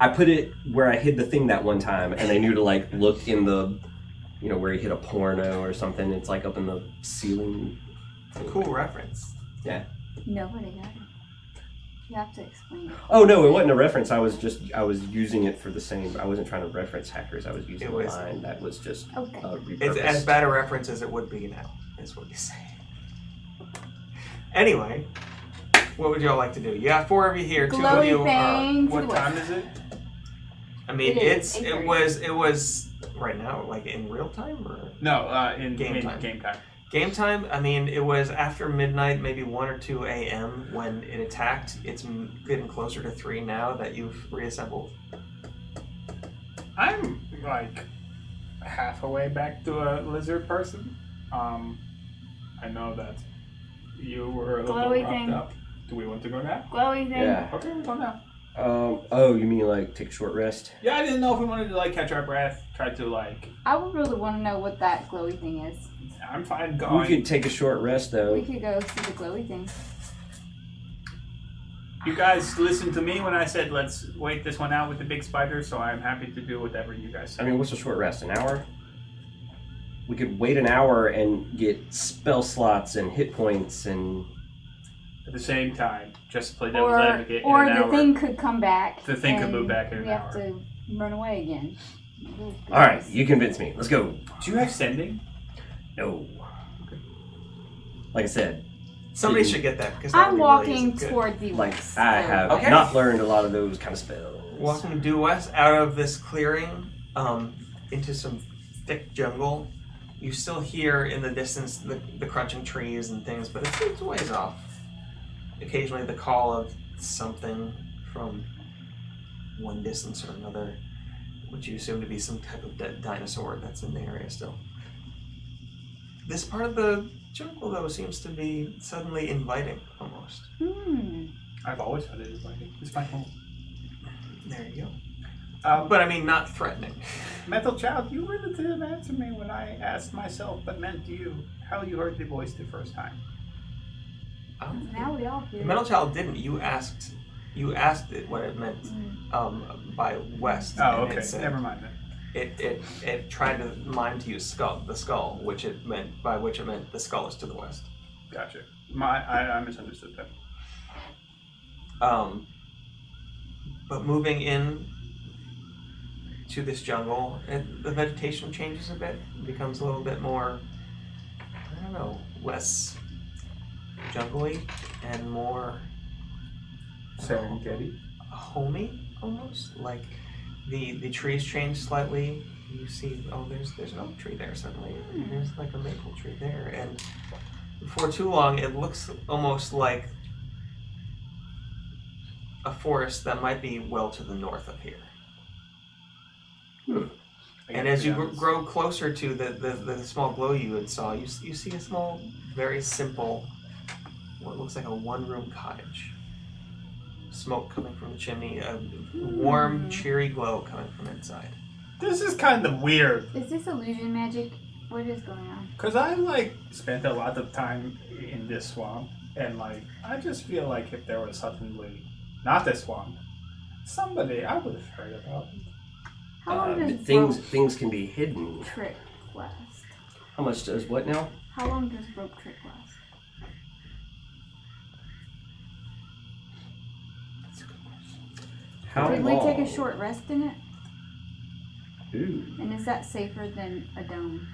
"I put it where I hid the thing that one time," and they knew to like look in the, you know, where he hid a porno or something. It's like up in the ceiling. Cool reference. Yeah. Nobody got it. You have to explain it. Oh no, it wasn't a reference. I was using it for the same. I wasn't trying to reference hackers. I was using a line that was just Okay. It's as repurposed. bad a reference as it would be now, is what you say. Anyway, what would y'all like to do? You got 4 of you here. 2 of Glowy you are. thing. What time is it? I mean, It is it 8:30. was right now, like in real time or No, in Game game time. time. game time. I mean, it was after midnight, maybe 1 or 2 a.m. when it attacked. It's getting closer to 3 now that you've reassembled. I'm like half a way back to a lizard person. I know that you were a little Glowy roughed thing. up. Do we want to go now? Glowy thing. Yeah. Okay, we'll go now. Oh, you mean like take a short rest? Yeah, I didn't know if we wanted to like catch our breath, try to like. I would really want to know what that glowy thing is. I'm fine We going. could take a short rest We though. could go see the glowy thing. You guys listened to me when I said let's wait this one out with the big spider, so I'm happy to do whatever you guys say. I mean, what's a short rest? An hour? We could wait an hour and get spell slots and hit points and. At the same time, just play devil's advocate in Or an the hour. thing could come back. The thing could and move back in an we have hour. to run away again. All right, you convinced me. Let's go. Do you have sending? No. Like I said, Somebody should get that because I'm walking toward the like west. I have Okay. not learned a lot of those kind of spells. Walking due west out of this clearing into some thick jungle. You still hear in the distance the crunching trees and things, but it's a ways off. Occasionally the call of something from one distance or another, which you assume to be some type of dead dinosaur that's in the area still. This part of the jungle, though, seems to be suddenly inviting, almost. I've always had it as my It's my home. There you go. But But I mean, not threatening. Mental Child, you really didn't answer me when I asked myself, but meant to you, how you heard the voice the first time. Now we all The hear. Metal Child didn't. You asked it what it meant by west. Oh, and okay. It said, Never mind then. It tried to mime to you the skull, which it meant the skull is to the west. Gotcha. I misunderstood that. But moving in to this jungle, the vegetation changes a bit. It becomes a little bit more, I don't know, less jungly and more Serengeti. homey almost. Like the trees change slightly. You see, there's an oak tree there suddenly. There's like a maple tree there, and for too long it looks almost like a forest that might be well to the north of here. And as you grow closer to the small glow you had saw, you see a small, very simple, what looks like a one-room cottage. Smoke coming from the chimney, a warm, cheery glow coming from inside. This is kind of weird. Is this illusion magic? What is going on? Because I, spent a lot of time in this swamp, and, I just feel like if there was suddenly not this swamp, somebody I would have heard about it. How long does Things can be hidden. rope trick last? How much does what now? How long does rope trick last? How Did we take a long? short rest in it? Ooh. And is that safer than a dome?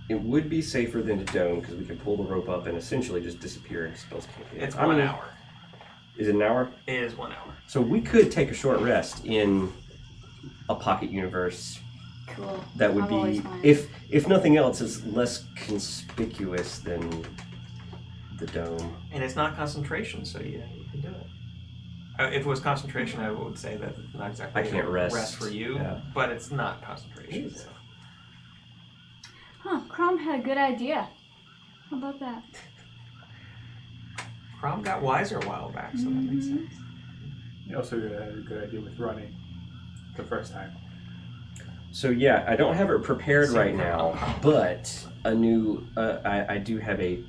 It would be safer than a dome because we can pull the rope up and essentially just disappear and spells can't get It's I 1 mean, hour. Is it an hour? It is 1 hour. So we could take a short rest in a pocket universe. Cool. That would I'm always be, fine. if nothing else, is less conspicuous than the dome. And it's not concentration, so yeah, you can do it. If it was concentration, I would say that it's not exactly I can't a rest. for you, Yeah. but it's not concentration. So. Huh, Crom had a good idea. How about that? Crom got wiser a while back, so that makes Mm-hmm. sense. You also had a good idea with running the first time. So yeah, I don't have it prepared right now, but a new, I do have a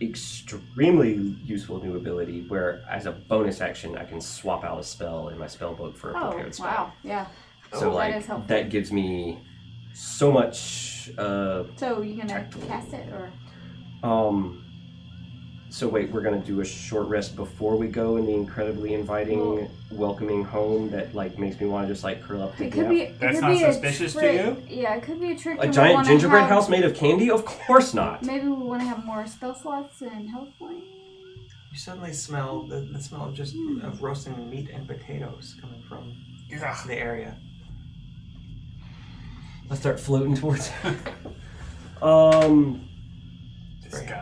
extremely useful new ability where, as a bonus action, I can swap out a spell in my spell book for a prepared spell. Wow, yeah. So that gives me so much. So you gonna cast it or? So wait, we're gonna do a short rest before we go in the incredibly inviting, welcoming home that like makes me want to just like curl up. It could be. That's not suspicious to you? Yeah, it could be a trick. A giant gingerbread house made of candy? Of course not. Maybe we want to have more spell slots and health points. You suddenly smell the smell of just of roasting meat and potatoes coming from the area. Let's start floating towards it.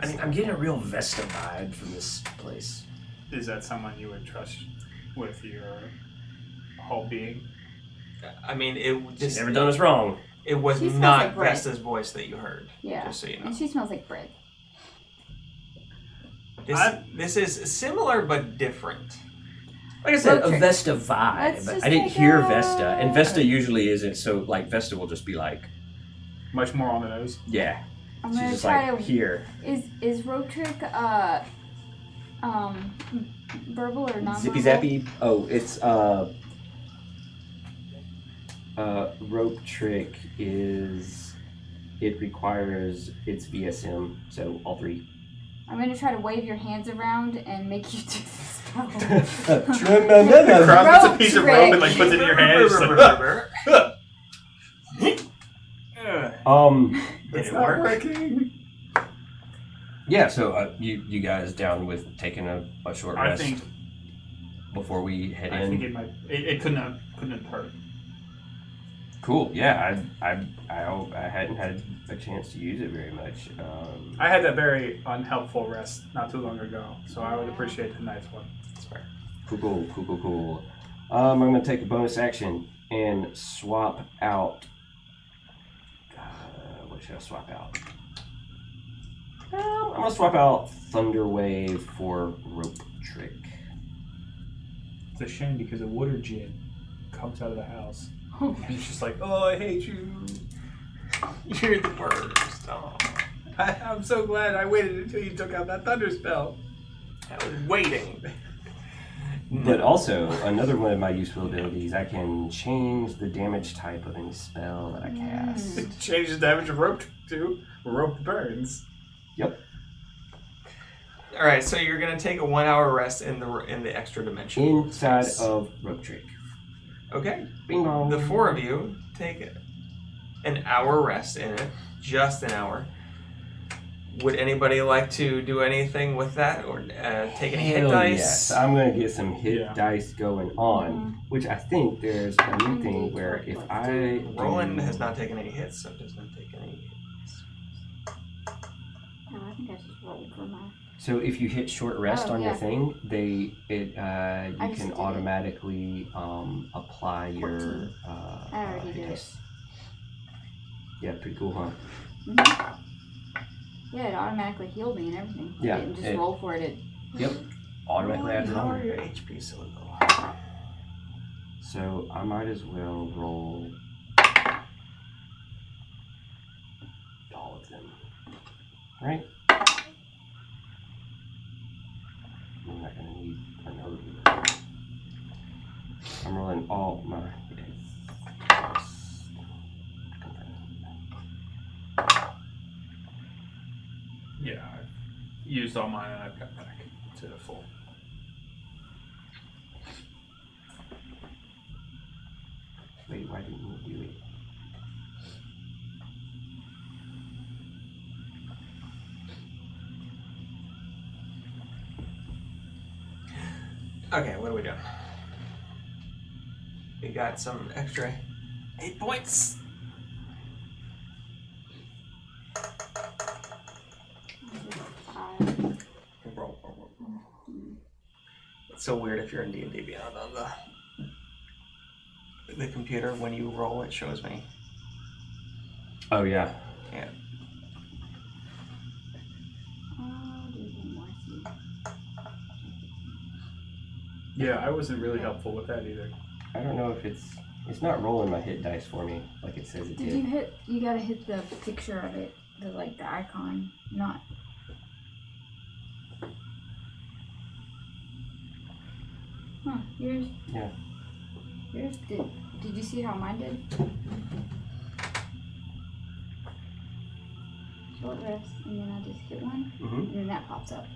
I mean, I'm getting a real Vesta vibe from this place. Is that someone you would trust with your whole being? I mean, She's never done us wrong. It was not Vesta's voice that you heard. Yeah. Just so you know. And she smells like bread. This is similar but different. Like I said, a Vesta vibe. I didn't hear Vesta, and Vesta usually isn't so. Like Vesta will just be like much more on the nose. Yeah. I'm She's gonna just try like to. here. Is rope trick verbal or non-verbal? Zippy zappy. Oh, it's rope trick is. It requires its VSM, so all three. I'm gonna try to wave your hands around and make you do the spell. Crop gets a piece of rope and like puts it in your hand. It's not working. Yeah, so you guys down with taking a short rest? I think before we head in. I think it might. It couldn't hurt. Cool. Yeah, I hadn't had a chance to use it very much. I had that very unhelpful rest not too long ago, so I would appreciate the nice one. That's fair. Cool. I'm gonna take a bonus action and swap out. What should I swap out? I'm gonna swap out Thunder Wave for Rope Trick. It's a shame because a water djinn comes out of the house. And it's just like, oh, I hate you. You're the worst. Oh. I'm so glad I waited until you took out that thunder spell. I was waiting. But also, another one of my useful abilities, I can change the damage type of any spell that I cast. It changes the damage of rope to rope burns. Yep. All right, so you're gonna take a 1 hour rest in the extra dimension. Inside of Rope Trick. Okay. Bingo. The four of you take an hour rest in it, just an hour. Would anybody like to do anything with that, or take any hit dice? Yes, I'm going to get some hit dice going on, which I think there's a new thing where if I... Roland has not taken any hits, so does not take any hits. No, I think I just rolled for my... So if you hit short rest on your thing, you can automatically apply your I already did it. Yeah, pretty cool, huh? Mm-hmm. Yeah, it automatically healed me and everything. Yeah, I didn't just roll for it. Yep, automatically adds it How are on. your HP so low? So I might as well roll all of them, right? I'm not gonna need another one. I'm rolling all my hits. Yeah, I've used all mine and I've got back to the full. Wait, why didn't you do it? Okay, what are we doing? We got some extra 8 points. It's so weird if you're in D&D Beyond on the computer. When you roll, it shows me. Oh yeah. Yeah. Yeah, I wasn't really helpful with that either. I don't know if it's It's not rolling my hit dice for me like it says it did. Did you hit? You gotta hit the picture of it, the icon, not. Huh? Yours. Yeah. Yours did. Did you see how mine did? Short rest, and then I just hit one, and then that pops up.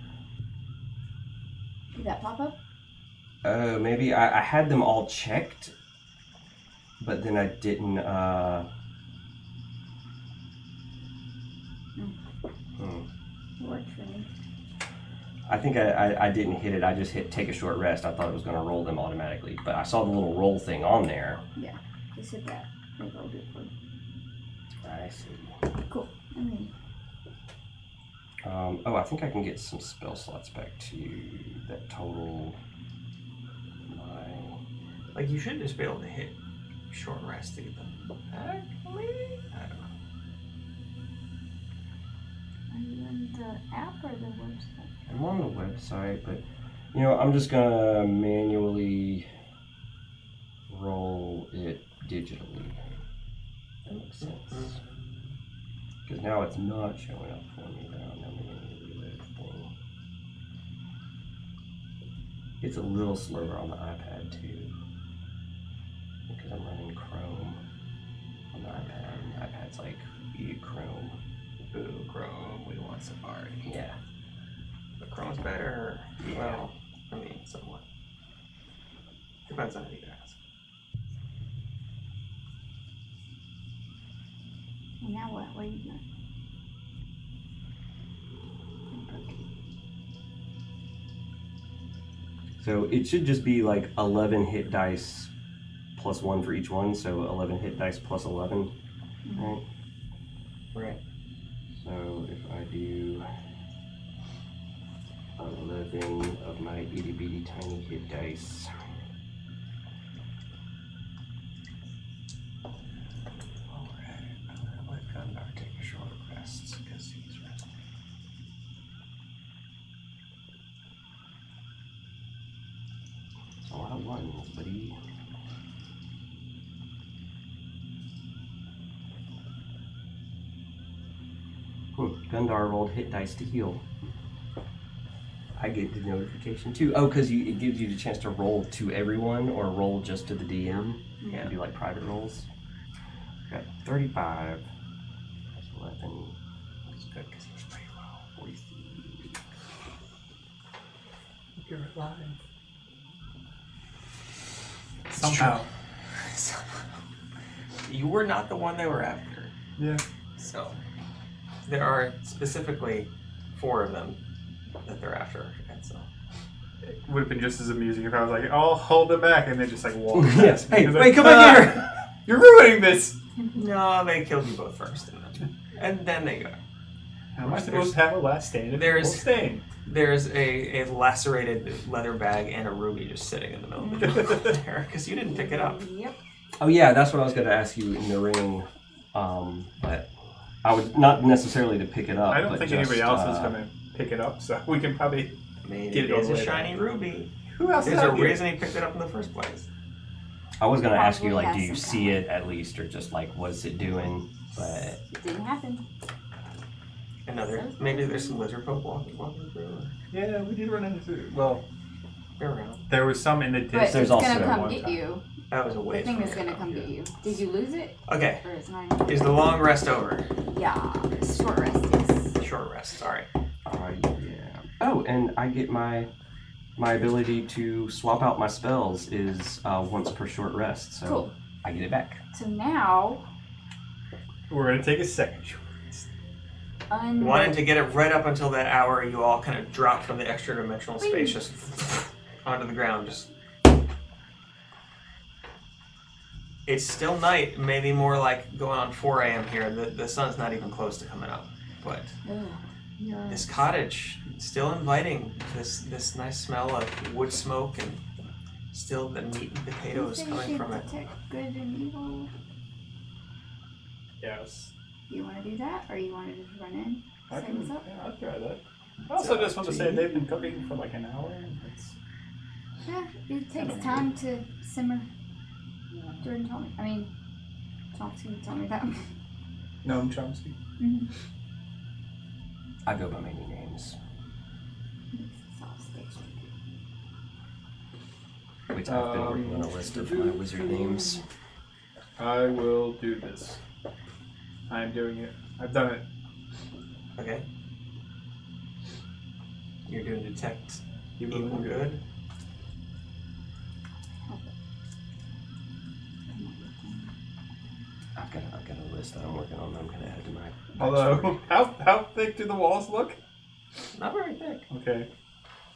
Did that pop up? Oh, maybe I had them all checked, but then I didn't. It worked for me. I think I didn't hit it. I just hit take a short rest. I thought it was going to roll them automatically, but I saw the little roll thing on there. Yeah, just hit that. They rolled it for you. I see. Cool. I mean. Oh, I think I can get some spell slots back to that total. Like, you should just be able to hit short rest to get them back, maybe? I don't know. Are you in the app or the website? I'm on the website, but you know, I'm just gonna manually roll it digitally. That makes sense. Because now it's not showing up for me now. Now I'm gonna reload the thing. It's a little slower on the iPad too. Because I'm running Chrome on the iPad. And the iPad's like, eat Chrome. Ooh, Chrome, we want Safari. Yeah. But Chrome's better. Yeah. Well, I mean, somewhat. Depends on who you ask. Well, now what? What are you doing? So it should just be like 11 hit dice plus 1 for each one, so 11 hit dice plus 11, right? Right. So if I do 11 of my itty bitty tiny hit dice. Alright, I'm gonna let Gundar take a short rest because he's resting. It's a lot of ones, buddy. Gundar rolled hit dice to heal. I get the notification too. Oh, because it gives you the chance to roll to everyone or roll just to the DM. Yeah. Do like private rolls. Got 35. That's 11. That's good because he's pretty low. 43. You're alive. Somehow. You were not the one they were after. Yeah. So, there are specifically 4 of them that they're after, and so. It would have been just as amusing if I was like, "I'll hold them back," and then just like walk. Yes. Hey, Because, wait, like, come back here! You're ruining this. No, they killed you both first, and then they go. How am I supposed to have a last stand? There's- Staying. There's a lacerated leather bag and a ruby just sitting in the middle of the jungle there, because you didn't pick it up. Yep. Oh yeah, that's what I was going to ask you in the ring. But I would not necessarily to pick it up. I don't but think just, anybody else is going to pick it up, so we can probably Maybe get it it's over a with. shiny ruby. Who else There's is a out here? reason he picked it up in the first place. I was going to ask you, Probably like, do has you some see kind it at least, or just like, what's it doing? But It didn't happen. Another, maybe there's some lizard folk walking through. Or Yeah, we did run into. Well, they're around. there was some in the But distance. There's it's also gonna come one get time. you. That was a The ways thing from is here. gonna come get you. Did you lose it? Okay, Or it's not? is the long rest over? Yeah. Short rest is. Short rest, sorry. yeah. Oh, and I get my ability to swap out my spells is once per short rest, so Cool. I get it back. So now. We're gonna take a second. Wanted to get it right up until that hour you all kind of dropped from the extra dimensional space just onto the ground. Just it's still night, maybe more like going on 4 a.m. here. The sun's not even close to coming up, but this cottage still inviting. This nice smell of wood smoke and still the meat and potatoes coming from it. Detect good and evil. Yes. You want to do that, or you want to just run in? I Say can, what's up? yeah, I'll try that. I also just want to say they've been cooking for like an hour. Yeah, it takes time to simmer. Jordan told me. I mean, Chomsky told me that. Noam Chomsky. Mm-hmm. I go by many names. Which I've been working on a list of my wizard names. I will do this. I'm doing it. I've done it. Okay. You're doing detect Evil evil and good. I've got a list that I'm working on that I'm gonna add to my Although, how thick do the walls look? Not very thick. Okay.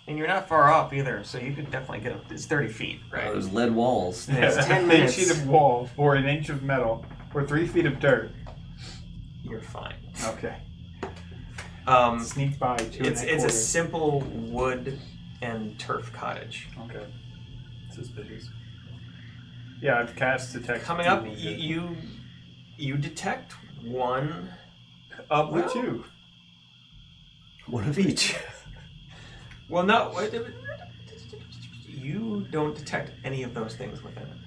And you're not far off either, so you could definitely get up. It's 30 feet, right? Those lead walls. It's 10 An minutes. sheet of wall, or an inch of metal, or 3 feet of dirt. You're fine. Okay. Sneak by 2 It's a 1/4. simple wood and turf cottage. Okay. Suspicious. Yeah, I've cast detect. Coming up, evil good. you detect one. Of the Well- 2. One of each. Well, no. You don't detect any of those things within it.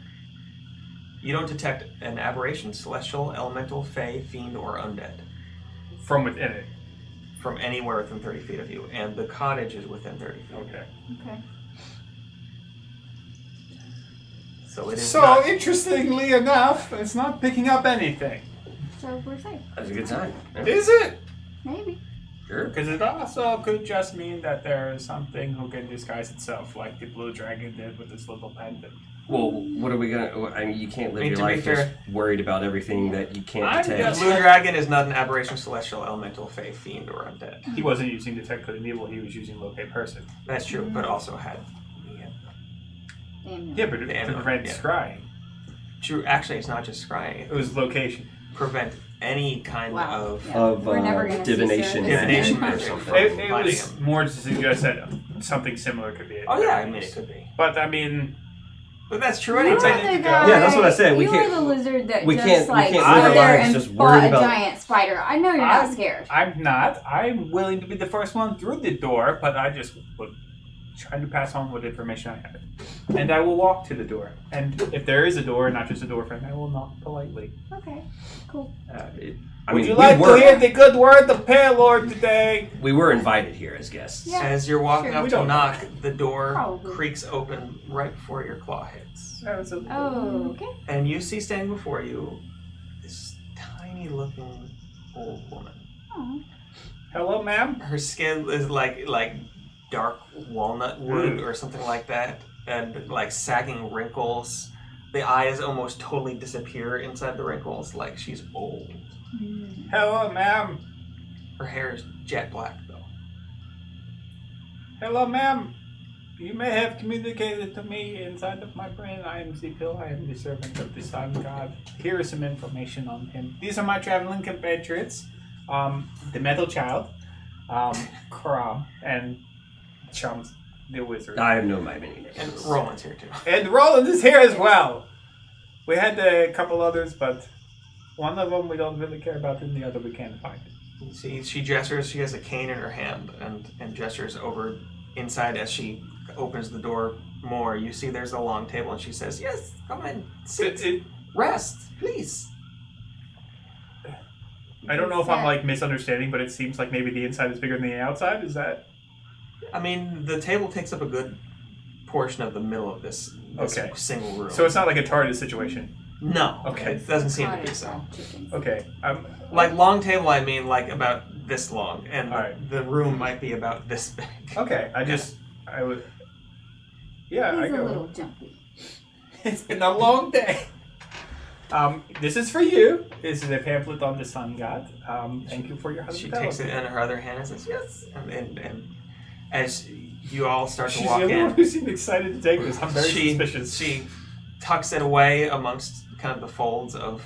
You don't detect an aberration, celestial, elemental, fey, fiend, or undead From within it. from anywhere within 30 feet of you, and the cottage is within 30 feet. Okay. Okay. So it is So, not. interestingly enough, it's not picking up anything. So we're safe. That's a good sign. Yeah. Is it? Maybe. Sure. Because it also could just mean that there is something who can disguise itself, like the blue dragon did with this little pendant. Well, what are we gonna? I mean, you can't live I mean, your to be life just fair- worried about everything that you can't I'm detect. just- Blue dragon is not an aberration, celestial, elemental, fey, fiend, or undead. He wasn't using detect good and evil, he was using locate person. That's true, but also had. Damn. Yeah, but it The to animal, prevent yeah. scrying. True. Actually, it's not just scrying. It was location. Prevent any kind Wow. of. Yeah. Of We're never gonna see divination, service Divination again. magic. or something. It Fighting was him. more to suggest that something similar could be it. Oh yeah, I mean it could be. But I mean, But that's true You're anytime. the Yeah, guy. that's what I said. We you can't- are the lizard that we just can't- we like can't live our stood there lives and just fought worried a about- giant spider. I know you're not scared. I'm not. I'm willing to be the first one through the door, but I just would try to pass on what information I have. And I will walk to the door. And if there is a door, not just a door frame, I will knock politely. Okay. Cool. Would you like to hear the good word of the Pale Lord today? We were invited here as guests. Yeah. As you're walking Sure. up We to don't- knock, the door Probably. creaks open right before your claw hits. Oh, okay. And you see standing before you this tiny looking old woman. Oh. Hello, ma'am. Her skin is like dark walnut wood or something like that, and like sagging wrinkles. The eyes almost totally disappear inside the wrinkles, like she's old. Hello, ma'am. Her hair is jet black though. Hello, ma'am. You may have communicated to me inside of my brain. I am Zepil. I am the servant of the Sun God. Here is some information on him. These are my traveling compatriots. The Metal Child, Kram, and Chums, the Wizard. I have no my many names. And Roland's here too. And Roland is here as well. We had a couple others, but one of them we don't really care about, and the other we can't find. You see, she gestures. She has a cane in her hand and gestures over inside as she opens the door more. You see, there's a long table, and she says, "Yes, come in, sit, rest, please." I don't know if I'm like misunderstanding, but it seems like maybe the inside is bigger than the outside. Is that? I mean, the table takes up a good portion of the middle of this Okay. single room. So it's not like a TARDIS situation. No, Okay. it doesn't seem to be Cottage so. chickens. Okay. Like long table, I mean like about this long, and Alright. the room might be about this big. Okay. I would. Yeah, I He's a go. little jumpy. It's been a long day. This is for you. This is a pamphlet on the Sun God. Thank you for your She hospitality. takes it in her other hand and says, "Yes," and as you all start to She's walk the only one in, who seemed excited to take this. I'm very she suspicious. she tucks it away amongst kind of the folds of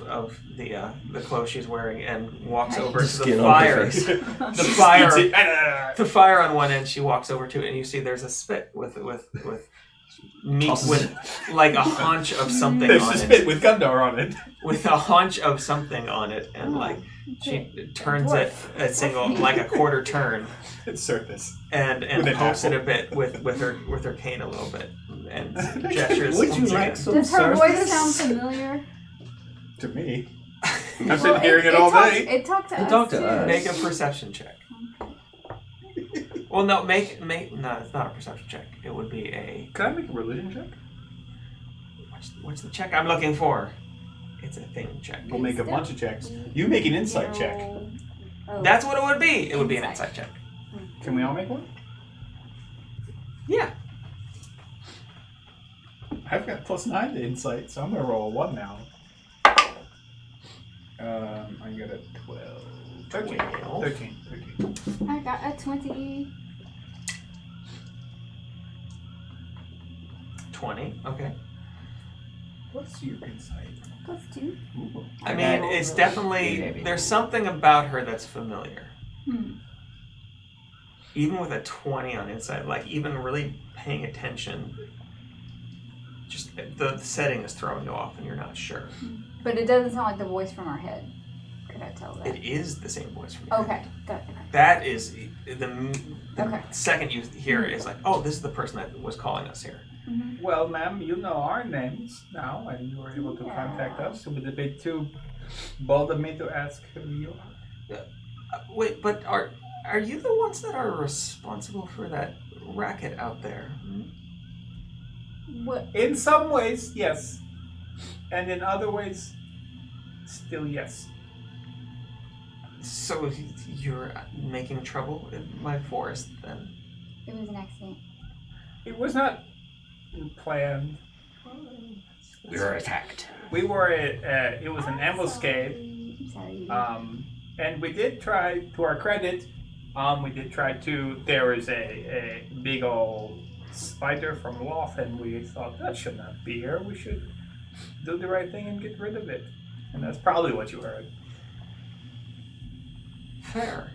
the clothes she's wearing and walks over The to the skin on fire. her face. The fire, Eats it. the fire on one end. She walks over to it, and you see there's a spit with meat Tosses with like a haunch of something There's on a it, spit with Gundar on it. with a haunch of something on it, and like she turns it a single like a quarter turn. It's surface. And With an pokes it a apple. bit with her cane a little bit, and gestures. Would you something. like some Does her voice service? sound familiar? To me. Well, I've been hearing it all day. It talked to It us. talked to too. us. Make a perception check. Well, no, make no, it's not a perception check. It would be a. Can I make a religion check? What's the check I'm looking for? It's a thing check. We'll make a bunch of checks. You make an insight check. Oh. That's what it would be. It would be an insight check. Can we all make one? Yeah. I've got +9 to insight, so I'm gonna roll a 1 now. I got a 12. 13. 13. I got a 20. 20. Okay. What's your insight? +2. I mean, it's definitely there's something about her that's familiar. Even with a 20 on insight, like even really paying attention, just the setting is throwing you off, and you're not sure. But it doesn't sound like the voice from our head. Could I tell that? It is the same voice from you. Okay. Got it. That is the Okay. second you hear it is like, oh, this is the person that was calling us here. Well, ma'am, you know our names now, and you were able to contact us. It would have been too bold of me to ask who you are. Wait, but are you the ones that are responsible for that racket out there? What? In some ways, yes. And in other ways, still yes. So you're making trouble in my forest, then? It was an accident. It was not planned. We were attacked. We were it was an ambuscade. Sorry. And we did try, to our credit, there was a big old spider from Loth, and we thought that should not be here. We should do the right thing and get rid of it. And that's probably what you heard. Fair.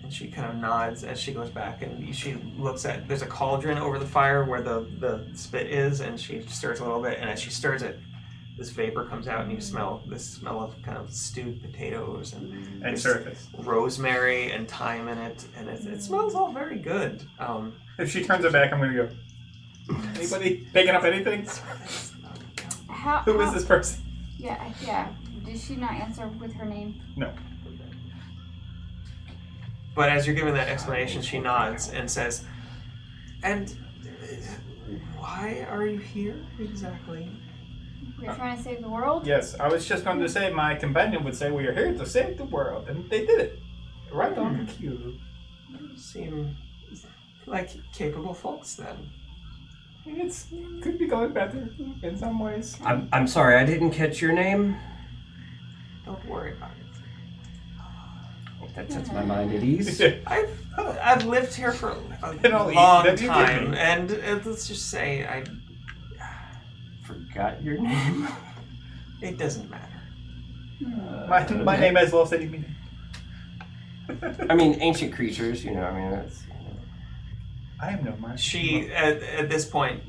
And she kind of nods as she goes back, and she looks at, there's a cauldron over the fire where the spit is, and she stirs a little bit, and as she stirs it, this vapor comes out, and you smell this smell of kind of stewed potatoes and surface. Rosemary and thyme in it, and it smells all very good. If she turns her back, I'm gonna go. Anybody picking up anything? Who is this person? Yeah. Did she not answer with her name? No. But as you're giving that explanation, she nods and says, and why are you here exactly? We're trying to save the world? Yes, I was just going to say my companion would say we are here to save the world, and they did it. Right on the cue. Seem like capable folks then. It could be going better in some ways. I'm sorry, I didn't catch your name. Don't worry about it. That sets my mind at ease. I've lived here for a I'll eat long that you give time, me. and let's just say I Forgot your name. it doesn't matter. My name has lost any meaning. I mean, ancient creatures, I mean, that's... I am no man. She at this point,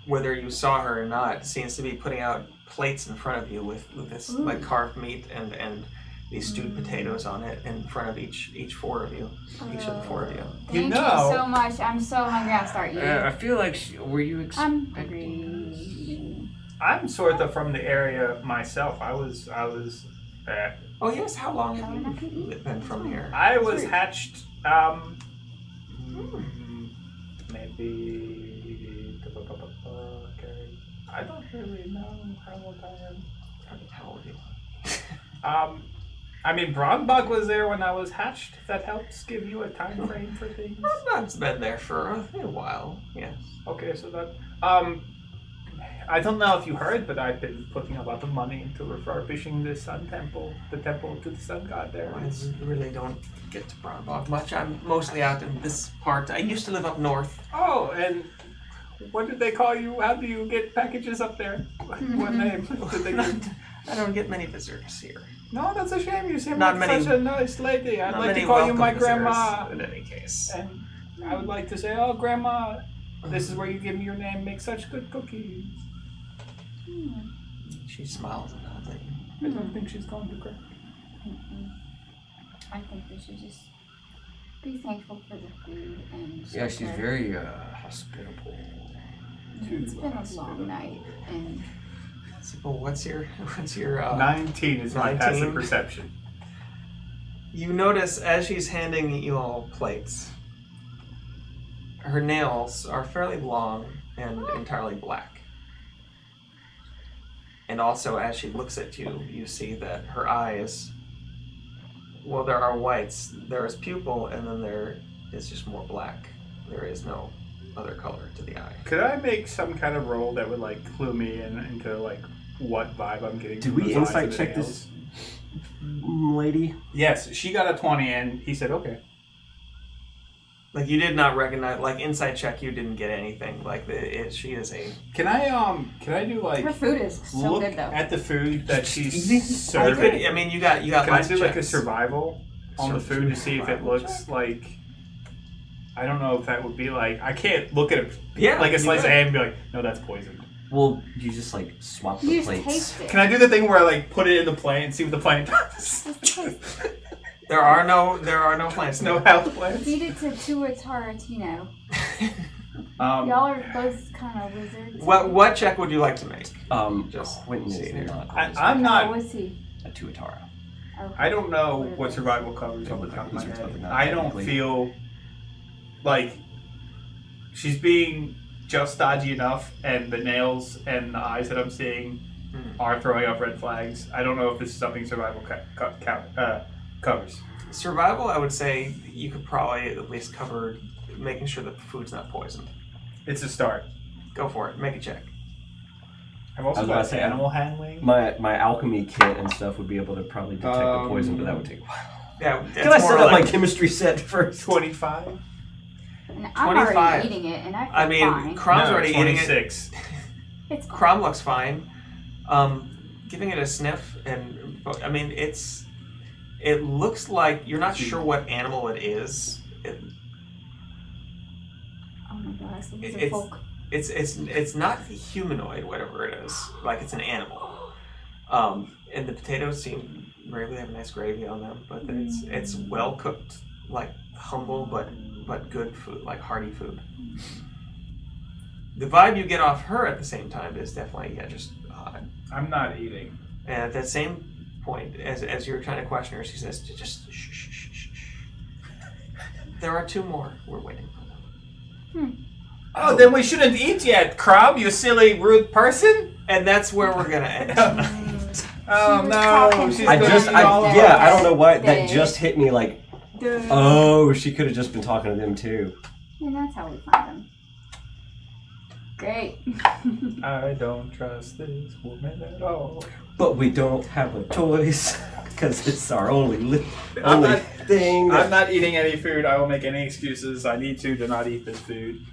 whether you saw her or not, seems to be putting out plates in front of you with this like carved meat and these stewed potatoes on it in front of each four of you, each of the four of you. Thank you so much. I'm so hungry. I'll start eating. I feel like, were you I'm expecting... hungry. I'm sort of from the area myself. I was. Oh yes, how long have you been from here? I was hatched. Maybe. I don't really know how old I am. How old are you? I mean, Broadbug was there when I was hatched. If that helps give you a time frame for things. I've been there for a while. Yes. Okay, so that. I don't know if you heard, but I've been putting a lot of money into refurbishing the Sun Temple, the temple to the Sun God there. I really don't get to Brownbog much. I'm mostly out in this part. I used to live up north. Oh, and what did they call you? How do you get packages up there? What name did they give? I don't get many visitors here. No, that's a shame. You seem Not like many- such a nice lady. I'd Not like to many call you welcome my visitors, grandma. in any case. And I would like to say, oh, grandma, this is where you give me your name. Make such good cookies. She smiles and nods at you. I don't think she's going to cry. I think we should just Be thankful for the food and Yeah, she's shelter. very hospitable. It's been a long night, and So what's your 19 is my 19? passive perception. You notice as she's handing you all plates, her nails are fairly long and entirely black. And also, as she looks at you, you see that her eyes, well, there are whites. There is pupil, and then there is just more black. There is no other color to the eye. Could I make some kind of roll that would like clue me into like what vibe I'm getting? Did from we those eyes insight and the check nails? this lady? Yes, she got a 20, and he said okay. Like, you did not recognize, like, inside check, you didn't get anything. Like, she is a... Can I do like her food is so look good though. at the food that she's You serving? could, I mean, you got Can I lots do of like a checks. survival on the food to see if it looks like? I don't know if that would be like I can't look at it Yeah, like a you slice of could. ham and be like, no, that's poisoned. Well, you just like swap You the just plates. taste it. Can I do the thing where I like put it in the plant and see what the plant does? Just taste it. There are no plants. No health plants. Feed it to Tarantino. Um, Y'all are both kind of wizards. What check would you like to make? Just Quentin see is here. not. I'm not. Oh, is he? a Tuatara. Okay. I don't know what survival covers off the top of my head. I don't feel like she's being just dodgy enough, and the nails and the eyes that I'm seeing are throwing up red flags. I don't know if this is something survival covers. Survival, I would say you could probably at least cover making sure that the food's not poisoned. It's a start. Go for it. Make a check. I've also I was about got to say, animal handling. My alchemy kit and stuff would be able to probably detect the poison, but that would take a while. Yeah, Can I set up my chemistry set first? 25. And I'm 25. already eating it, and I feel I mean, fine. Crom's already eating it. 26. It's Crom looks fine. Giving it a sniff, and I mean, it looks like you're not sure what animal it is. Oh my gosh, it's a It's- folk. It's not humanoid, whatever it is. Like it's an animal. And the potatoes seem really have nice gravy on them, but it's well cooked, like humble but good food, like hearty food. The vibe you get off her at the same time is definitely just odd. I'm not eating. And at that same point, as you're trying to question her, she says, "Just shh, shh, shh, shh, shh. There are two more. We're waiting for them." Oh, then we shouldn't eat yet, Crom, you silly, rude person. And that's where we're gonna end tonight. Oh She was no, talking she's to I gonna just, eat all of us. I don't know why that They- just hit me like, Duh. oh, she could have just been talking to them too. And that's how we find them. Great. I don't trust this woman at all. But we don't have a choice because it's our only I'm not- thing. I'm not eating any food. I will make any excuses I need to not eat this food.